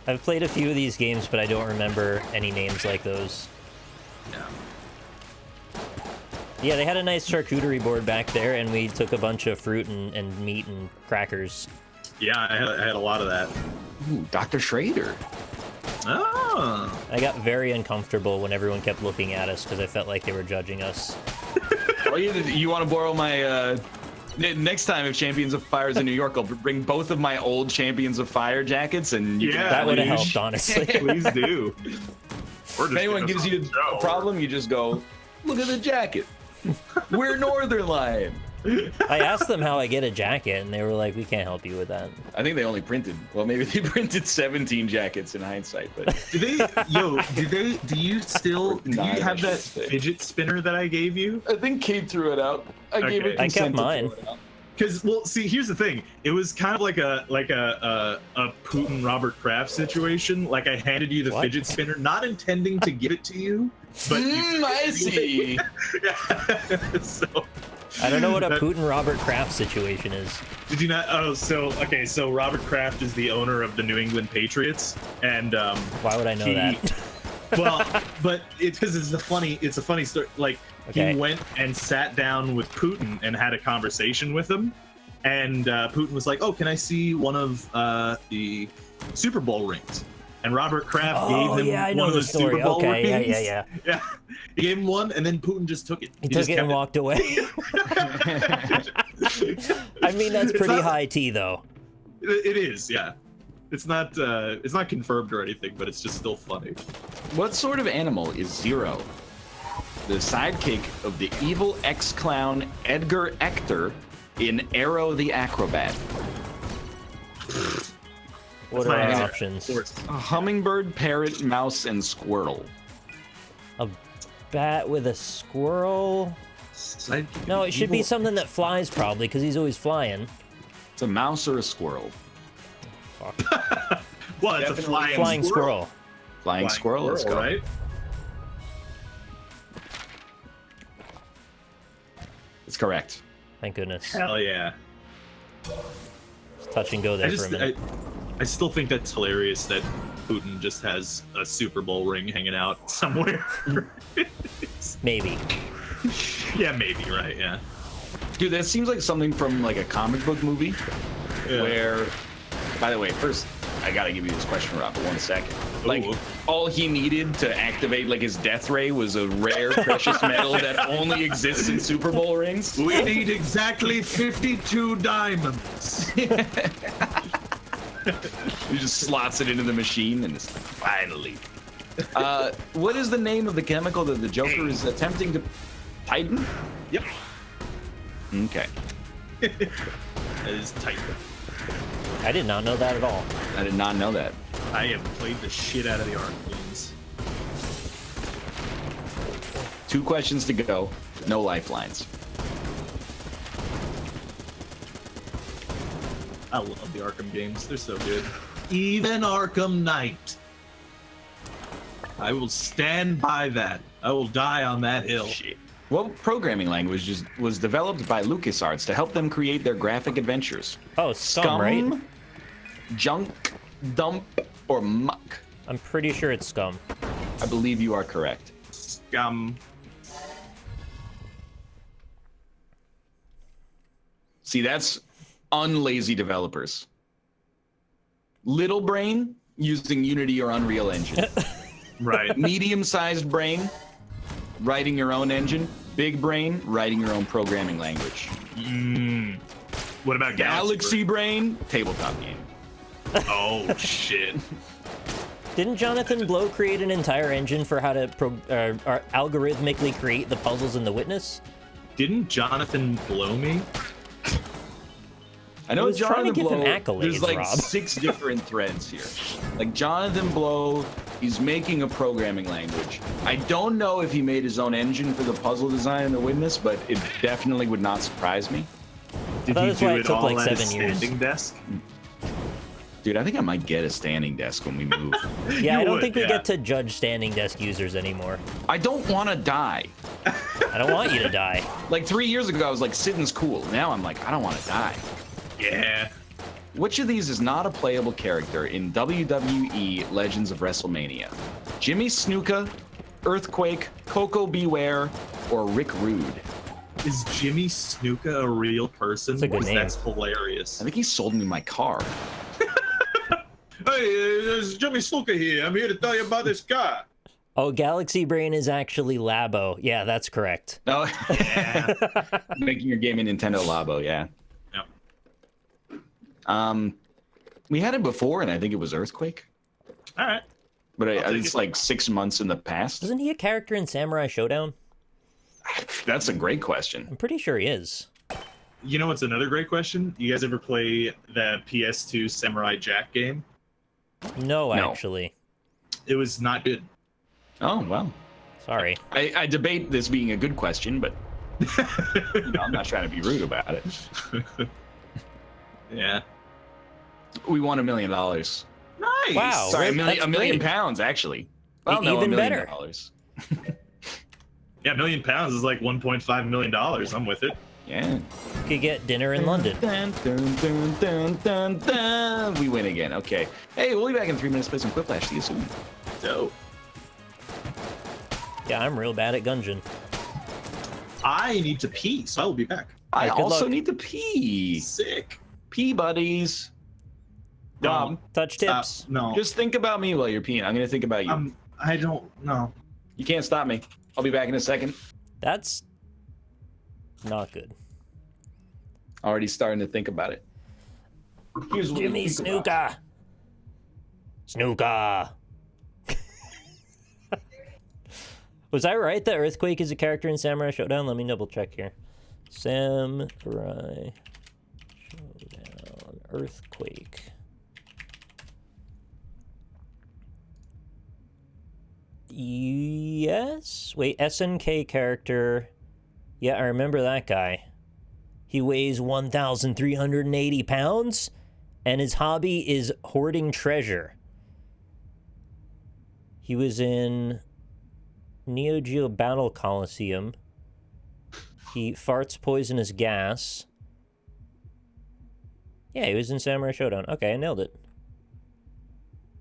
I've played a few of these games, but I don't remember any names like those. Yeah. Yeah, they had a nice charcuterie board back there, and we took a bunch of fruit and meat and crackers. Yeah, I had a lot of that. Ooh, Dr. Schrader. Oh. I got very uncomfortable when everyone kept looking at us because I felt like they were judging us. Oh, you want to borrow my... Next time, if Champions of Fire is in New York, I'll bring both of my old Champions of Fire jackets, and you Yeah, That would have please. helped, honestly. Please do. Or if anyone gives you a problem, you just go, look at the jacket. We're Northernlion. I asked them how I get a jacket, and they were like, "We can't help you with that." I think they only printed. Well, maybe they printed 17 jackets in hindsight, but Do you have that fidget spinner that I gave you? I think Kate threw it out. I gave Okay. it I consent kept to mine. throw it out. Because, well, see, here's the thing. It was kind of like a Putin Robert Kraft situation. Like I handed you the What? fidget spinner, not intending to give it to you, but I see. So I don't know what a That- Putin Robert Kraft situation is. did you not? Oh, so okay. So Robert Kraft is the owner of the New England Patriots, and Why would I know that? well, but it's because it's a funny story. Like Okay. he went and sat down with Putin and had a conversation with him, and Putin was like, "Oh, can I see one of the Super Bowl rings?" And Robert Kraft gave him yeah, I one know of the the story. Super Bowl Okay, rings. yeah. Yeah, he gave him one, and then Putin just took it. He just took it and kept walked away. I mean, that's It's pretty not- high tea, though. It is, yeah. It's not confirmed or anything, but it's just still funny. What sort of animal is Zero? The sidekick of the evil ex-clown Edgar Ector in Arrow the Acrobat. What my are our answer. options? Of course. A hummingbird, parrot, mouse, and squirrel. A bat with a squirrel? No, it should be something that flies, probably, because he's always flying. It's a mouse or a squirrel. Fuck. Well, it's a Definitely Flying squirrel. Flying squirrel, let's go. Right? It's correct. Thank goodness. Hell yeah. Just touch and go there for a minute. I still think that's hilarious that Putin just has a Super Bowl ring hanging out somewhere. Maybe. Yeah, maybe, right, yeah. Dude, that seems like something from like a comic book movie Yeah. where, by the way, first, I gotta give you this question, Rob, for 1 second. Like, Ooh. all he needed to activate like his death ray was a rare precious metal that only exists in Super Bowl rings. We need exactly 52 diamonds. He just slots it into the machine and it's like, finally. What is the name of the chemical that the Joker is attempting to tighten? Yep. Okay. That is tight. I did not know that at all. I did not know that. I have played the shit out of the Arkham games. 2 questions to go. No lifelines. I love the Arkham games. They're so good. Even Arkham Knight. I will stand by that. I will die on that hill. Shit. What programming language was developed by LucasArts to help them create their graphic adventures? Oh, Scum, right? Junk, Dump, or Muck? I'm pretty sure it's Scum. I believe you are correct. Scum. See, that's unlazy developers. Little brain using Unity or Unreal Engine. Right. Medium-sized brain writing your own engine. Big brain writing your own programming language. What about Galaxy brain tabletop game. Oh, shit. Didn't Jonathan Blow create an entire engine for how to algorithmically create the puzzles in The Witness? Didn't Jonathan blow me? I know was trying to Jonathan give him Blow. accolades, There's like Rob. 6 different threads here. Like Jonathan Blow, he's making a programming language. I don't know if he made his own engine for the puzzle design in The Witness, but it definitely would not surprise me. Did thought he that's do why it it took, all like, at a 7 years. standing desk? Dude, I think I might get a standing desk when we move. Yeah, You I don't would, think we yeah. get to judge standing desk users anymore. I don't want to die. I don't want you to die. Like 3 years ago, I was like, sitting's cool. Now I'm like, I don't want to die. Yeah. Which of these is not a playable character in WWE Legends of WrestleMania? Jimmy Snuka, Earthquake, Coco Beware, or Rick Rude. Is Jimmy Snuka a real person? That's a good name. That's hilarious. I think he sold me my car. Hey, it's Jimmy Snuka here. I'm here to tell you about this car. Oh, Galaxy Brain is actually Labo. Yeah, that's correct. Oh, Yeah. making your game in Nintendo Labo, yeah. Yep. We had it before, and I think it was Earthquake. All right. But I'll take it's it. like 6 months in the past. Isn't he a character in Samurai Showdown? That's a great question. I'm pretty sure he is. You know what's another great question? You guys ever play the PS2 Samurai Jack game? No, No. actually. It was not good. Oh, well. Sorry. I debate this being a good question, but I'm not trying to be rude about it. Yeah. We won $1 million. Nice. Wow. Sorry, that's a million great. pounds, actually. Well, no, Even $1 million. better. Yeah, £1 million is like $1.5 million. I'm with it. Yeah. You could get dinner in London. Dun, dun, dun, dun, dun, dun. We win again. Okay. Hey, we'll be back in 3 minutes. Play some Quiplash. See you soon. Dope. Yeah, I'm real bad at Gungeon. I need to pee, so I will be back. I Good also luck. need to pee. Sick. Pee buddies. Rob, Touch Stop. tips. No. just think about me while you're peeing. I'm gonna think about you. I don't know. You can't stop me. I'll be back in a second. That's not good. Already starting to think about it. Here's what Jimmy we think about. Snuka. Was I right that Earthquake is a character in Samurai Showdown? Let me double check here. Samurai Showdown Earthquake. Yes. Wait, SNK character. Yeah, I remember that guy. He weighs 1,380 pounds, and his hobby is hoarding treasure. He was in Neo Geo Battle Coliseum. He farts poisonous gas. Yeah, he was in Samurai Showdown. Okay, I nailed it.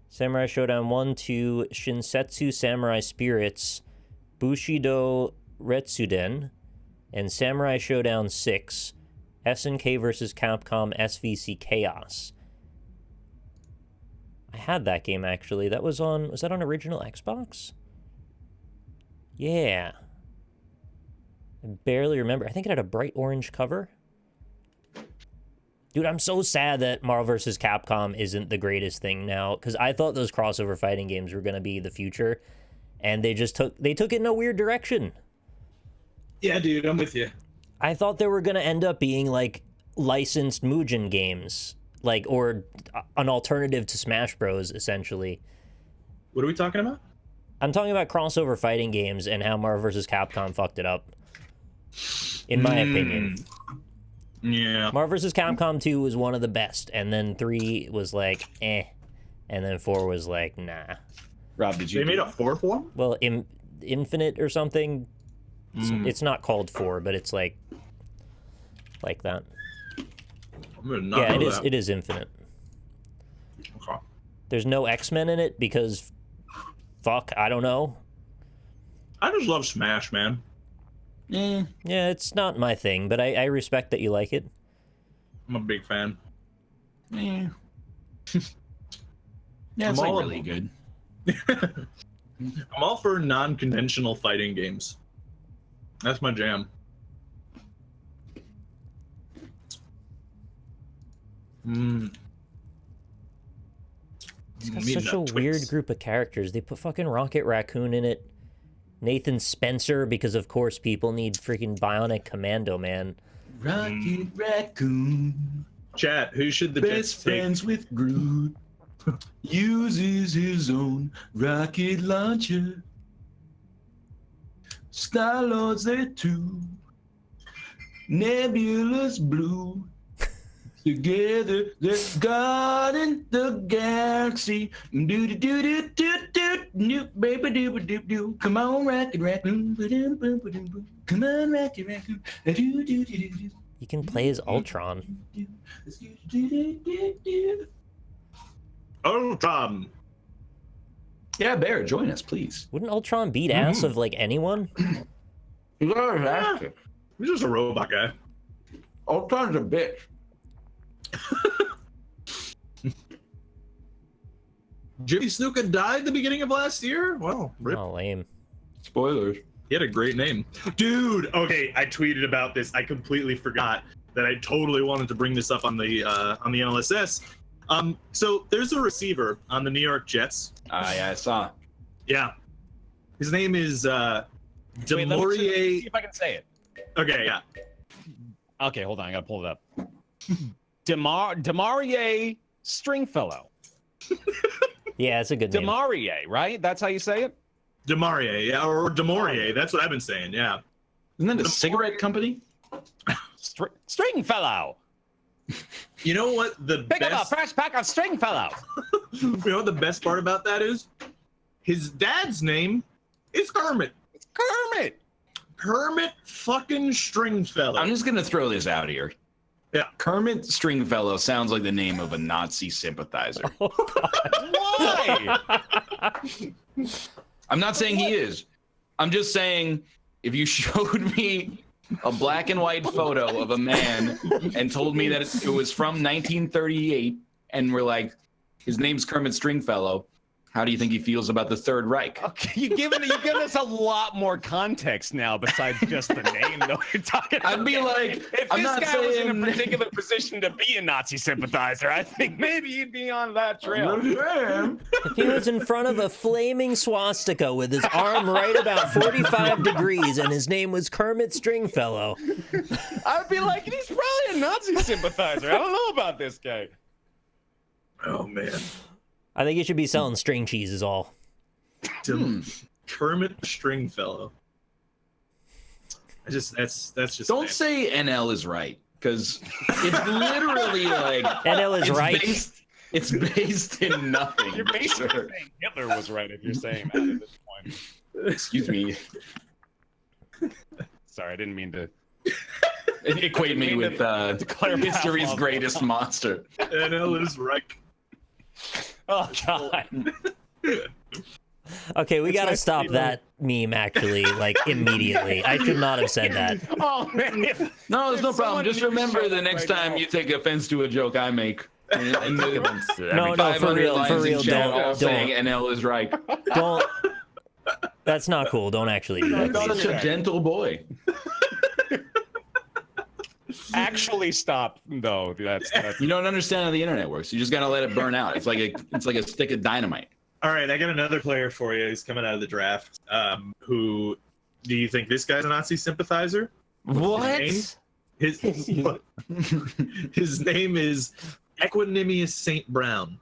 Samurai Showdown 1, 2, Shinsetsu Samurai Spirits, Bushido Retsuden, and Samurai Showdown 6, SNK vs. Capcom SVC Chaos. I had that game, actually. That was that on original Xbox? Yeah. I barely remember. I think it had a bright orange cover. Dude, I'm so sad that Marvel vs. Capcom isn't the greatest thing now, because I thought those crossover fighting games were going to be the future, and they took it in a weird direction. Yeah, dude, I'm with you. I thought they were going to end up being, like, licensed Mugen games, like, or an alternative to Smash Bros, essentially. What are we talking about? I'm talking about crossover fighting games and how Marvel vs. Capcom fucked it up, in my opinion. Yeah. Marvel vs. Capcom 2 was one of the best, and then 3 was like, eh, and then 4 was like, nah. Rob, did you? They made a fourth one? Well, Infinite or something. It's not called 4, but it's like that. I'm gonna not Yeah, know it is. that. It is Infinite. Okay. There's no X-Men in it because, fuck, I don't know. I just love Smash, man. Eh, Yeah, it's not my thing, but I respect that you like it. I'm a big fan. eh. Yeah, it's I'm like all really good. I'm all for non-conventional fighting games. That's my jam. It's got such a weird group of characters. They put fucking Rocket Raccoon in it. Nathan Spencer, because of course people need freaking Bionic Commando, man. Rocket Raccoon, Chat, who should the best Jets take? friends with Groot, uses his own rocket launcher. Star-Lord's there too. Nebula's blue. Together, they're guarding the galaxy. Do do do do do do do, baby do do do. Come on, Rocket Raccoon. Come on, Rocket Raccoon. Do do do do do. You can play as Ultron. Ultron. Yeah, Bear, join us, please. Wouldn't Ultron beat ass of like anyone? You gotta ask it. He's just a robot guy. Ultron's a bitch. Jimmy Snuka died at the beginning of last year? Well, rip. Oh, lame. Spoilers. He had a great name. Dude, okay, I tweeted about this. I completely forgot that I totally wanted to bring this up on the NLSS. So there's a receiver on the New York Jets. Yeah, I saw. Yeah. His name is Wait, let me Demorier. see if I can say it. Okay, yeah. Okay, hold on. I gotta pull it up. Demarie Stringfellow. Yeah, it's a good name. Demarie, right? That's how you say it? Demarier, yeah, or Demorier. That's what I've been saying, yeah. Isn't that a cigarette company? Stringfellow. You know what the Pick up best... a fresh pack of Stringfellow. You know what the best part about that is? His dad's name is Kermit. It's Kermit. Kermit fucking Stringfellow. I'm just gonna throw this out here. Yeah. Kermit Stringfellow sounds like the name of a Nazi sympathizer. Why? I'm not saying he is. I'm just saying if you showed me a black and white photo of a man and told me that it was from 1938 and we're like, his name's Kermit Stringfellow, how do you think he feels about the Third Reich? Okay, you've given us a lot more context now besides just the name. Though you're talking. I'd be like, if I'm this not guy was in a saying- particular position to be a Nazi sympathizer, I think maybe he'd be on that trail. If he was in front of a flaming swastika with his arm right about 45 degrees and his name was Kermit Stringfellow. I would be like, he's probably a Nazi sympathizer. I don't know about this guy. Oh, man. I think he should be selling string cheese is all. Kermit Stringfellow. That's just... Don't say NL is right, because it's literally like NL is it's right. It's based in nothing. You're basically Sure. saying Hitler was right if you're saying that at this point. Excuse me. Sorry, I didn't mean to. Equate me with declare history's Pavlov. greatest monster. NL is right. Oh God. Okay, we gotta nice to stop see that meme actually, like immediately. I should not have said that. Oh man. No, there's no If problem. someone Just knew remember so the next right time now. you take offense to a joke I make. And No, for real, don't. saying NL is right. Don't. That's not cool. Don't actually do that. I'm such a gentle boy. Actually, stop though. That's You don't understand how the internet works. You just gotta let it burn out. It's like a stick of dynamite. All right, I got another player for you. He's coming out of the draft. Who do you think this guy's a Nazi sympathizer? What? His name is Equanimous St. Brown.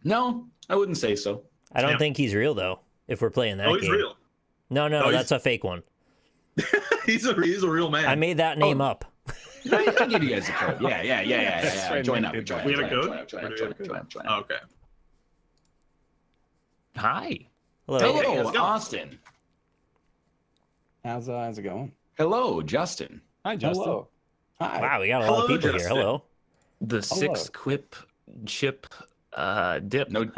No, I wouldn't say so. I don't Yeah. think he's real though. If we're playing that Oh, game. he's real. No, Oh, he's- that's a fake one. he's a real man. I made that name up. I'll give you guys a code. Yeah. Join up. We have a code? Join Oh, up. okay. Hi. Hello. Hey, Hello, how's it going? Austin. How's it going? Hello, Justin. Hi, Justin. Hello. Hi. Wow, we got a lot of Hello, people here. Justin. Hello. The six quip chip dip. No,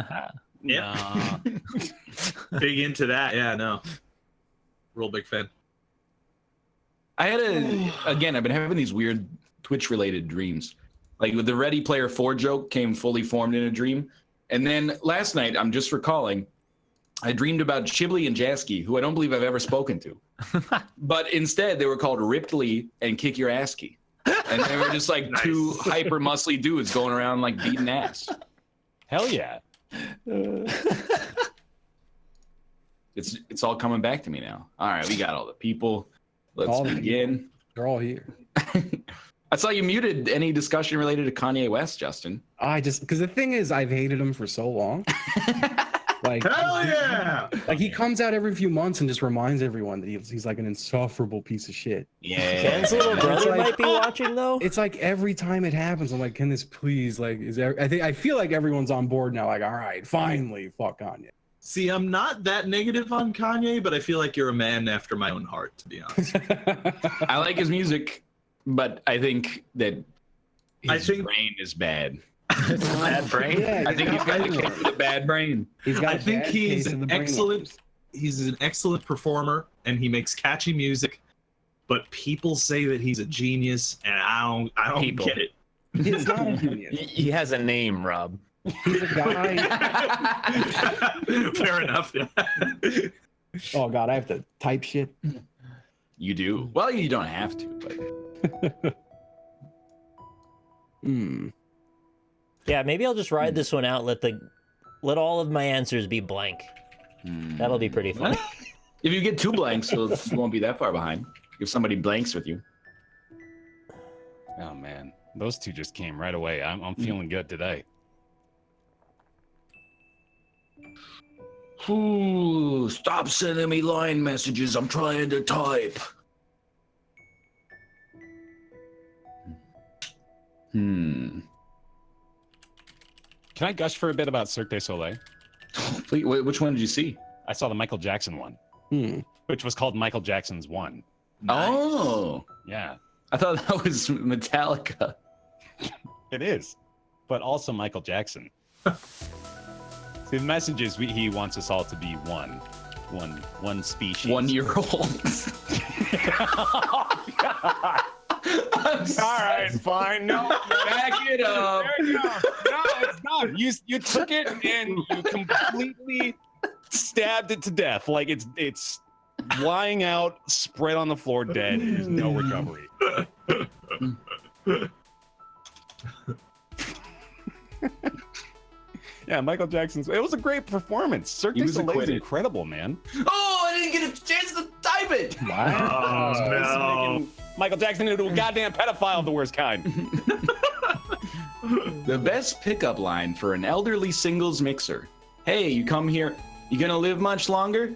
Yeah. Big into that. Yeah, no. Real big fan. I had I've been having these weird Twitch-related dreams. Like with the Ready Player 4 joke came fully formed in a dream. And then last night, I'm just recalling, I dreamed about Chiblee and Jasky, who I don't believe I've ever spoken to. But instead, they were called Ripley and Kick Your Asky. And they were just like two hyper muscly dudes going around like beating ass. Hell yeah. It's all coming back to me now. All right, we got all the people. Let's All the begin. They're all here. I saw you muted any discussion related to Kanye West, Justin. Because the thing is, I've hated him for so long. Like, Hell yeah! like he comes out every few months and just reminds everyone that he's like an insufferable piece of shit. Yeah. Ken's little brother like- might be watching though. It's like every time it happens, I'm like, can this please? Like, I feel like everyone's on board now. Like, all right, finally, fuck Kanye. See, I'm not that negative on Kanye, but I feel like you're a man after my own heart, to be honest. I like his music, but I think that his I think- brain is bad. Bad brain. Yeah, I think he's got a case of the bad brain. He's got I a think bad he's case of the an brain excellent. worms. He's an excellent performer, and he makes catchy music. But people say that he's a genius, and I don't People. get it. He's not a genius. He has a name, Rob. He's a guy. Fair enough. Yeah. Oh God, I have to type shit. You do. Well, you don't have to, but Yeah, maybe I'll just ride this one out. Let all of my answers be blank. That'll be pretty funny. if you get 2 blanks, you won't be that far behind. If somebody blanks with you. Oh man, those two just came right away. I'm feeling good today. Ooh, stop sending me line messages. I'm trying to type. Can I gush for a bit about Cirque du Soleil? Please, which one did you see? I saw the Michael Jackson one, which was called Michael Jackson's One. Oh, Yeah, I thought that was Metallica. it is, but also Michael Jackson. See, the message is he wants us all to be one species. 1 year old. All right, fine. No, Back it up. there you go. No, it's not. You took it and you completely stabbed it to death. Like it's lying out, spread on the floor, dead. There's no recovery. Yeah, Michael Jackson's. It was a great performance. Cirque He du was Soleil is acquitted. incredible, man. Oh, I didn't get a chance to type it. Oh, It's no. making Michael Jackson into a goddamn pedophile of the worst kind. The best pickup line for an elderly singles mixer. Hey, you come here. You gonna live much longer?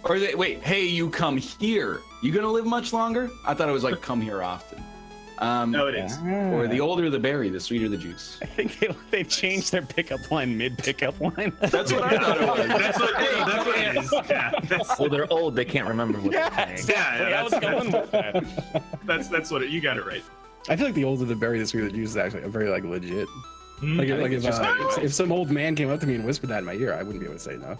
Or wait, hey, you come here. You gonna live much longer? I thought it was like come here often. No, it is. Or the older the berry, the sweeter the juice. I think they changed their pickup line mid-pickup line. That's what I thought it was. That's what it is. Yeah, Well, they're old. They can't remember what Yeah, they're saying. exactly. I was going with that. that's what you got it right. I feel like the older the berry, the sweeter the juice is actually very like legit. Like, I think it's just if some old man came up to me and whispered that in my ear, I wouldn't be able to say no.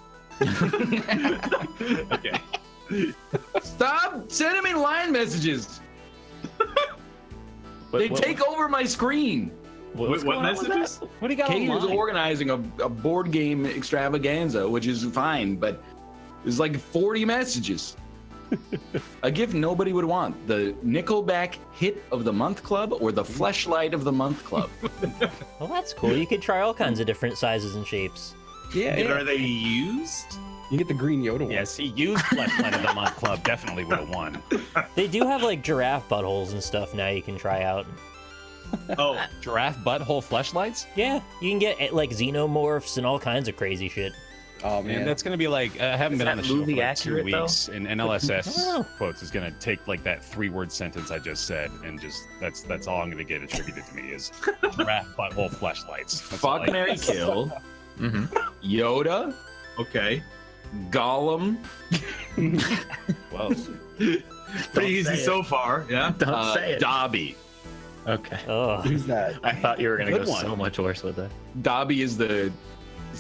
okay. Stop sending me line messages. They take over my screen. What messages? What do you got Kate is online? organizing a board game extravaganza, which is fine, but there's like 40 messages. A gift nobody would want: the Nickelback Hit of the Month Club or the Fleshlight of the Month Club. Well, that's cool. You could try all kinds of different sizes and shapes. Yeah, Are they used? You get the green Yoda one. Yes, he used Fleshlight of the Month Club. Definitely would have won. They do have like giraffe buttholes and stuff now you can try out. Oh, Giraffe butthole fleshlights? Yeah, you can get like xenomorphs and all kinds of crazy shit. Oh Man, man, that's gonna be like I haven't Is been on that the show for movie like 2 accurate, though? weeks, and Oh. NLSS quotes is gonna take like that 3-word sentence I just said, and just that's all I'm gonna get attributed to me is giraffe butthole fleshlights. That's all Fuck, I- Mary, kill. Mm-hmm. Yoda, okay. Gollum, Well, Pretty easy so far. Yeah. Don't say it. Dobby. Okay. Oh, who's that? I thought you were gonna Good go one. so much worse with that. Dobby is the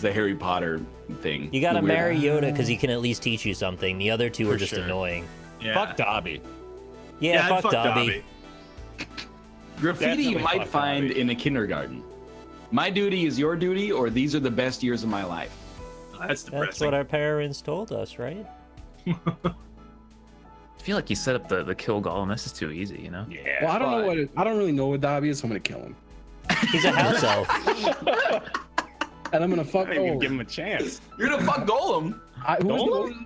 Harry Potter thing. you gotta The weird- marry Yoda because he can at least teach you something. The other two For are just sure. annoying. Yeah. fuck Dobby. Yeah, I'd fuck Dobby. Graffiti you Definitely might fuck find Dobby. in a kindergarten. My duty is your duty, or these are the best years of my life. That's depressing. That's what our parents told us, right? I feel like you set up the kill Gollum. This is too easy, you know? Yeah. Well, I don't know But- I don't really know what Dobby is, so I'm gonna kill him. He's a house elf. And I'm gonna fuck I didn't even Gollum. give him a chance. You're gonna fuck Golem.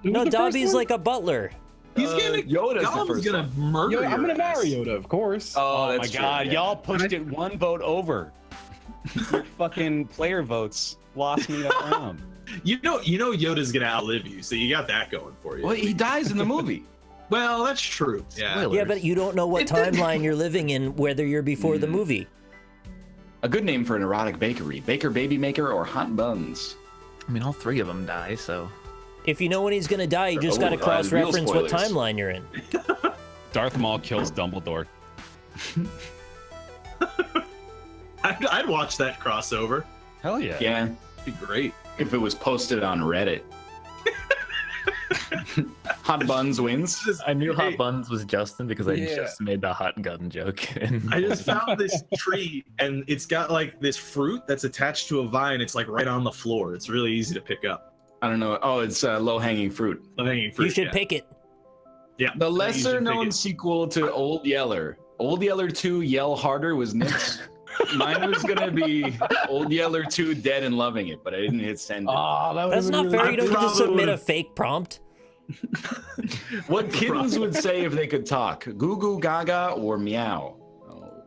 No, Dobby's like a butler. He's gonna. Yoda's the Gollum's first gonna one. murder. Yo, I'm your gonna ass. marry Yoda, of course. Oh, my that's true, god, yeah. y'all pushed it 1 vote over. Your fucking player votes lost me that round. You know Yoda's gonna outlive you, so you got that going for you. Well, he dies in the movie. Well, that's true. Yeah. Spoiler. Yeah, but you don't know what It didn't- timeline you're living in, whether you're before the movie. A good name for an erotic bakery: Baker Baby Maker or Hot Buns. I mean, all 3 of them die, so. If you know when he's gonna die, you just Oh, gotta real cross-reference what spoilers. timeline you're in. Darth Maul kills Dumbledore. I'd watch that crossover. Hell yeah. Yeah, It'd be great. if it was posted on Reddit. Hot Buns wins. I knew Hey. Hot Buns was Justin because I Yeah. just made the hot gun joke. And I just found this tree, and it's got like this fruit that's attached to a vine. It's like right on the floor. It's really easy to pick up. I don't know. Oh, it's low-hanging fruit. Low-hanging fruit. You should yeah. pick it. Yeah. The You should pick lesser-known it. sequel to Old Yeller. Old Yeller 2 Yell Harder was Nick's. Mine was gonna be Old Yeller 2 Dead and Loving It, but I didn't hit send. Oh, that That's not fair. You don't get to probably submit a would've- fake prompt. What kittens would say if they could talk? Goo goo gaga or meow?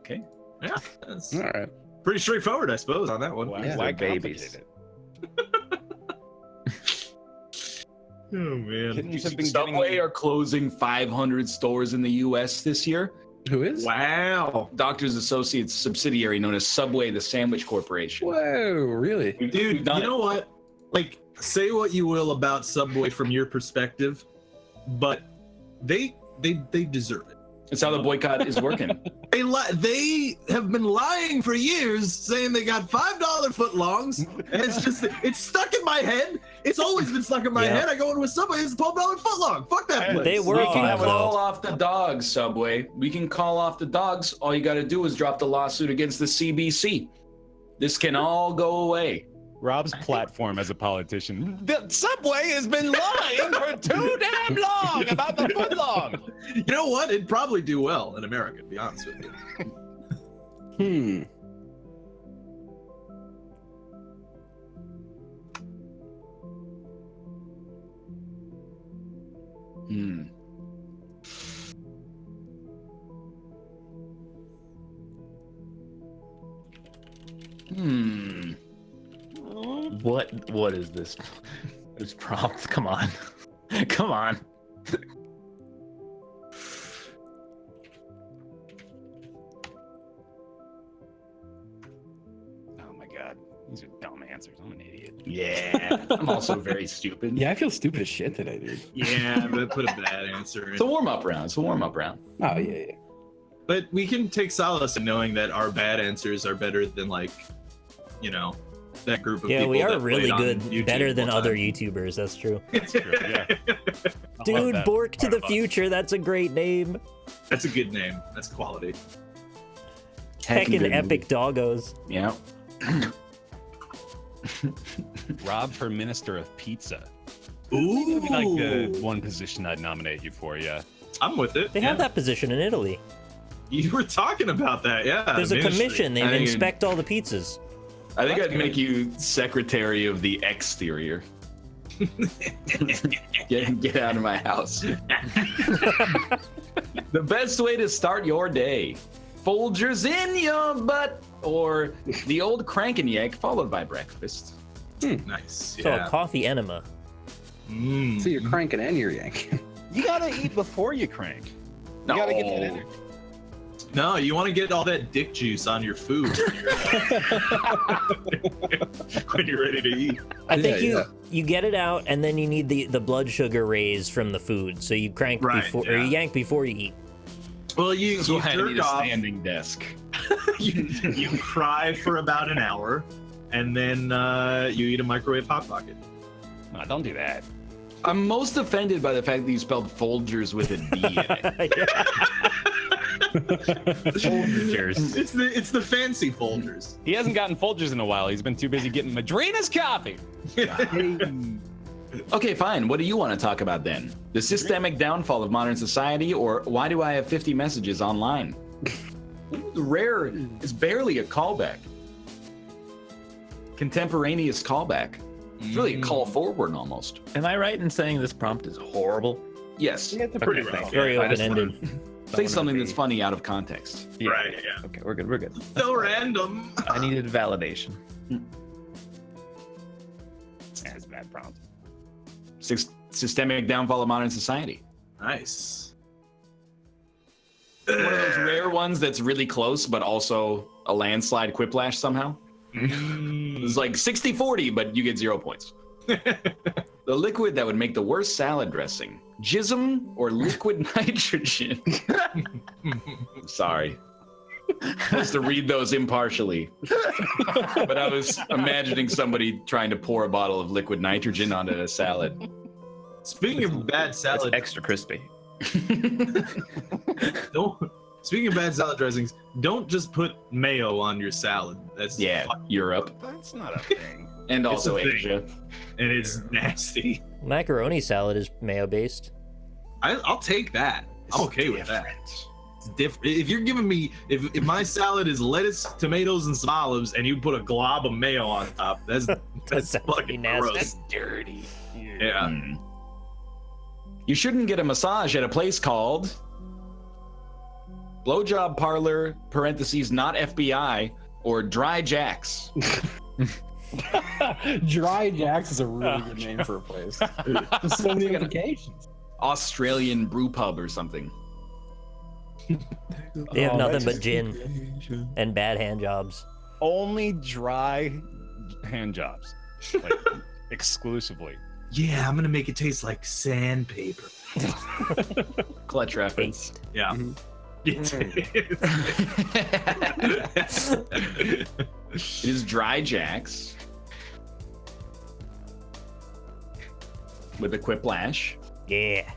Okay. Yeah, that's All right. pretty straightforward, I suppose, on that one. Why, Yeah. why Babies. complicate Oh man. it? Kittens have been Subway getting... are closing 500 stores in the U.S. this year. Who is? Wow. Doctors Associates subsidiary known as Subway, the sandwich corporation. Whoa, really? We've Dude, done you know what? Like, say what you will about Subway from your perspective, but they deserve it. It's how the boycott is working. They have been lying for years, saying they got $5 footlongs, and it's stuck in my head. It's always been stuck in my Yeah. head. I go into a Subway, it's a $12 footlong. Fuck that place. They were We can $5. call off the dogs, Subway. We can call off the dogs. All you got to do is drop the lawsuit against the CBC. This can all go away. Rob's platform as a politician. The Subway has been lying for too damn long about the footlong. You know what? It'd probably do well in America, to be honest with you. Hmm. Hmm. what is this? This prompt? Come on. Come on. Oh my god. These are dumb answers. I'm an idiot. Yeah. I'm also very stupid. Yeah, I feel stupid as shit today, dude. Yeah, but put a bad answer It's a in. warm-up round. It's a warm-up round. Oh, yeah, yeah. But we can take solace in knowing that our bad answers are better than, like, you know, that group of Yeah, people we are that really played on good. YouTube Better than one other time. YouTubers. That's true. That's true, yeah. I love Dude, that Bork to part the of us. future. That's a great name. That's a good name. That's quality. Heckin' good epic doggos. movie. Yeah. Rob for Minister of Pizza. Ooh, That'd be like the one position I'd nominate you for, yeah. I'm with it. They yeah. have that position in Italy. You were talking about that, yeah. There's a ministry. commission. They I think inspect all the pizzas. I think That's I'd make you secretary of the exterior. Get out of my house. The best way to start your day. Folgers in your butt, or the old crank and yank followed by breakfast. Nice. So Yeah. a coffee enema. Mm. So you're cranking and you're yanking. You gotta eat before you crank. You No. gotta get that energy. No, you want to get all that dick juice on your food when you're ready to eat. I think Yeah, you get it out, and then you need the blood sugar raised from the food. So you crank Right, before, or yeah. you yank before you eat. Well, you That's why I need jerk a off, standing desk. you cry for about an hour, and then you eat a microwave Hot Pocket. No, don't do that. I'm most offended by the fact that you spelled Folgers with a D in it. Folgers. It's the fancy Folgers. He hasn't gotten Folgers in a while. He's been too busy getting Madrina's coffee. Okay, fine. What do you want to talk about then? The systemic downfall of modern society, or why do I have 50 messages online? Rare is barely a callback. Contemporaneous callback. It's really a call forward almost. Am I right in saying this prompt is horrible? Yes. It's pretty Okay, rough. thank Very I just open-ended. Say something that's funny out of context. Yeah. Right, yeah. Okay, we're good. We're good. So random. I needed validation. That's a bad prompt. Systemic downfall of modern society. Nice. One of those rare ones that's really close, but also a landslide quiplash somehow. It's like 60-40, but you get 0 points. The liquid that would make the worst salad dressing. Jism or liquid nitrogen? Sorry. supposed to read those impartially. But I was imagining somebody trying to pour a bottle of liquid nitrogen onto a salad. Speaking of bad It's salad, extra crispy. speaking of bad salad dressings, don't just put mayo on your salad. That's Yeah, Europe. That's not a thing. And It's also a thing. Asia. and it's nasty. Macaroni salad is mayo based. I'll take that. I'm okay with that. It's different. If you're giving me, if my salad is lettuce, tomatoes, and some olives, and you put a glob of mayo on top, that's sounds pretty fucking nasty. gross. Dirty. Yeah. Mm. You shouldn't get a massage at a place called Blowjob Parlor (parentheses not FBI) or Dry Jacks. Dry Jacks is a really good name for a place. There's so many implications. Australian brew pub or something. They have Oh, nothing that's but just- gin and bad hand jobs. Only dry hand jobs. Like, exclusively. Yeah, I'm gonna make it taste like sandpaper. Clutch reference. Based. Yeah. It is Dry Jacks with a Quiplash. Yeah.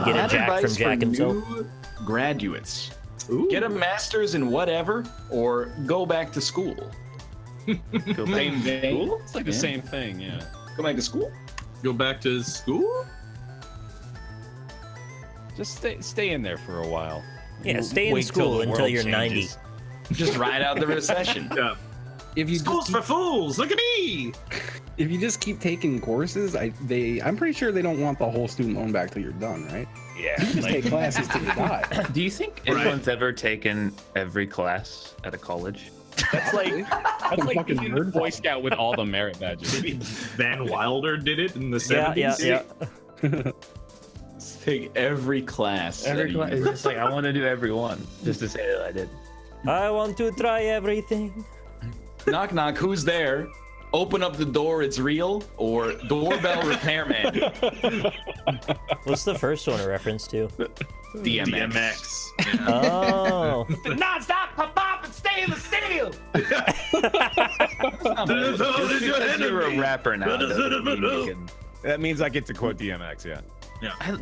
Get a Have Jack from advice Jack for himself. new graduates. Ooh. Get a master's in whatever, or go back to school. Go Same thing. It's like the same thing, yeah. Go back to school. Go back to school? Just stay in there for a while. Yeah, stay in Wait till school the until world you're changes. 90. Just ride out the recession. Yeah. If you School's just for fools. Look at me. if you just keep taking courses, I'm pretty sure they don't want the whole student loan back till you're done, right? Yeah. You just like- take classes till you die. Do you think Right. anyone's ever taken every class at a college? That's like Some like fucking being nerd Boy problem. Scout with all the merit badges. Maybe Van Wilder did it in the Yeah, 70s. yeah. Take every class. Every class. It's just like I want to do every one just to say that I did. I want to try everything. Knock knock. Who's there? Open up the door. It's real. Or doorbell repairman. What's the first one a reference to? DMX. DMX. Oh. Non-stop pop and stainless steel. Just because you're a rapper now doesn't mean you can. That means I get to quote DMX, yeah.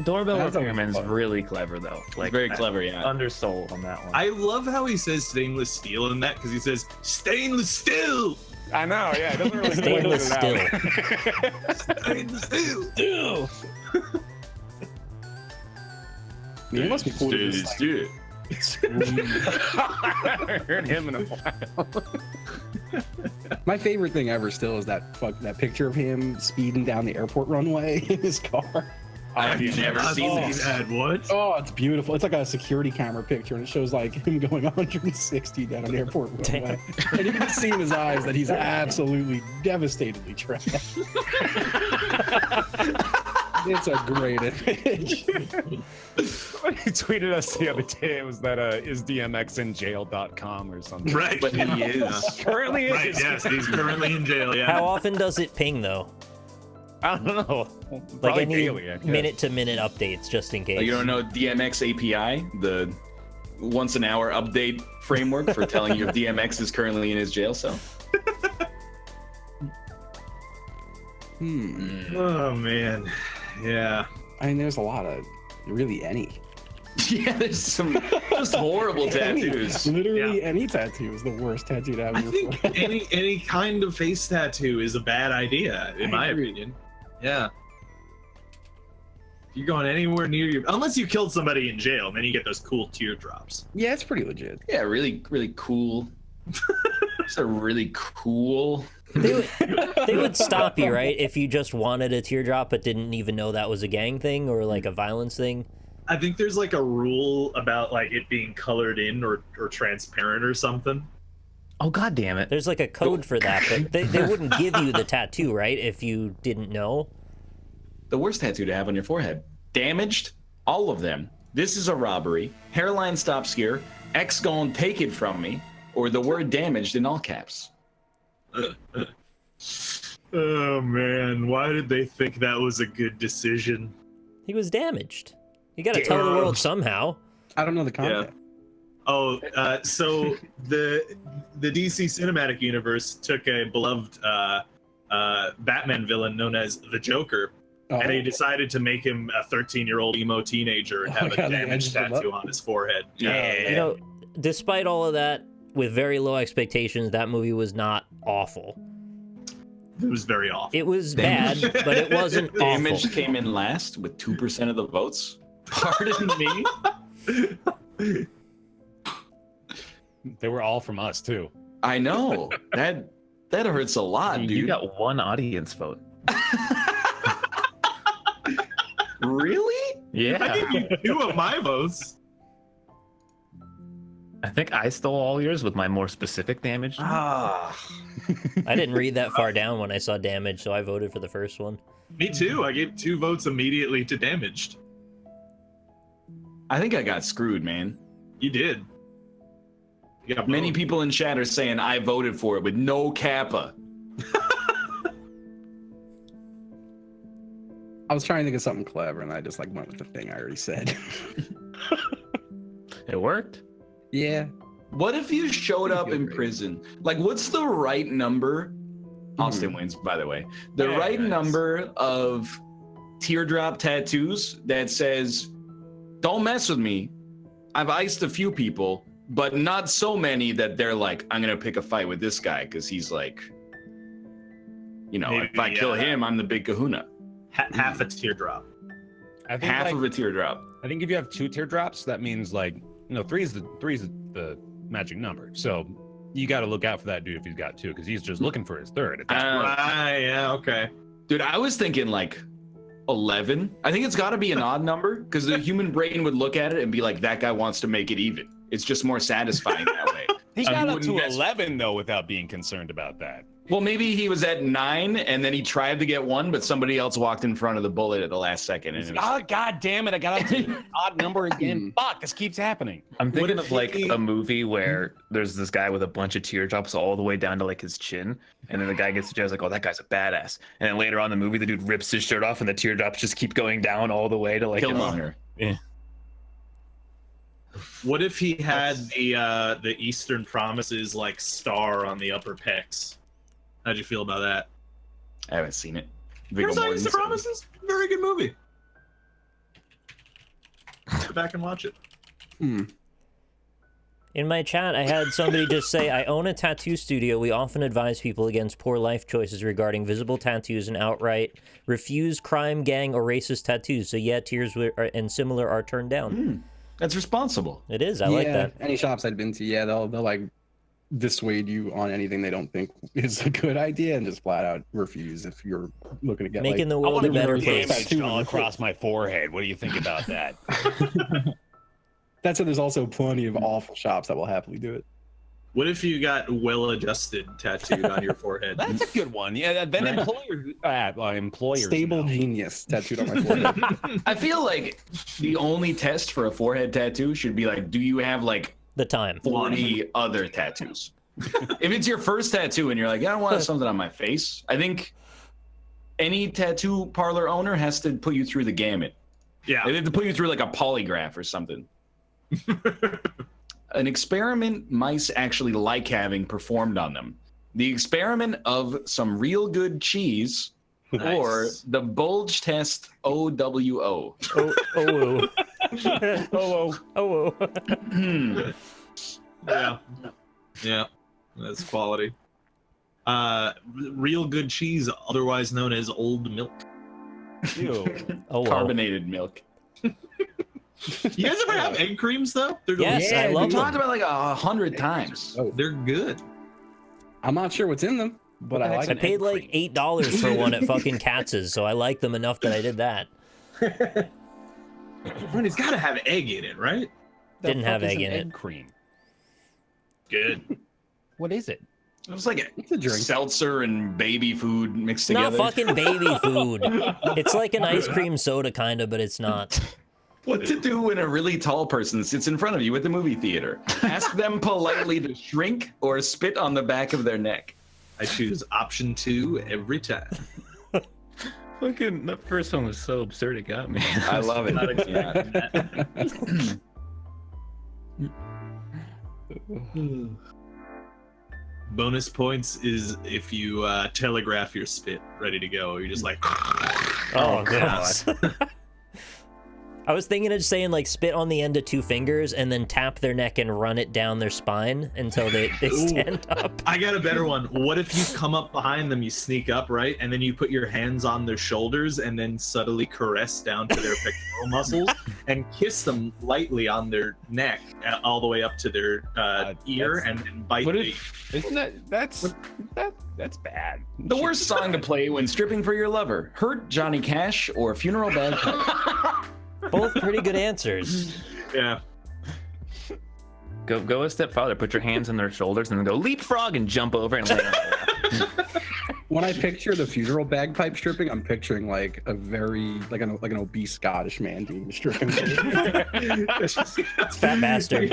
Doorbell That's always repairman's fun. really clever though. Like Very clever, yeah. Undersold on that one. I love how he says stainless steel in that because he says stainless steel. I know, yeah. It doesn't really Stainless Stainless steel. It must be cool to just, like, I haven't heard him in a while. my favorite thing ever still is that picture of him speeding down the airport runway in his car. I've never seen I've these. had what? Oh, it's beautiful. It's like a security camera picture, and it shows like him going 160 down an airport runway. And you can just see in his eyes that he's absolutely devastatedly trapped. It's a great image. Somebody tweeted us the other day. It was that isdmxinjail.com or something. Right. But he is. Currently Right, is. yes, he's currently in jail, yeah. How often does it ping though? I don't know. Like Probably any daily, I guess. minute-to-minute updates, just in case. You don't know DMX API, the once an hour update framework for telling you if DMX is currently in his jail cell? Oh, man. Yeah. I mean, there's a lot of really any. Yeah, there's some just horrible tattoos. Literally any tattoo is the worst tattoo to have. I in your think forehead. any kind of face tattoo is a bad idea, in my opinion. Yeah. If you're going anywhere near your... Unless you killed somebody in jail, and then you get those cool teardrops. Yeah, it's pretty legit. Yeah, really, really cool. It's a really cool. They would stop you, right, if you just wanted a teardrop but didn't even know that was a gang thing or like a violence thing. I think there's like a rule about like it being colored in or transparent or something. Oh god damn it! There's like a code for that, but they wouldn't give you the tattoo, right, if you didn't know. The worst tattoo to have on your forehead. Damaged? All of them. This is a robbery. Hairline stops here. X gon' take it from me. Or the word damaged in all caps. Oh man, why did they think that was a good decision? He was damaged. You gotta tell the world somehow. I don't know the content. Oh, so the DC Cinematic Universe took a beloved Batman villain known as the Joker, and he decided to make him a 13-year-old emo teenager and have a damage tattoo on his forehead. Yeah. You know, despite all of that, with very low expectations, that movie was not awful. It was very awful. It was bad, but it wasn't awful. Damage came in last with 2% of the votes. Pardon me. They were all from us too. I know that hurts a lot, dude. You got one audience vote. Really? Yeah. I gave you 2 of my votes. I think I stole all yours with my more specific damage. Ah. I didn't read that far down when I saw damage, so I voted for the first one. Me too. I gave 2 votes immediately to damaged. I think I got screwed, man. You did. You got Many both. people in chat are saying I voted for it with no kappa. I was trying to think of something clever, and I just like went with the thing I already said. It worked. Yeah. What if you showed up in prison? Like, what's the right number? Austin wins, by the way. The Yeah, right nice. number of teardrop tattoos that says, "Don't mess with me. I've iced a few people, but not so many that they're like, I'm gonna pick a fight with this guy because he's like, you know, if I Maybe, kill him, I'm the big kahuna." half a teardrop. I think Half like, of a teardrop. I think if you have 2 teardrops, that means like, you know, 3 is the magic number. So you got to look out for that dude if he's got 2, because he's just looking for his third. At that point. Yeah, okay. Dude, I was thinking like 11. I think it's got to be an odd number because the human brain would look at it and be like, that guy wants to make it even. It's just more satisfying that way. He got up wouldn't to guess- 11 though without being concerned about that. Well, maybe he was at 9 and then he tried to get 1, but somebody else walked in front of the bullet at the last second. And it was Oh god damn it! I got up to an odd number again. Fuck! This keeps happening. I'm thinking if of like he- a movie where there's this guy with a bunch of teardrops all the way down to like his chin, and then the guy gets to jail, like, oh, that guy's a badass. And then later on in the movie, the dude rips his shirt off, and the teardrops just keep going down all the way to like Killmonger. What if he had the Eastern Promises like star on the upper pecs? How'd you feel about that? I haven't seen it. Never Viggo saw Eastern Mortensen. Promises? Very good movie. Go back and watch it. In my chat, I had somebody just say, I own a tattoo studio. We often advise people against poor life choices regarding visible tattoos and outright refuse crime, gang, or racist tattoos. So yeah, tears and similar are turned down. That's responsible. It is. I like that. Any shops I've been to, yeah, they'll like dissuade you on anything they don't think is a good idea and just flat out refuse if you're looking to get Making the I world want a to better be place. damaged all across my forehead. What do you think about that? That said, there's also plenty of awful shops that will happily do it. What if you got well-adjusted tattooed on your forehead? That's a good one. Yeah, then employers. Stable know. genius tattooed on my forehead. I feel like the only test for a forehead tattoo should be like, do you have like The time. 40 other tattoos? If it's your first tattoo and you're like, I don't want something on my face, I think any tattoo parlor owner has to put you through the gamut. Yeah. They have to put you through like a polygraph or something. An experiment mice actually like having performed on them. The experiment of some real good cheese or Nice. the bulge test OWO. Oh, oh. Yeah. Yeah. That's quality. Real good cheese, otherwise known as old milk. Ew. Oh, wow. Carbonated milk. You guys ever have egg creams though? They're Yes, delicious. I We love talked them. about like 100 times. They're good. I'm not sure what's in them, but I like I it. paid like $8 for one at fucking Katz's, so I like them enough that I did that. But it's got to have egg in it, right? Didn't The have fuck is egg an in it. cream. Good. What is it? It was like It's a drink. seltzer and baby food mixed It's not together. fucking baby food. It's like an ice cream soda kind of, but it's not. What to do when a really tall person sits in front of you at the movie theater? Ask them politely to shrink or spit on the back of their neck. I choose option 2 every time. Fucking that first one was so absurd, it got me. I love it. Not expecting that. Bonus points is if you telegraph your spit ready to go. You're just like, Oh, goodness. I was thinking of saying like spit on the end of 2 fingers and then tap their neck and run it down their spine until they stand up. I got a better one. What if you come up behind them, you sneak up, right? And then you put your hands on their shoulders and then subtly caress down to their pectoral muscles and kiss them lightly on their neck all the way up to their ear and then bite What the... if Isn't that's bad. the worst song to play when stripping for your lover? Hurt Johnny Cash or Funeral Bagpipe? Both pretty good answers. Yeah. Go a step farther. Put your hands on their shoulders and then go leapfrog and jump over and lay on their lap. When I picture the funeral bagpipe stripping, I'm picturing like a very like an obese Scottish man doing the stripping. Fat bastard.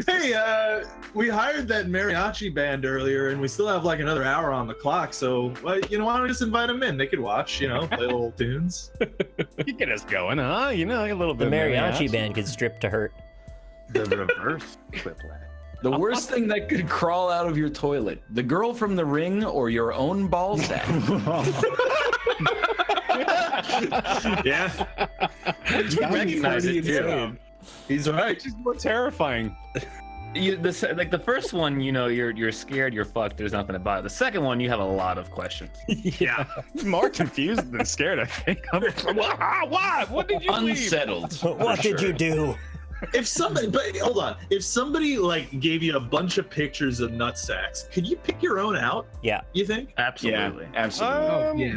Hey, we hired that mariachi band earlier, and we still have like another hour on the clock. So, why don't we just invite them in? They could watch, play little tunes. You get us going, huh? A little The bit. mariachi band could strip to hurt. The reverse Quiplash. The worst thing that could crawl out of your toilet: the girl from The Ring or your own ball sack? Yeah. You recognize it too. He's right. It's just more terrifying. The first one, you're scared, you're fucked. There's nothing about it. The second one, you have a lot of questions. Yeah. More confused than scared, I think. What? What did you leave? Unsettled. What did you do? If somebody like gave you a bunch of pictures of nut sacks, could you pick your own out? Yeah. You think? Absolutely. Absolutely.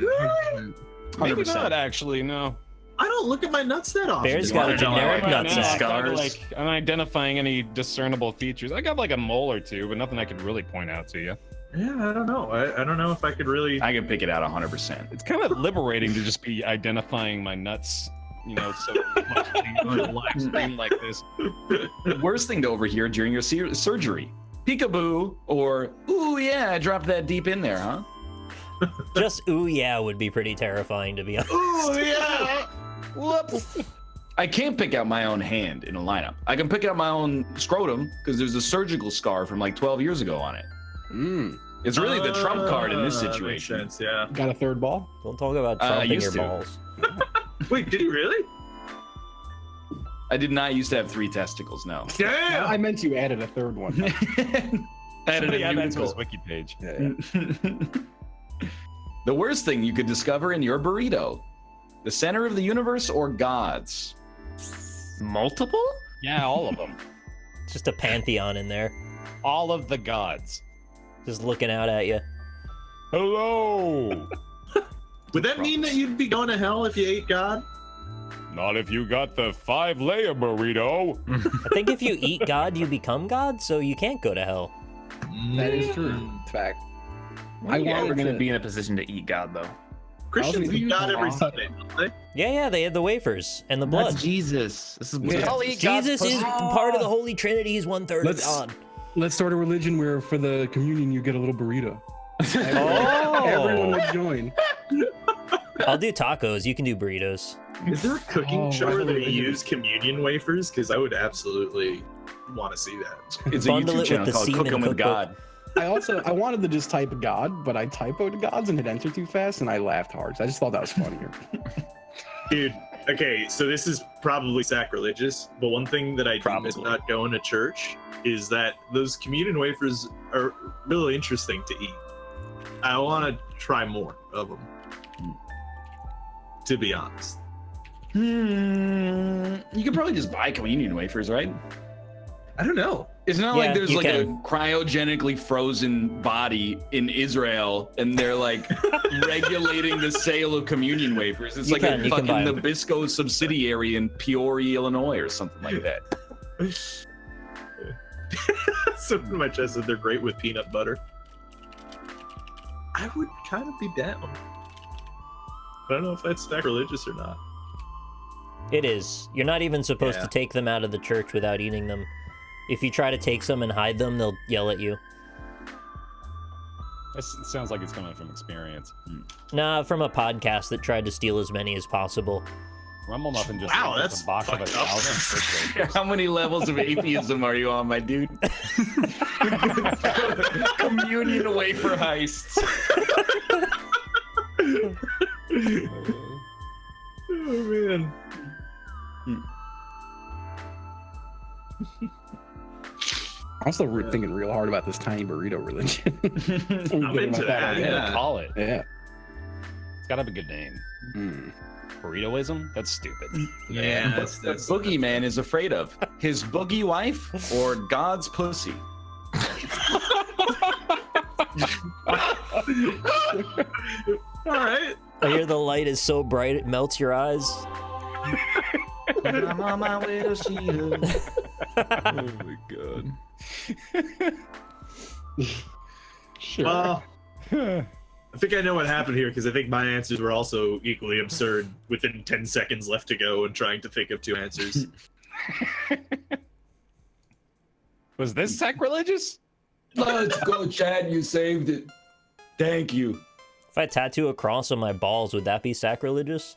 Maybe 100%. not actually. No. I don't look at my nuts that often. Bear's got a generic Right now, nutsack. Scars. I'm identifying any discernible features. I got like a mole or two, but nothing I could really point out to you. Yeah, I don't know. I don't know if I could really. I can pick it out 100%. It's kind of liberating to just be identifying my nuts, so much on a live stream like this. The worst thing to overhear during your surgery: peekaboo or "Ooh yeah, I dropped that deep in there, huh?" Just ooh yeah would be pretty terrifying, to be honest. Oh yeah. Whoops. I can't pick out my own hand in a lineup. I can pick out my own scrotum because there's a surgical scar from like 12 years ago on it. It's really the trump card in this situation. Makes sense, yeah. Got a third ball? Don't talk about trumping used your to. balls. Wait, did you really? I did not used to have 3 testicles, no. Yeah. I meant you added a third one. Added a Add that to his unicle. wiki page. The worst thing you could discover in your burrito: the center of the universe or gods? Multiple? Yeah, all of them. Just a pantheon in there, All of the gods. just looking out at you. Hello. Would that mean that you'd be going to hell if you ate God? Not if you got the 5-layer burrito. I think if you eat God, you become God, so you can't go to hell. That is true. Fact. I I never wanted going to to- be in a position to eat God, though. Christians eat God every Awesome. Sunday, don't they? Yeah, they had the wafers and the blood. That's Jesus. This is Yeah. I'll eat God's Jesus is pussy. part of the Holy Trinity. He's 1/3 of Let's- God. Let's start a religion where for the communion you get a little burrito. Oh. Everyone would join. I'll do tacos. You can do burritos. Is there a cooking Oh, show wow. where they use communion wafers? Because I would absolutely want to see that. It's a Bundle it YouTube with channel the called semen Cooking with cookbook. God. I wanted to just type God, but I typoed gods and hit enter too fast, and I laughed hard. So I just thought that was funnier. Dude, okay, so this is probably sacrilegious, but one thing that I do miss Probably. about going to church is that those communion wafers are really interesting to eat. I want to try more of them, to be honest. You could probably just buy communion wafers, right? I don't know. It's not Yeah, like there's you like can. a cryogenically frozen body in Israel and they're like regulating the sale of communion wafers. It's You like can a fucking buy 'em. Nabisco subsidiary in Peoria, Illinois or something like that. Something in my chest said they're great with peanut butter. I would kind of be down. I don't know if that's sacrilegious or not. It is. You're not even supposed Yeah. to take them out of the church without eating them. If you try to take some and hide them, they'll yell at you. This sounds like it's coming from experience. Nah, from a podcast that tried to steal as many as possible. Rumble Muffin just Wow, left us that's a box of fucked up. 1,000. How many levels of atheism are you on, my dude? Communion wafer heists. Oh man. I'm still thinking real hard about this tiny burrito religion. I'm into that. Yeah, call it. Yeah. It's gotta have a good name. Burritoism? That's stupid. Yeah, The boogeyman is afraid of his boogie wife or God's pussy. All right. I hear the light is so bright it melts your eyes. I'm on my way to see her. Oh my god. Sure. Well, I think I know what happened here because I think my answers were also equally absurd within 10 seconds left to go and trying to think of 2 answers. Was this sacrilegious? Let's go, Chad. You saved it. Thank you. If I tattoo a cross on my balls, would that be sacrilegious?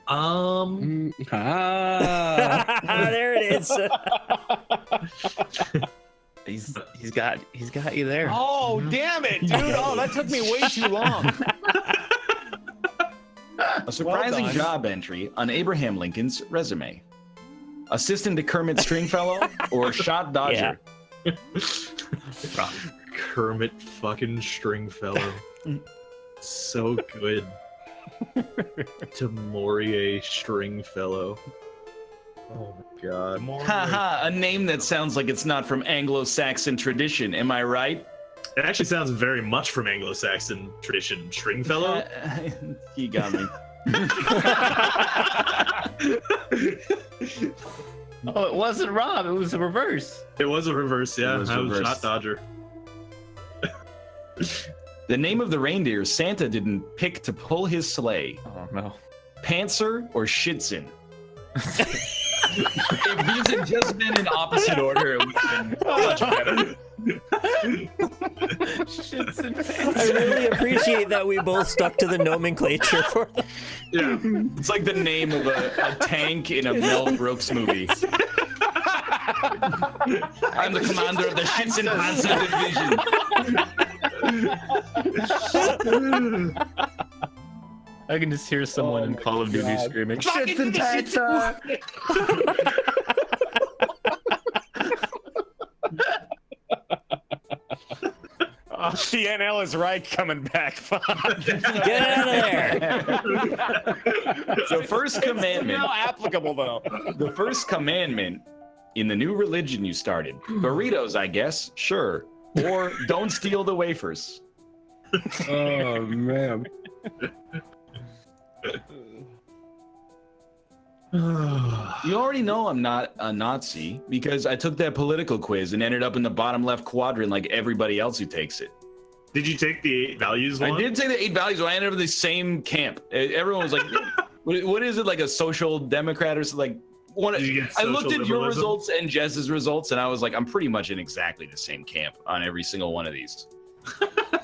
There it is. He's got you there. Oh, damn it, dude. Oh, that took me way too long. A surprising done. job entry on Abraham Lincoln's resume. Assistant to Kermit Stringfellow or shot dodger? Kermit fucking Stringfellow. So good. To Maurier Stringfellow. Oh my god. Haha, a name that sounds like it's not from Anglo-Saxon tradition, am I right? It actually sounds very much from Anglo-Saxon tradition. Stringfellow? You got me. Oh, it wasn't Rob. It was the reverse. It was a reverse, yeah. It was I was reversed. shot dodger. The name of the reindeer Santa didn't pick to pull his sleigh. Oh no. Panther or Schitzen? If these had just been in opposite order, it would have been much better. I really appreciate that we both stuck to the nomenclature for them. Yeah. It's like the name of a tank in a Mel Brooks movie. I'm the commander of the Schitzen Panzer Division. I can just hear someone in Call of Duty screaming, "Shits and pizza!" Oh, the NL is right coming back. Get out of there. The first commandment. Now applicable though. The first commandment in the new religion you started. Burritos, I guess. Sure. Or don't steal the wafers. Oh man. You already know I'm not a Nazi because I took that political quiz and ended up in the bottom left quadrant like everybody else who takes it. Did you take the 8 values one? I did take the 8 values, but I ended up in the same camp. Everyone was like, what is it, like a social democrat or something? Like, Did you get I looked social at your liberalism? results and Jess's results, and I was like, I'm pretty much in exactly the same camp on every single one of these.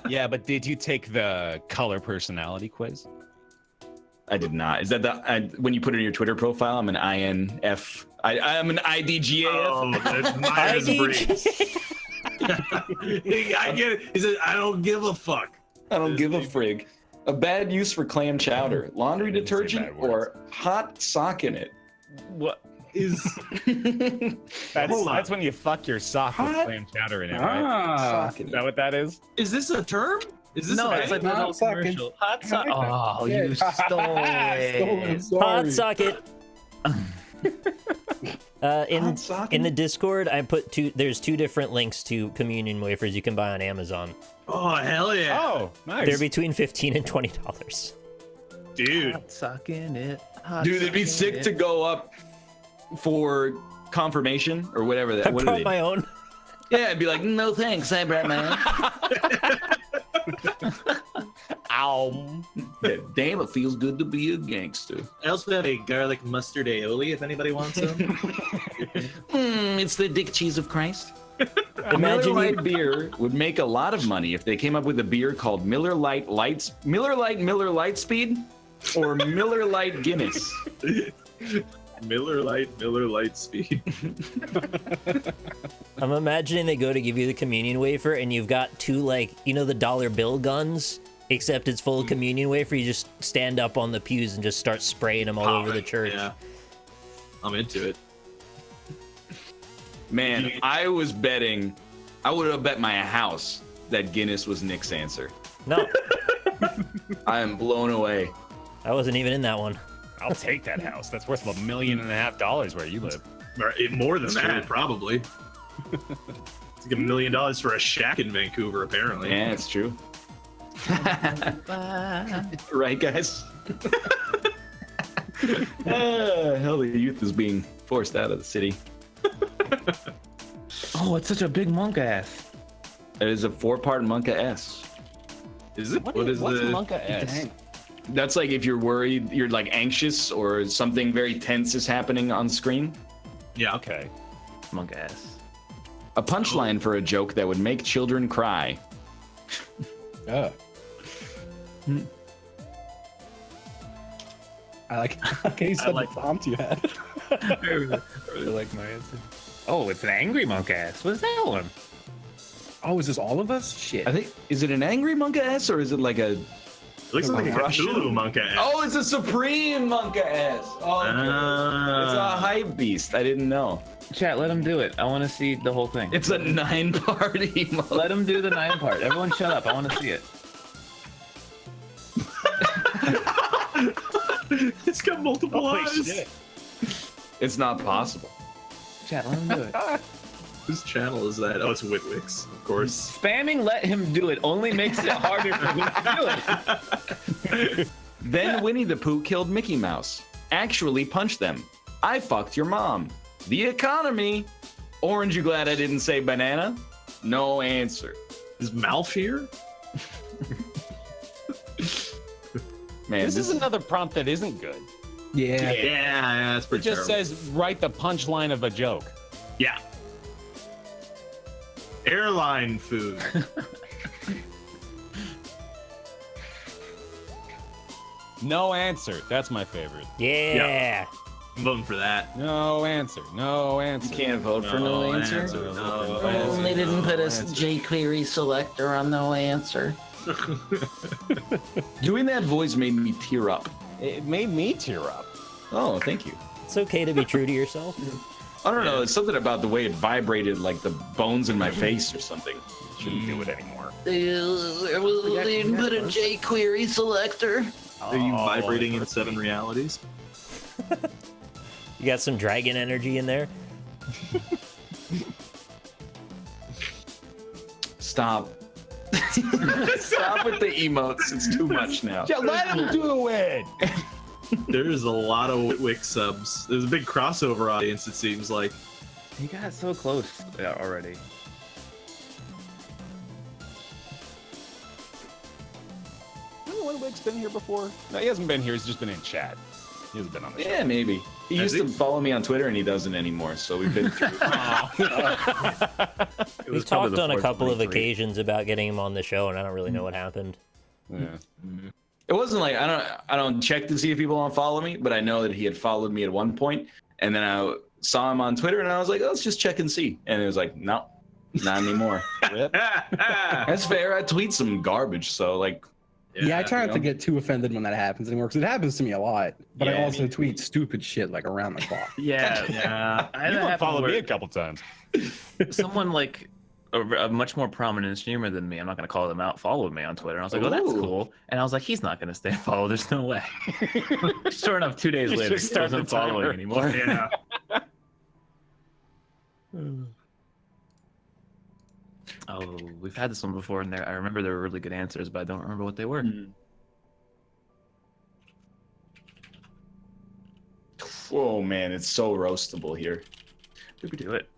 Yeah, but did you take the color personality quiz? I did not. Is that when you put it in your Twitter profile? I'm an INF. I'm an IDGAF. Oh, that's Myers-Briggs. I get it. He said, I don't give a fuck. I don't give a frig. A bad use for clam chowder, laundry I didn't say detergent, bad words. or hot sock in it. What is... Hold on. That's when you fuck your sock with Hot- clam chowder in it, right? Ah. Is that what that is? Is this a term? Is this No, a it's like thing? that Hot old sock commercial. Hot sock. Oh, Yeah. you stole it. Hot socket. Hot socket? In the Discord, I put there's 2 different links to communion wafers you can buy on Amazon. Oh, hell yeah. Oh, nice. They're between $15 and $20. Dude. Hot sock in it. Hot Dude, it'd be sock sick in to it. go up for confirmation or whatever that. I What are brought they? my own. Yeah, I'd be like, no thanks, I brought my own. Ow. Yeah, damn, it feels good to be a gangster. I also have a garlic mustard aioli if anybody wants some. It's the dick cheese of Christ. Miller Imagine Lite you, beer would make a lot of money if they came up with a beer called Miller Lite Speed, or Miller Lite Guinness. Miller Lite Speed. I'm imagining they go to give you the communion wafer and you've got two, like, you know, the dollar bill guns, except it's full of communion wafer. You just stand up on the pews and just start spraying them all over the church. Yeah. I'm into it. Man, I would have bet my house that Guinness was Nick's answer. No, I am blown away. I wasn't even in that one. I'll take that house. That's worth $1.5 million where you live. More than that, probably. It's like $1 million for a shack in Vancouver, apparently. Yeah, it's true. Right, guys? Hell, the youth is being forced out of the city. Oh, it's such a big monk ass. It is a 4-part Monka S. Is it? What's the Monka S? That's like if you're worried, you're like anxious, or something very tense is happening on screen. Yeah. Okay. Monk ass. A punchline for a joke that would make children cry. I like how you said like the prompt you had. I really like my answer. Oh, it's an angry monk ass. What's that one? Oh, is this all of us? Shit. I think, is it an angry Monka S, or is it like a... It looks like a Russian? Cthulhu monk ass. Oh, it's a Supreme Monka S. Oh, okay. It's a hype beast. I didn't know. Chat, let him do it. I want to see the whole thing. It's a 9-part emote. Let him do the 9 part. Everyone shut up. I want to see it. It's got multiple eyes. Shit. It's not possible. Chat, let him do it. Whose channel is that? Oh, it's Witwick's, of course. Spamming let him do it only makes it harder for him to do it. Then Winnie the Pooh killed Mickey Mouse. Actually punched them. I fucked your mom. The economy. Orange, you glad I didn't say banana? No answer. Is Malf here? Man, This is another prompt that isn't good. Yeah, that's It pretty just terrible. says write the punchline of a joke. Yeah. Airline food. No answer. That's my favorite. Yeah. I'm voting for that. No answer. No you answer. can't vote for no answer. No Oh, answer. they didn't put a jQuery selector on no answer. Doing that voice made me tear up. It made me tear up. Oh, thank you. It's okay to be true to yourself. I don't know. It's something about the way it vibrated, like the bones in my face or something. Shouldn't do it anymore. They didn't put a jQuery selector. Are you Oh, vibrating in 7 realities? You got some dragon energy in there. Stop. Stop with the emotes. It's too much now. Yeah, let him do it. There's a lot of Witwick subs. There's a big crossover audience, it seems like. He got so close already. Hasn't Witwick's been here before? No, he hasn't been here. He's just been in chat. He hasn't been on the show. Yeah, maybe. He Has used he? to follow me on Twitter, and he doesn't anymore. So we've been through. It We've was probably talked the on a 4th couple of 23. occasions about getting him on the show, and I don't really know what happened. Yeah. It wasn't like I don't check to see if people unfollow me, but I know that he had followed me at one point, and then I saw him on Twitter, and I was like, oh, let's just check and see. And it was like, no, not anymore. That's fair. I tweet some garbage, so like. Yeah, I try you not to know? get too offended when that happens anymore, because it happens to me a lot. But I Yeah, also tweet stupid shit like around the clock. Yeah. I had You that happen followed me where a couple times. Someone like a much more prominent streamer than me, I'm not going to call them out, followed me on Twitter. And I was like, oh, that's Ooh. cool. And I was like, he's not going to stay followed. There's no way. Sure enough, 2 days You later, should he start wasn't the timer. following anymore. Yeah. Oh, we've had this one before, and I remember there were really good answers, but I don't remember what they were. Whoa, man, it's so roastable here. We could do it.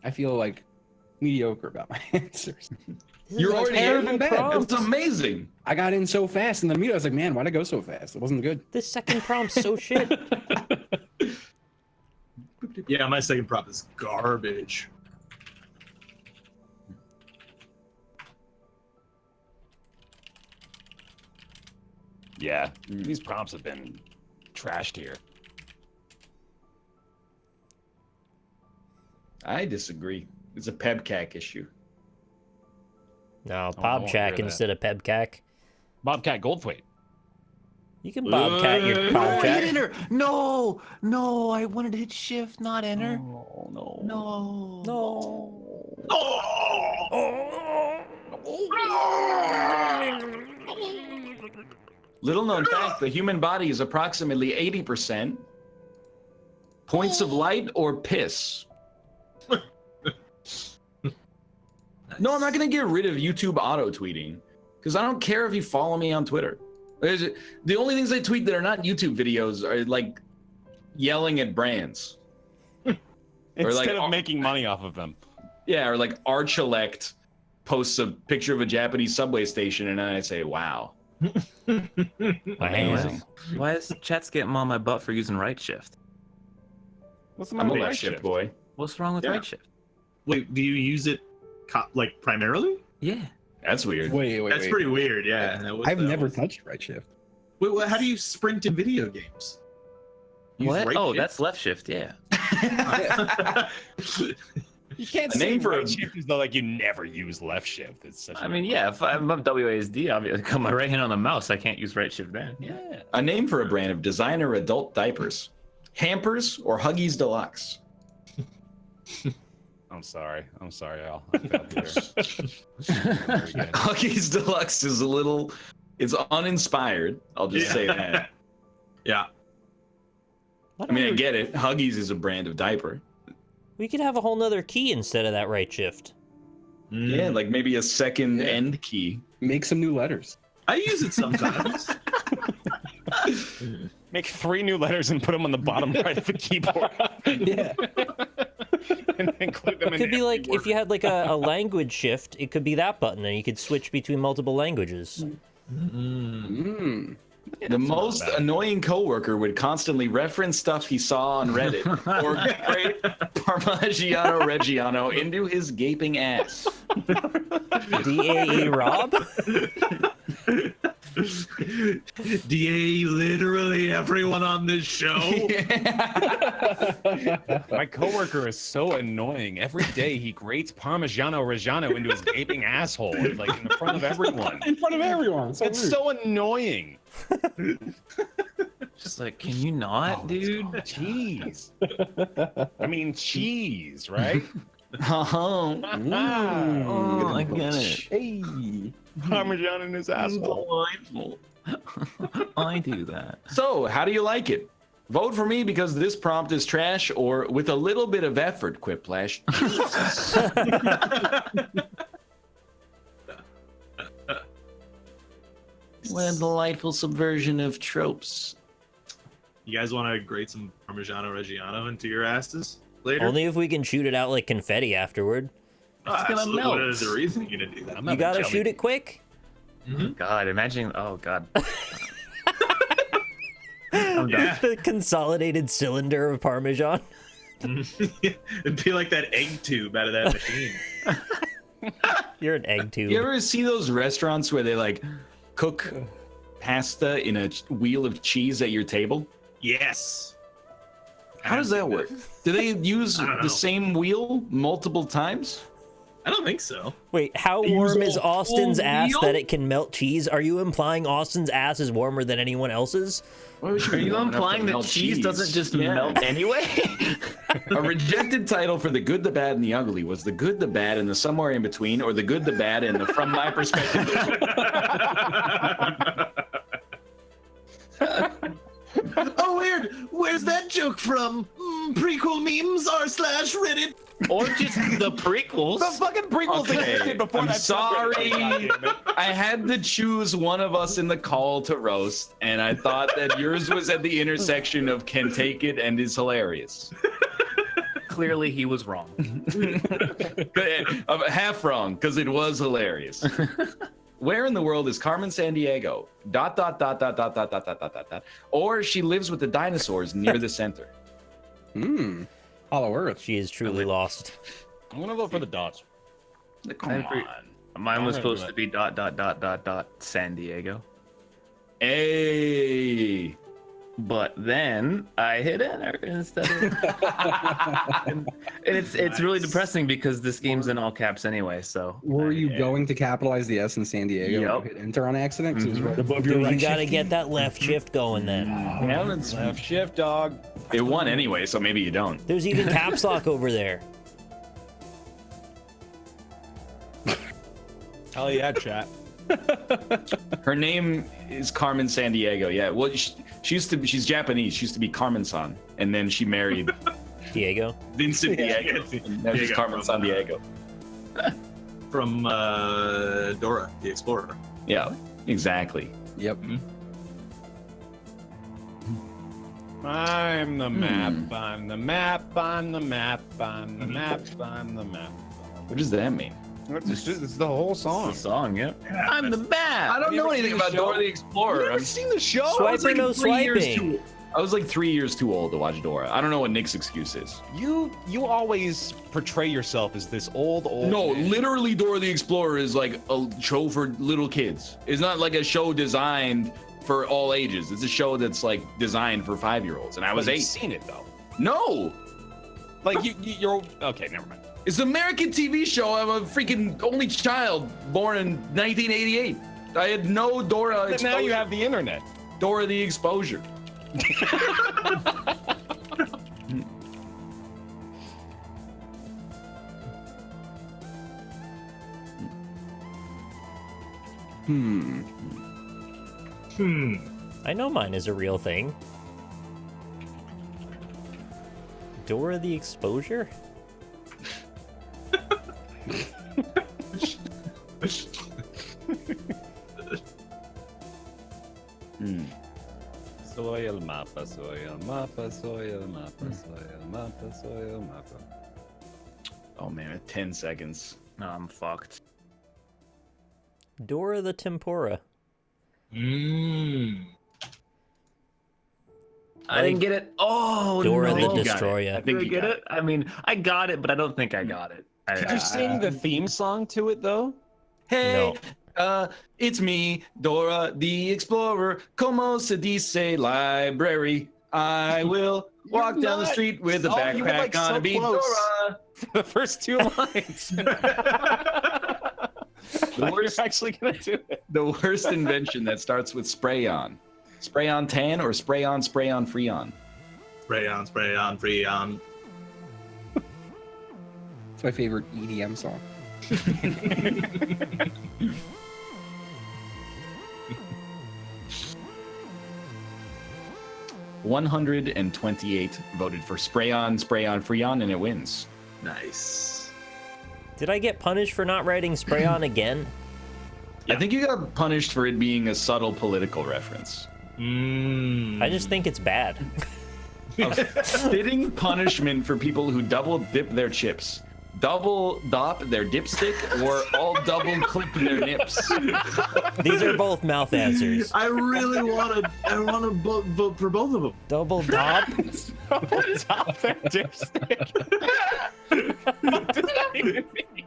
I feel like mediocre about my answers. You're already better in than bed. bad. It's amazing. I got in so fast in the meet. I was like, man, why'd I go so fast? It wasn't good. This second prompt's so shit. Yeah, my second prop is garbage. Yeah, these prompts have been trashed here. I disagree. It's a Pebcac issue. No, Oh, I won't hear Pobjack that. instead of Pebcac. Bobcat Goldthwait. You can Bobcat your No, I hit Pobjack. enter. No, no, I wanted to hit shift, not enter. Oh, no. No. No. Little known fact, the human body is approximately 80% points of light or piss. No, I'm not going to get rid of YouTube auto tweeting because I don't care if you follow me on Twitter. The only things I tweet that are not YouTube videos are like yelling at brands. Instead like, of making money off of them. Yeah, or like Archelect posts a picture of a Japanese subway station and then I say, wow. Amazing. Why is chat's getting on my butt for using right shift? What's the I'm matter a with left shift boy. What's wrong with Yeah. right shift? Wait, do you use it like primarily? Yeah. That's weird. Wait. That's pretty weird. Yeah. I've never touched right shift. Wait, how do you sprint in video games? Use What? right Oh, shift? that's left shift. Yeah. You can't A say name for right a- shift as though like you never use left shift. It's such I mean, yeah. If I'm WASD, obviously, got my right hand on the mouse. I can't use right shift then. yeah. A name for a brand of designer adult diapers. Hampers or Huggies Deluxe. I'm sorry, Al. I failed you there. Very good. Huggies Deluxe is it's uninspired. I'll just say that. Yeah. I mean, I get it. Huggies is a brand of diaper. We could have a whole nother key instead of that right shift. Yeah, like maybe a second end key. Make some new letters. I use it sometimes. Make 3 new letters and put them on the bottom right of the keyboard. Yeah. And include them It in could be every like word. if you had like a language shift, it could be that button and you could switch between multiple languages. Mm. The most annoying coworker would constantly reference stuff he saw on Reddit or grade Parmigiano Reggiano into his gaping ass. DAE Rob? DA literally everyone on this show. My coworker is so annoying. Every day he grates Parmigiano Reggiano into his gaping asshole, like in front of everyone. In front of everyone. So It's rude. so annoying. Just like, can you not, dude? Jeez. I mean, cheese, right? Uh-huh. Oh, I get it. Hey. Parmesan in his asshole. Delightful. I do that. So, how do you like it? Vote for me because this prompt is trash, or with a little bit of effort, Quiplash. What a delightful subversion of tropes. You guys want to grate some Parmigiano Reggiano into your asses later? Only if we can shoot it out like confetti afterward. Ah, gonna absolutely. melt. What is the reason you're gonna do that? You gotta shoot it quick. God, imagine. Oh God. I'm done. Yeah. The consolidated cylinder of Parmesan. It'd be like that egg tube out of that machine. You're an egg tube. You ever see those restaurants where they like cook pasta in a wheel of cheese at your table? Yes. How does that work? Do they use I don't know. the same wheel multiple times? I don't think so. Wait, how They use warm is a Austin's whole ass wheel? that it can melt cheese? Are you implying Austin's ass is warmer than anyone else's? Are Are you implying that cheese doesn't just melt anyway? A rejected title for The Good, the Bad, and the Ugly was The Good, the Bad, and the Somewhere in Between, or The Good, the Bad, and the From My Perspective. Oh, weird. Where's that joke from? Prequel memes r/Reddit. Or just the prequels? The fucking prequels Okay, existed before I'm that. sorry. God damn it. I had to choose one of us in the call to roast, and I thought that yours was at the intersection of can take it and is hilarious. Clearly, he was wrong. Half wrong, because it was hilarious. Where in the world is Carmen Sandiego? ... Or she lives with the dinosaurs near the center. Hmm. Hollow Earth. She is truly lost. I'm gonna vote for the dots. Come on. Mine was I'm gonna supposed do to be ... San Diego. Hey. But then I hit enter instead of and it's really depressing because this game's in all caps anyway, so Were you going to capitalize the S in San Diego? Yep. And hit enter on accident? 'Cause it was right above Dude, your right you gotta shift get key? that left shift going then. Yeah, that's, Left shift, dog. it won anyway, so maybe you don't. There's even caps lock over there. Hell yeah, chat. Her name is Carmen San Diego. Yeah, well, she's Japanese. She used to be Carmen-san, and then she married Diego. Vincent Diego. And now she's Diego Carmen from, San Diego. From Dora the Explorer. Yeah, exactly. Yep. I'm the map. I'm the map. I'm the map. I'm the map. I'm the map. What does that mean? It's the whole song. the song, yeah. I'm the map. I don't know ever anything seen the about show? Dora the Explorer. Never seen the show? Swipe or no swiping. I was like 3 years too old to watch Dora. I don't know what Nick's excuse is. You always portray yourself as this old No, man. literally Dora the Explorer is like a show for little kids. It's not like a show designed for all ages. It's a show that's like designed for 5-year-olds, and I was But 8. you've seen it though. No, Like you're okay. Never mind. it's an American TV show. I'm a freaking only child born in 1988. I had no Dora But exposure. now you have the internet. Dora the Exposure. I know mine is a real thing. Dora the Exposure? Soy el mapa, soy el mapa, soy el mapa, soy el mapa, soy el mapa. Oh man, 10 seconds. No, I'm fucked. Dora the Tempura. I didn't get it. Oh, Dora no. the Destroyer. I think Did I you get got it? I mean, I got it, but I don't think I got it. Did you sing the theme song to it though? Hey, No. it's me, Dora the Explorer. Como se dice library? I will walk down the not- street with a Oh, you were, backpack like, on so a beat. close. Dora. The first two lines. You're actually gonna do it. The worst invention that starts with spray on. Spray on tan or spray on freon? Spray on, free on. It's my favorite EDM song. $128 voted for spray on freon, and it wins. Nice. Did I get punished for not writing spray on again? I think you got punished for it being a subtle political reference. I just think it's bad. A fitting punishment for people who double dip their chips. Double dop their dipstick or all double clip their nips. These are both mouth answers. I really want to vote for both of them. Double dop? Top their dipstick. What does that even mean?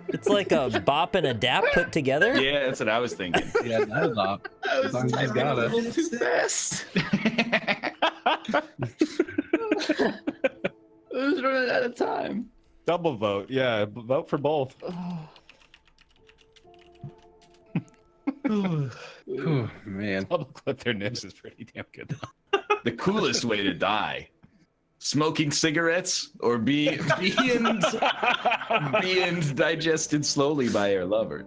It's like a bop and a dap put together? Yeah, that's what I was thinking. Yeah, that's up. I was long as he's typing got a it. little too fast. I was running out of time. Double vote. Yeah, vote for both. Oh, man. Double clip their nips is pretty damn good. The coolest way to die. Smoking cigarettes or being digested slowly by your lover.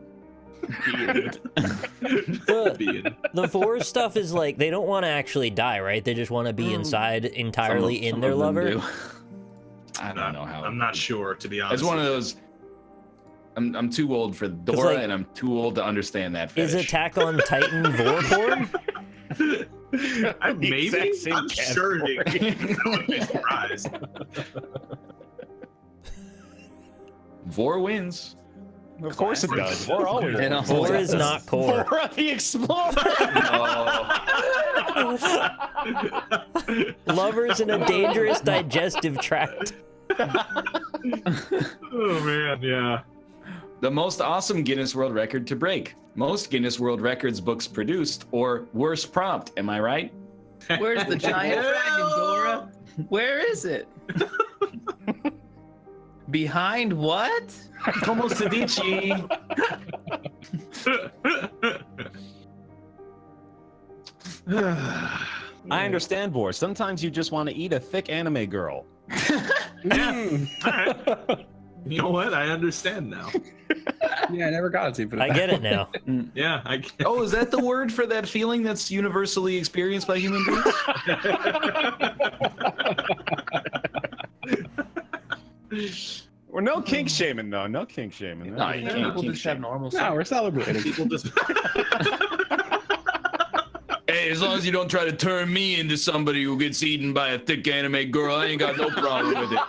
The Vor stuff is like, they don't want to actually die, right? They just want to be inside entirely in their lover. I don't know how. I'm not sure, to be honest. It's one of those. I'm too old for Dora, like, and I'm too old to understand that fetish. Is Attack on Titan Vor porn? Maybe. exact same I'm sure you would be surprised. Vor wins. Of course it does. We're always. And also- Core is not core. Dora the Explorer. Lovers in a dangerous digestive tract. Oh man, yeah. The most awesome Guinness World Record to break. Most Guinness World Records books produced, or worst prompt. Am I right? Where's the giant dragon, Dora? Where is it? Behind what? Como se dice? I understand, Boris. Sometimes you just want to eat a thick anime girl. Yeah. All right. You know what? I understand now. Yeah, I never got to, but I get it now. Yeah, I get. Oh, is that the word for that feeling that's universally experienced by human beings? Or no kink shaming, though. No kink shaming. No, you can't People kink just have shame. normal. No, we're celebrating. People just. Hey, as long as you don't try to turn me into somebody who gets eaten by a thick anime girl, I ain't got no problem with it.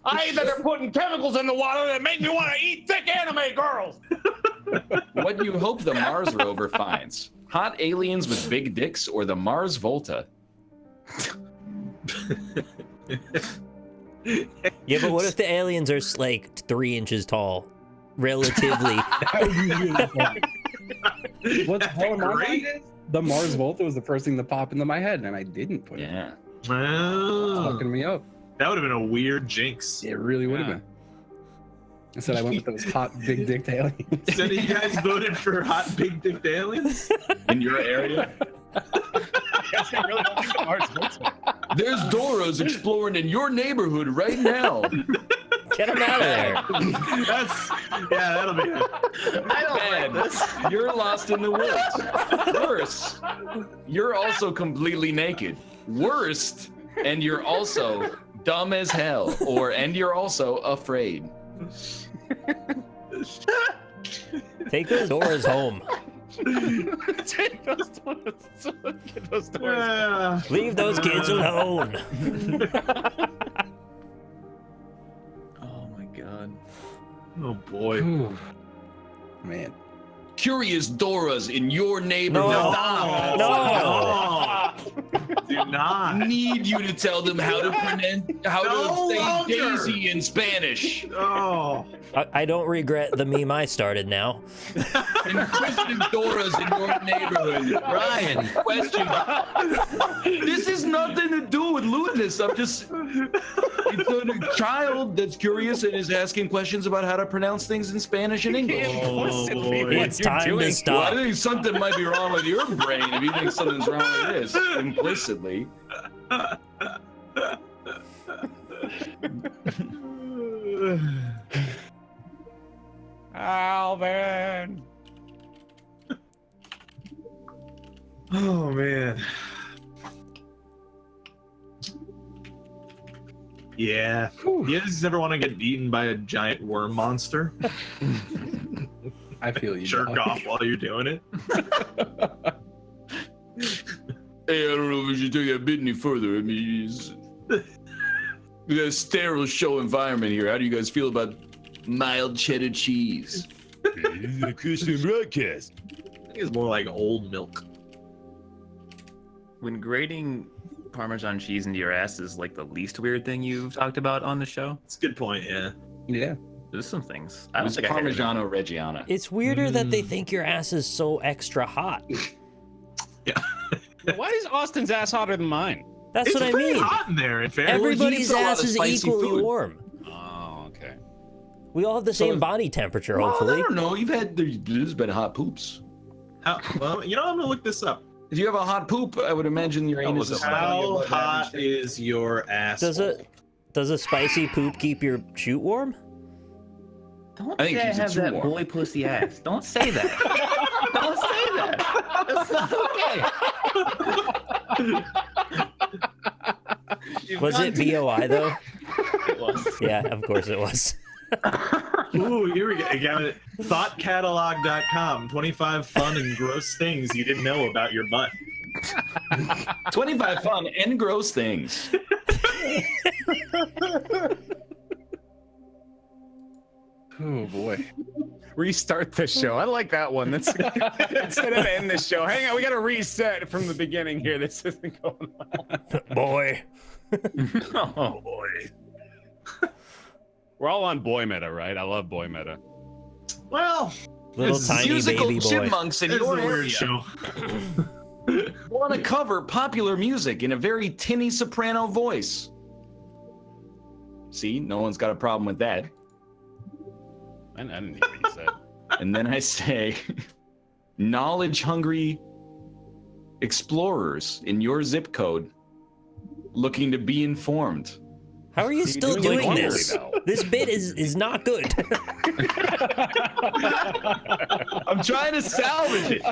I hate that they're putting chemicals in the water that make me want to eat thick anime girls. What do you hope the Mars rover finds? Hot aliens with big dicks or the Mars Volta? Yeah, but what if the aliens are like 3 inches tall? Relatively. What's That'd be blowing my great. mind is the Mars Volta was the first thing that popped into my head, and I didn't put it. Yeah. It's Wow. fucking me up. That would have been a weird jinx. It really would have Yeah. been. Instead, I went with those hot, big dick aliens. So you guys voted for hot big dick aliens? In your area? There's Doras exploring in your neighborhood right now. Get them out of there. That'll be it. I don't Man, like this. you're lost in the woods. Worse, you're also completely naked. Worst, and you're also dumb as hell. And you're also afraid. Take those doors home. Take those doors. Get those doors. Yeah. Leave those kids alone. Oh my god. Oh boy. Ooh. Man. Curious Doras in your neighborhood. No. No. Do not. Need you to tell them how to No say longer. daisy in Spanish. Oh. I don't regret the meme I started now. Inquisitive Doras in your neighborhood. Ryan, question. This has nothing to do with lewdness. It's a child that's curious and is asking questions about how to pronounce things in Spanish and English. Oh, boy. It's time to Well, I stop. think something might be wrong with your brain if you think something's wrong with this, implicitly. Alvin. Oh man. Yeah. You guys ever want to get eaten by a giant worm monster? I feel you. Jerk dog. off while you're doing it. Hey, I don't know if we should take that bit any further. I mean, we got a sterile show environment here. How do you guys feel about mild cheddar cheese? The Christian broadcast. I think it's more like old milk. When grating Parmesan cheese into your ass is like the least weird thing you've talked about on the show. It's a good point, yeah. Yeah. There's some things. It was think I hated it. Parmigiano Reggiano. It's weirder that they think your ass is so extra hot. Why is Austin's ass hotter than mine? That's It's what I pretty mean. hot in there, in fairness. Everybody's eats a lot ass of is spicy equally food. warm. Oh, okay. We all have the same body temperature, Well, I hopefully. don't know. There's been hot poops. Well, you know, I'm gonna look this up. If you have a hot poop, I would imagine your anus is How hot is your ass? Does a spicy poop keep your shoot warm? Don't I think say I keeps it have too that warm. boy pussy ass. Don't say that. Don't say that. That's not okay. Was it BOI though? It was. Yeah, of course it was. Ooh, here we go. I got it. Thoughtcatalog.com. 25 fun and gross things you didn't know about your butt. 25 fun and gross things. Oh boy. Restart the show. I like that one. That's instead of end the show. Hang on, we gotta reset from the beginning here. This isn't going well. Boy. Oh boy. We're all on boy meta, right? I love boy meta. Well, Little It's tiny Musical baby boy. chipmunks in it's a your weird area show. want to cover popular music in a very tinny soprano voice. See, no one's got a problem with that. I didn't hear what you said. And then I say, knowledge-hungry explorers in your zip code looking to be informed. How are you still doing doing like this? normally, This bit is not good. I'm trying to salvage it.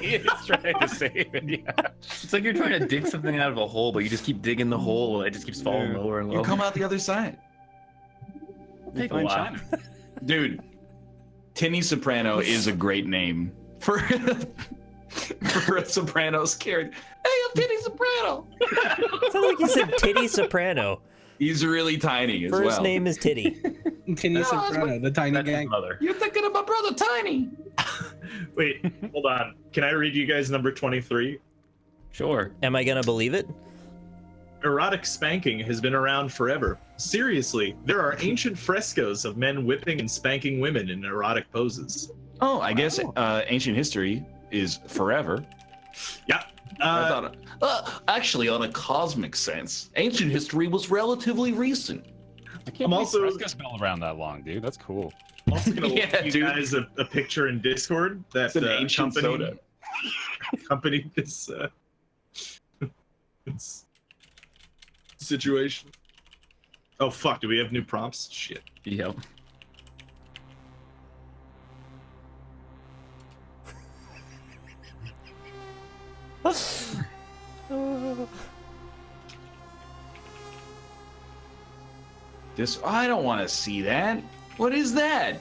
He is trying to save it. Yeah. It's like you're trying to dig something out of a hole, but you just keep digging the hole, and it just keeps falling lower and lower. You come out the other side. Take a Find while. China. Dude, Tinny Soprano is a great name for for a Sopranos character. Hey, I'm Tinny Soprano. Sounds like you said Titty Soprano. He's really tiny as First well. name is Titty. Tinny Soprano, the tiny That's his gang. mother. You're thinking of my brother Tiny. Wait, hold on. Can I read you guys number 23? Sure. Am I gonna believe it? Erotic spanking has been around forever. Seriously, there are ancient frescoes of men whipping and spanking women in erotic poses. Oh, I guess ancient history is forever. Yeah. I thought, actually, on a cosmic sense, ancient history was relatively recent. I can't I'm also- believe Fresco's been around that long, dude. That's cool. I'm also gonna Yeah, link you dude. guys a picture in Discord that It's an ancient soda. accompanied this this situation. Oh fuck! Do we have new prompts? Shit. Yep. I don't want to see that. What is that?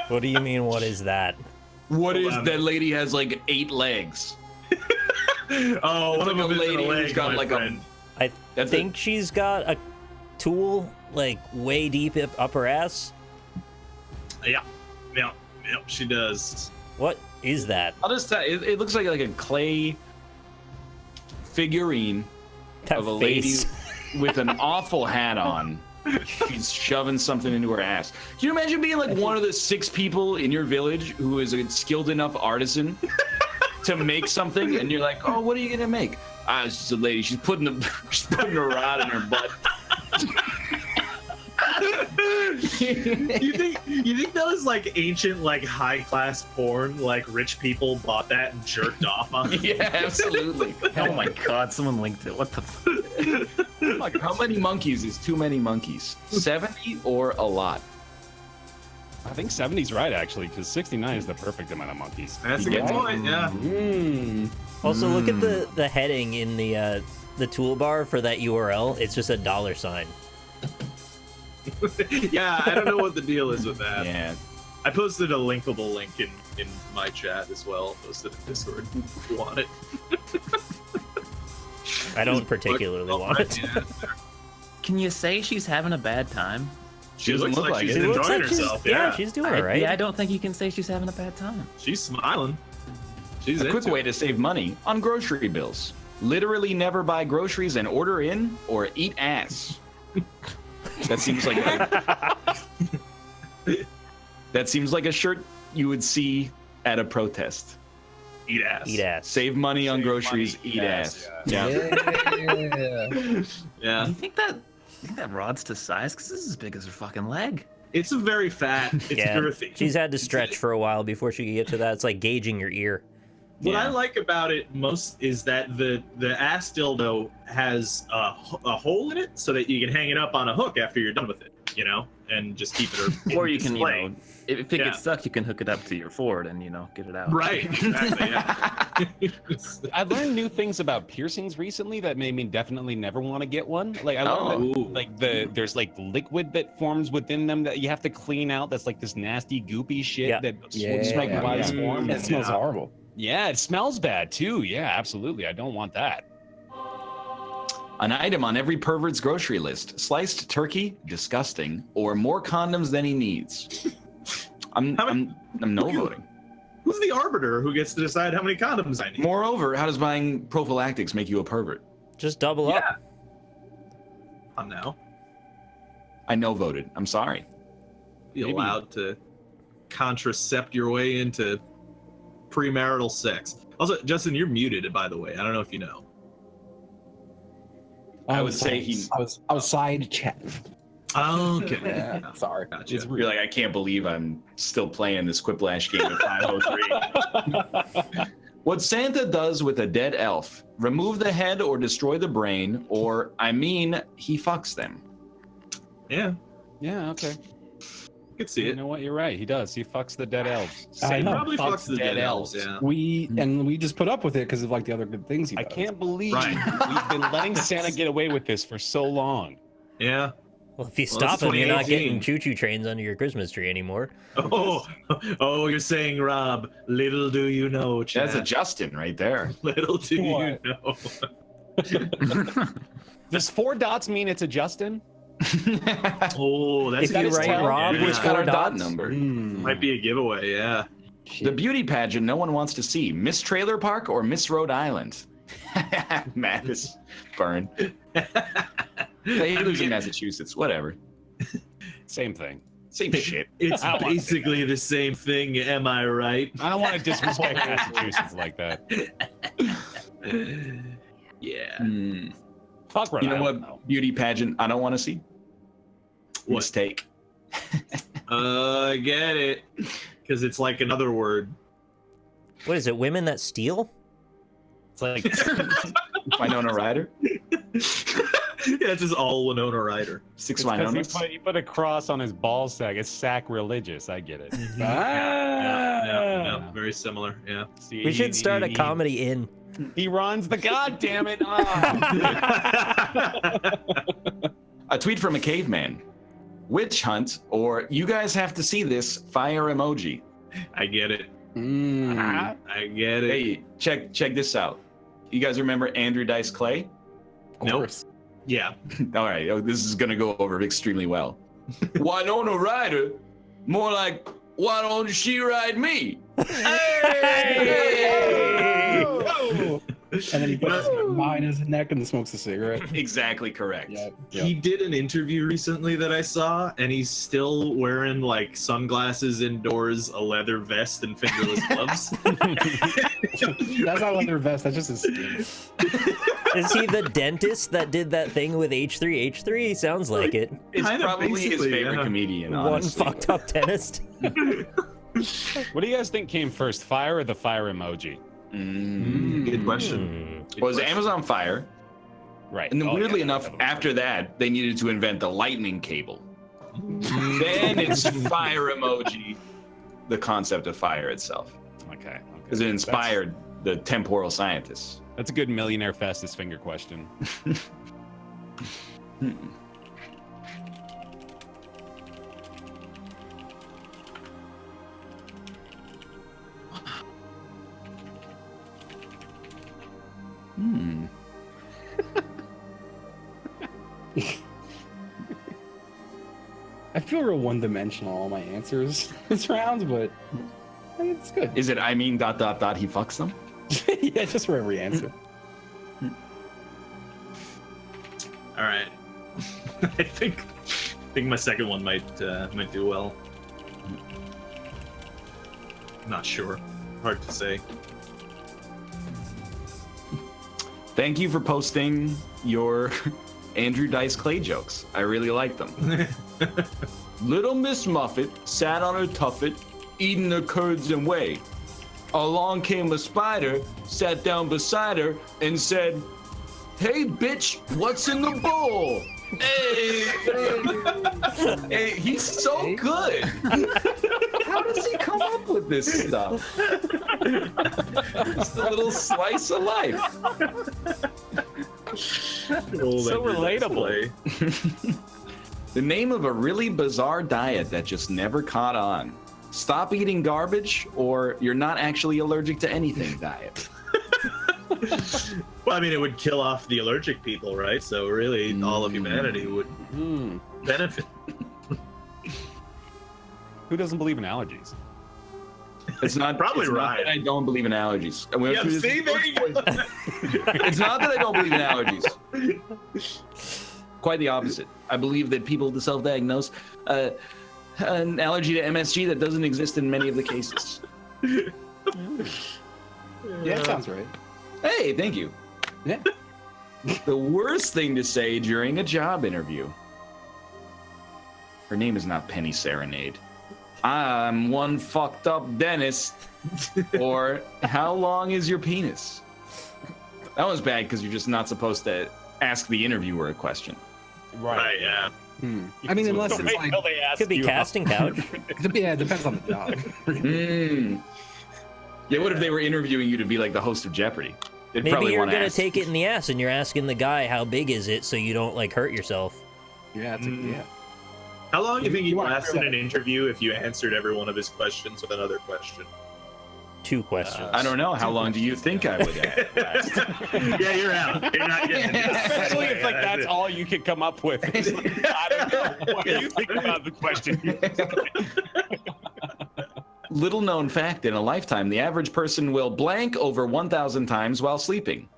What do you mean? What is that? What Hold is on. that lady has like 8 legs? Oh, one of them is a lady who's leg, got my like friend. I That's think she's got a tool like way deep up her ass. Yeah, she does. What is that? I'll just tell you, it looks like a clay figurine That of a face. lady with an awful hat on. She's shoving something into her ass. Can you imagine being like one of the 6 people in your village who is a skilled enough artisan to make something, and you're like, oh, what are you gonna make? It's just a lady. She's putting a rod in her butt. You think that was like ancient, like high class porn? Like rich people bought that and jerked off on it? Yeah, absolutely. Oh my god, someone linked it. What the fuck? How many monkeys is too many monkeys? 70 or a lot? I think 70's right, actually, because 69 is the perfect amount of monkeys. That's a good point. Yeah. Mm. Also, look at the heading in the toolbar for that URL. It's just a $sign. Yeah, I don't know what the deal is with that. Yeah. I posted a linkable link in my chat as well. Posted in Discord if you want it. I don't particularly want it. Can you say she's having a bad time? She Doesn't looks look like like she's it. She looks enjoying like she's, herself. yeah, she's doing it right. Yeah, I don't think you can say she's having a bad time. She's smiling. She's A quick into way it. to save money on grocery bills. Literally never buy groceries and order in or eat ass. That seems like that seems like a shirt you would see at a protest. Eat ass. Eat ass. Save money on Save groceries, money, eat eat ass. ass, Yeah. Yeah. You think that rod's to size? Because this is as big as her fucking leg. It's a very fat. It's Yeah, girthy. she's had to stretch for a while before she could get to that. It's like gauging your ear. What I Yeah. like about it most is that the ass dildo has a hole in it so that you can hang it up on a hook after you're done with it, you know, and just keep it. Or you can, you know, if it Yeah. gets stuck, you can hook it up to your Ford and, you know, get it out. Right. Exactly. Yeah. I learned new things about piercings recently that made me definitely never want to get one. Like I learned Ooh. that, like there's like liquid that forms within them that you have to clean out. That's like this nasty goopy shit Yeah. that Yeah. just make bodies Mm, form. That smells horrible. Yeah, it smells bad too. Yeah, absolutely. I don't want that. An item on every pervert's grocery list. Sliced turkey, disgusting, or more condoms than he needs. I'm no voting. Who's the arbiter who gets to decide how many condoms I need? Moreover, how does buying prophylactics make you a pervert? Just double up. I'm now. I no voted. I'm sorry. Be allowed to contracept your way into premarital sex. Also, Justin, you're muted, by the way. I don't know if you know. I would say I was outside chatting. Okay. Yeah, sorry. Gotcha. You're like, I can't believe I'm still playing this Quiplash game at 5:03. What Santa does with a dead elf: remove the head or destroy the brain, or he fucks them. Yeah, Yeah, okay. I could see You it. know what? You're right. He does. He fucks the dead elves. I Satan know. Probably fucks the dead elves. Yeah. We just put up with it because of like the other good things he I does. can't believe Right. we've been letting Santa get away with this for so long. Yeah. Well, if you Well, stop it's him, you're not 2018. getting choo-choo trains under your Christmas tree anymore. Oh, you're saying, Rob, little do you know, Chad. That's a Justin right there. Little do you What? know. Does 4 dots mean it's a Justin? Oh, that's If a you good write tell. Rob Yeah. with It's got 4 our dot dots. number. Might be a giveaway, yeah. The beauty pageant no one wants to see. Miss Trailer Park or Miss Rhode Island? Mavis. Burn. He lives in Massachusetts. Whatever. Same thing. Same shit. It's I don't want basically the same thing, am I right? I don't want to disrespect Massachusetts like that. Yeah. Fuck Rhode You know Island, what though. beauty pageant I don't want to see? What? Mistake. I get it. Because it's like another word. What is it? Women that steal? It's like Winona Ryder. Yeah, it's just all Winona Ryder. 6 it's 'cause Winonas. he put a cross on his ball sack. It's sacrilegious. I get it. Yeah, very similar. Yeah. See, We should start a comedy in. He runs the goddamn it. Ah. A tweet from a caveman. Witch hunt or you guys have to see this fire emoji. I get it. Mm. I get it. Hey, check this out. You guys remember Andrew Dice Clay? Of course. Yeah. All right, this is gonna go over extremely well. Winona Ryder, more like why don't she ride me? Hey! And then he puts his behind his neck and smokes a cigarette. Exactly correct. Yeah. He did an interview recently that I saw, and he's still wearing like sunglasses indoors, a leather vest, and fingerless gloves. That's not leather vest. That's just his skin. Is he the dentist that did that thing with H3H3? Sounds like it. It's Kinda probably his basically, favorite yeah. comedian. One Honestly. fucked up dentist. What do you guys think came first, fire or the fire emoji? Good question. Hmm. Was Amazon Fire, Right. and then Oh, weirdly yeah, enough, definitely. after that, they needed to invent the lightning cable. Then it's fire emoji, the concept of fire itself, Okay. because it inspired the temporal scientists. That's a good millionaire fastest finger question. Hmm. I feel real one-dimensional all my answers this round, but it's good. Is it? I mean, ... He fucks them. Yeah, just for every answer. All right. I think my second one might do well. Not sure. Hard to say. Thank you for posting your Andrew Dice Clay jokes. I really like them. Little Miss Muffet sat on her tuffet, eating her curds and whey. Along came a spider, sat down beside her, and said, "Hey, bitch, what's in the bowl?" Hey, hey, he's so good. How does he come up with this stuff? Just a little slice of life. So relatable. The name of a really bizarre diet that just never caught on. Stop eating garbage, or you're not actually allergic to anything diet. Well, I mean, it would kill off the allergic people, right? So really, all of humanity would benefit. Who doesn't believe in allergies? It's not Probably it's not right. that I don't believe in allergies. And we went Yeah, through this see, there you go. It's not that I don't believe in allergies. Quite the opposite. I believe that people self-diagnose an allergy to MSG that doesn't exist in many of the cases. Yeah, that sounds right. Hey, thank you. Yeah. The worst thing to say during a job interview. Her name is not Penny Serenade. I'm one fucked up dentist. Or how long is your penis? That was bad because you're just not supposed to ask the interviewer a question. Right, yeah. I mean, unless it's like, Could be casting couch. yeah, it depends on the job. Yeah, what if they were interviewing you to be like the host of Jeopardy? They'd Maybe probably you're want to gonna ask. take it in the ass and you're asking the guy how big is it so you don't like hurt yourself. Yeah, it's yeah. How long do you think You he'd want last in to- an interview if you answered every one of his questions with another question? 2 questions. I don't know. How long do you think I would last? Yeah, you're out. You're not getting it. Especially if like that's all you could come up with. It's like, I don't know. What do you think about the question? Little known fact, in a lifetime, the average person will blank over 1,000 times while sleeping,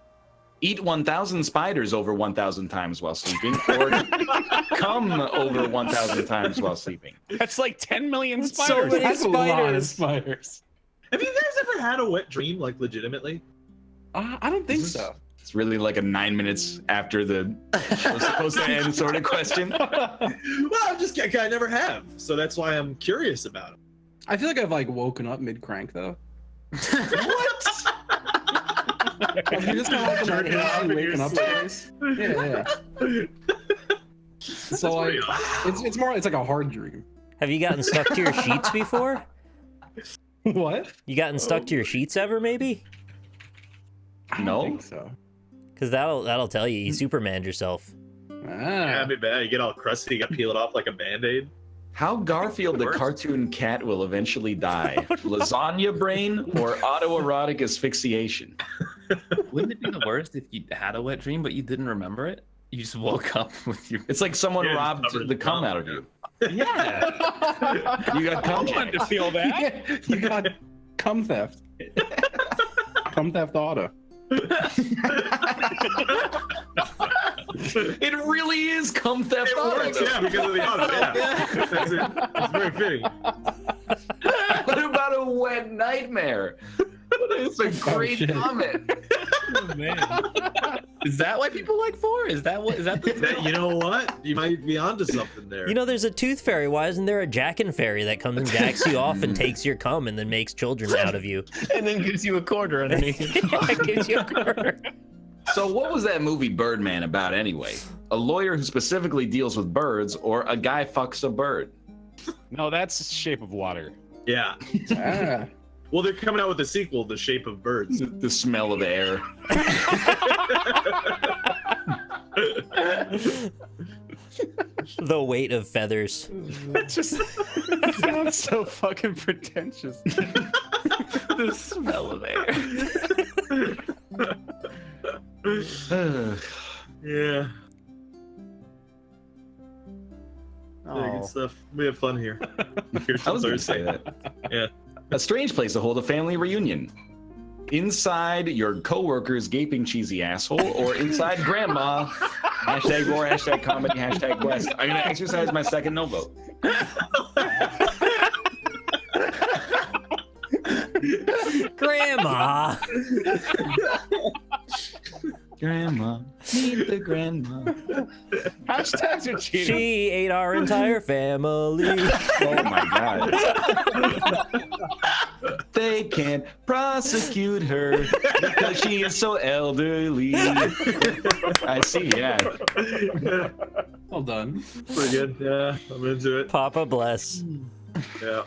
eat 1,000 spiders over 1,000 times while sleeping, or come over 1,000 times while sleeping. That's like 10 million So spiders. many That's a lot of spiders. spiders. Have you guys ever had a wet dream, like legitimately? I don't think so. It's really like a 9 minutes after the show's supposed to end sort of question. Well, I never have, so that's why I'm curious about it. I feel like I've like woken up mid crank though. What? Like, you just kind of Turn it off and waking you're up sick. twice. Yeah. So like, it's more. It's like a hard dream. Have you gotten stuck to your sheets before? What? You gotten stuck to your sheets ever, maybe? I don't No. think so. Because that'll tell you Supermaned yourself. Yeah, Ah. it'd be bad. You get all crusty, you got to peel it off like a Band-Aid. How Garfield the cartoon cat will eventually die. Lasagna brain or autoerotic asphyxiation? Wouldn't it be the worst if you had a wet dream but you didn't remember it? You just woke up with your. It's like someone Yeah, just robbed covered the in cum cum, out of you. Yeah. You got I cum. wanted to feel that. You got cum theft. Cum theft auto. It really is cum theft It auto. works, yeah, because of the auto. Yeah, that's it. It's very fitting. What about a wet nightmare? It's a great shit. comment. Is that why people like 4? Is that what? Is that the? You know what? You might be onto something there. You know, there's a tooth fairy. Why isn't there a jackin' fairy that comes and jacks you off and takes your cum and then makes children out of you? And then gives you a quarter underneath. It gives you a quarter. So what was that movie Birdman about anyway? A lawyer who specifically deals with birds, or a guy fucks a bird? No, that's Shape of Water. Yeah. Ah. Well, they're coming out with a sequel, The Shape of Birds. The smell of air. The weight of feathers. It just sounds so fucking pretentious. The smell of air. Yeah. Oh. Good stuff. We have fun here. Here's I was going to Thursday. say that. Yeah. A strange place to hold a family reunion. Inside your coworker's gaping cheesy asshole, or inside grandma. Hashtag war, hashtag comedy, hashtag blessed. I'm going to exercise my second no vote. Grandma. Grandma, meet the grandma. Hashtags are cheating. She ate our entire family. Oh my god. They can't prosecute her because she is so elderly. I see, yeah. Well done. Pretty good. Yeah, I'm into it. Papa bless. Yeah.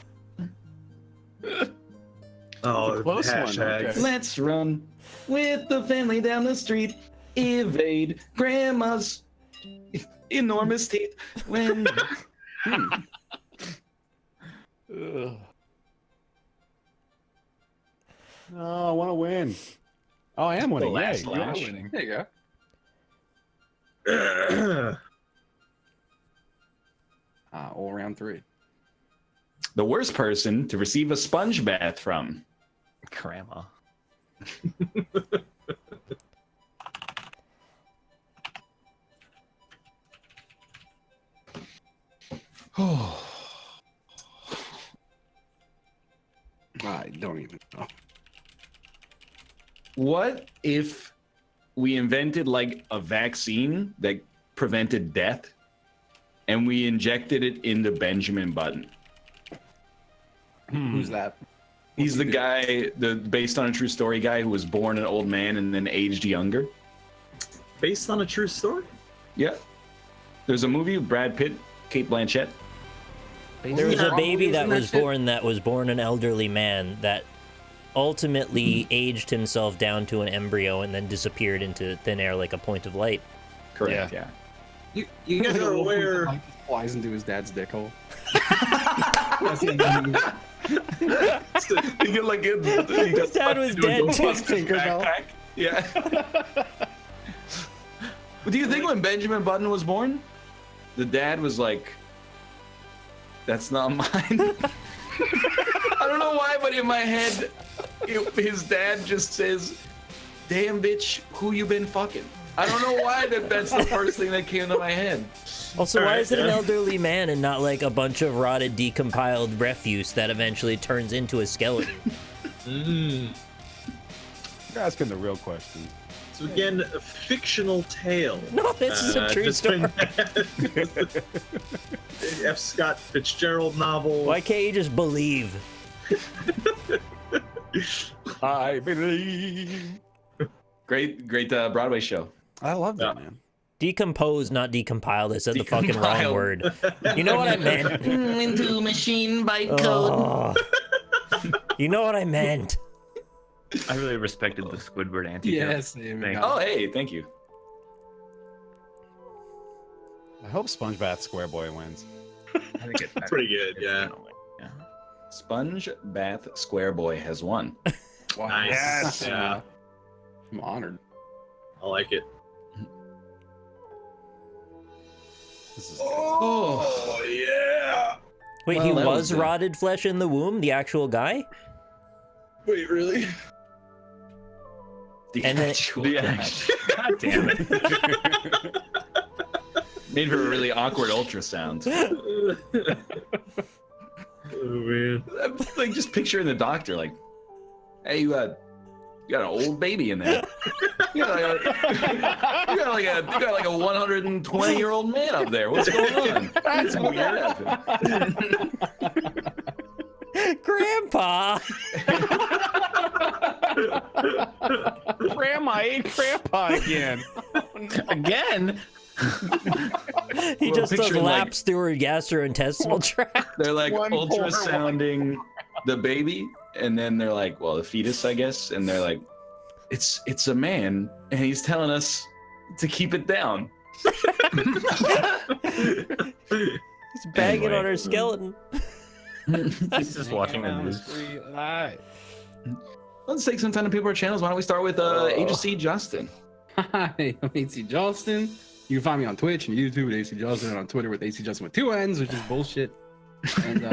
Oh, a close one, hashtags. okay. Let's run with the family down the street. Evade grandma's enormous teeth. When Ugh. No, I want to win. Oh, I am winning. The Yay. last You are lash. winning. There you go. All round 3. The worst person to receive a sponge bath from. Grandma. I don't even know. What if we invented like a vaccine that prevented death and we injected it into Benjamin Button? Who's that? He's the guy, the based on a true story guy who was born an old man and then aged younger. Based on a true story? Yeah. There's a movie with Brad Pitt, Kate Blanchett. There was a baby that was shit? born an elderly man that ultimately aged himself down to an embryo and then disappeared into thin air like a point of light. Correct, yeah. You guys are aware. Like, just flies into his dad's dick hole. You get like His dad was dead too. Backpack. Yeah. But do you think when Benjamin Button was born, the dad was like, "That's not mine"? I don't know why, but in my head, his dad just says, "Damn bitch, who you been fucking?" I don't know why that's the first thing that came to my head. Also, why is it an elderly man and not like a bunch of rotted, decompiled refuse that eventually turns into a skeleton? You're asking the real question. So again, a fictional tale. No, this is a true story. F. Scott Fitzgerald novel. Why can't you just believe? I believe. Great Broadway show. I love that, man. Decompose, not decompiled. I said the fucking wrong Decompiled. word. You know what I meant? Into machine bytecode. Oh. You know what I meant. I really respected the Squidward anti. Yes. Oh, hey, thank you. I hope SpongeBath Square Boy wins. I think it's Pretty good, yeah. Sponge Bath Square Boy has won. Wow. Nice. Yes. Yeah, I'm honored. I like it. This is Oh yeah. Wait, Well, he that was was good. rotted flesh in the womb, the actual guy? Wait, really? And then- God damn it. Made for a really awkward ultrasound. Oh man. I'm like just picturing the doctor like, "Hey, you got an old baby in there. You got like a 120-year-old man up there. What's going on?" That's weird. Grandpa! Grandma ate Grandpa again. Again? He Well, just does picturing, like- laps through her gastrointestinal tract. They're like One poor ultrasounding the baby, and then they're like, well, the fetus, I guess, and they're like, it's a man, and he's telling us to keep it down. He's banging Anyway. on her skeleton. He's just watching the news. Let's take some time to people our channels. Why don't we start with HCJustin? Hi, I'm HCJustin. You can find me on Twitch and YouTube at HCJustin, and on Twitter with HCJustin with 2 N's, which is bullshit. And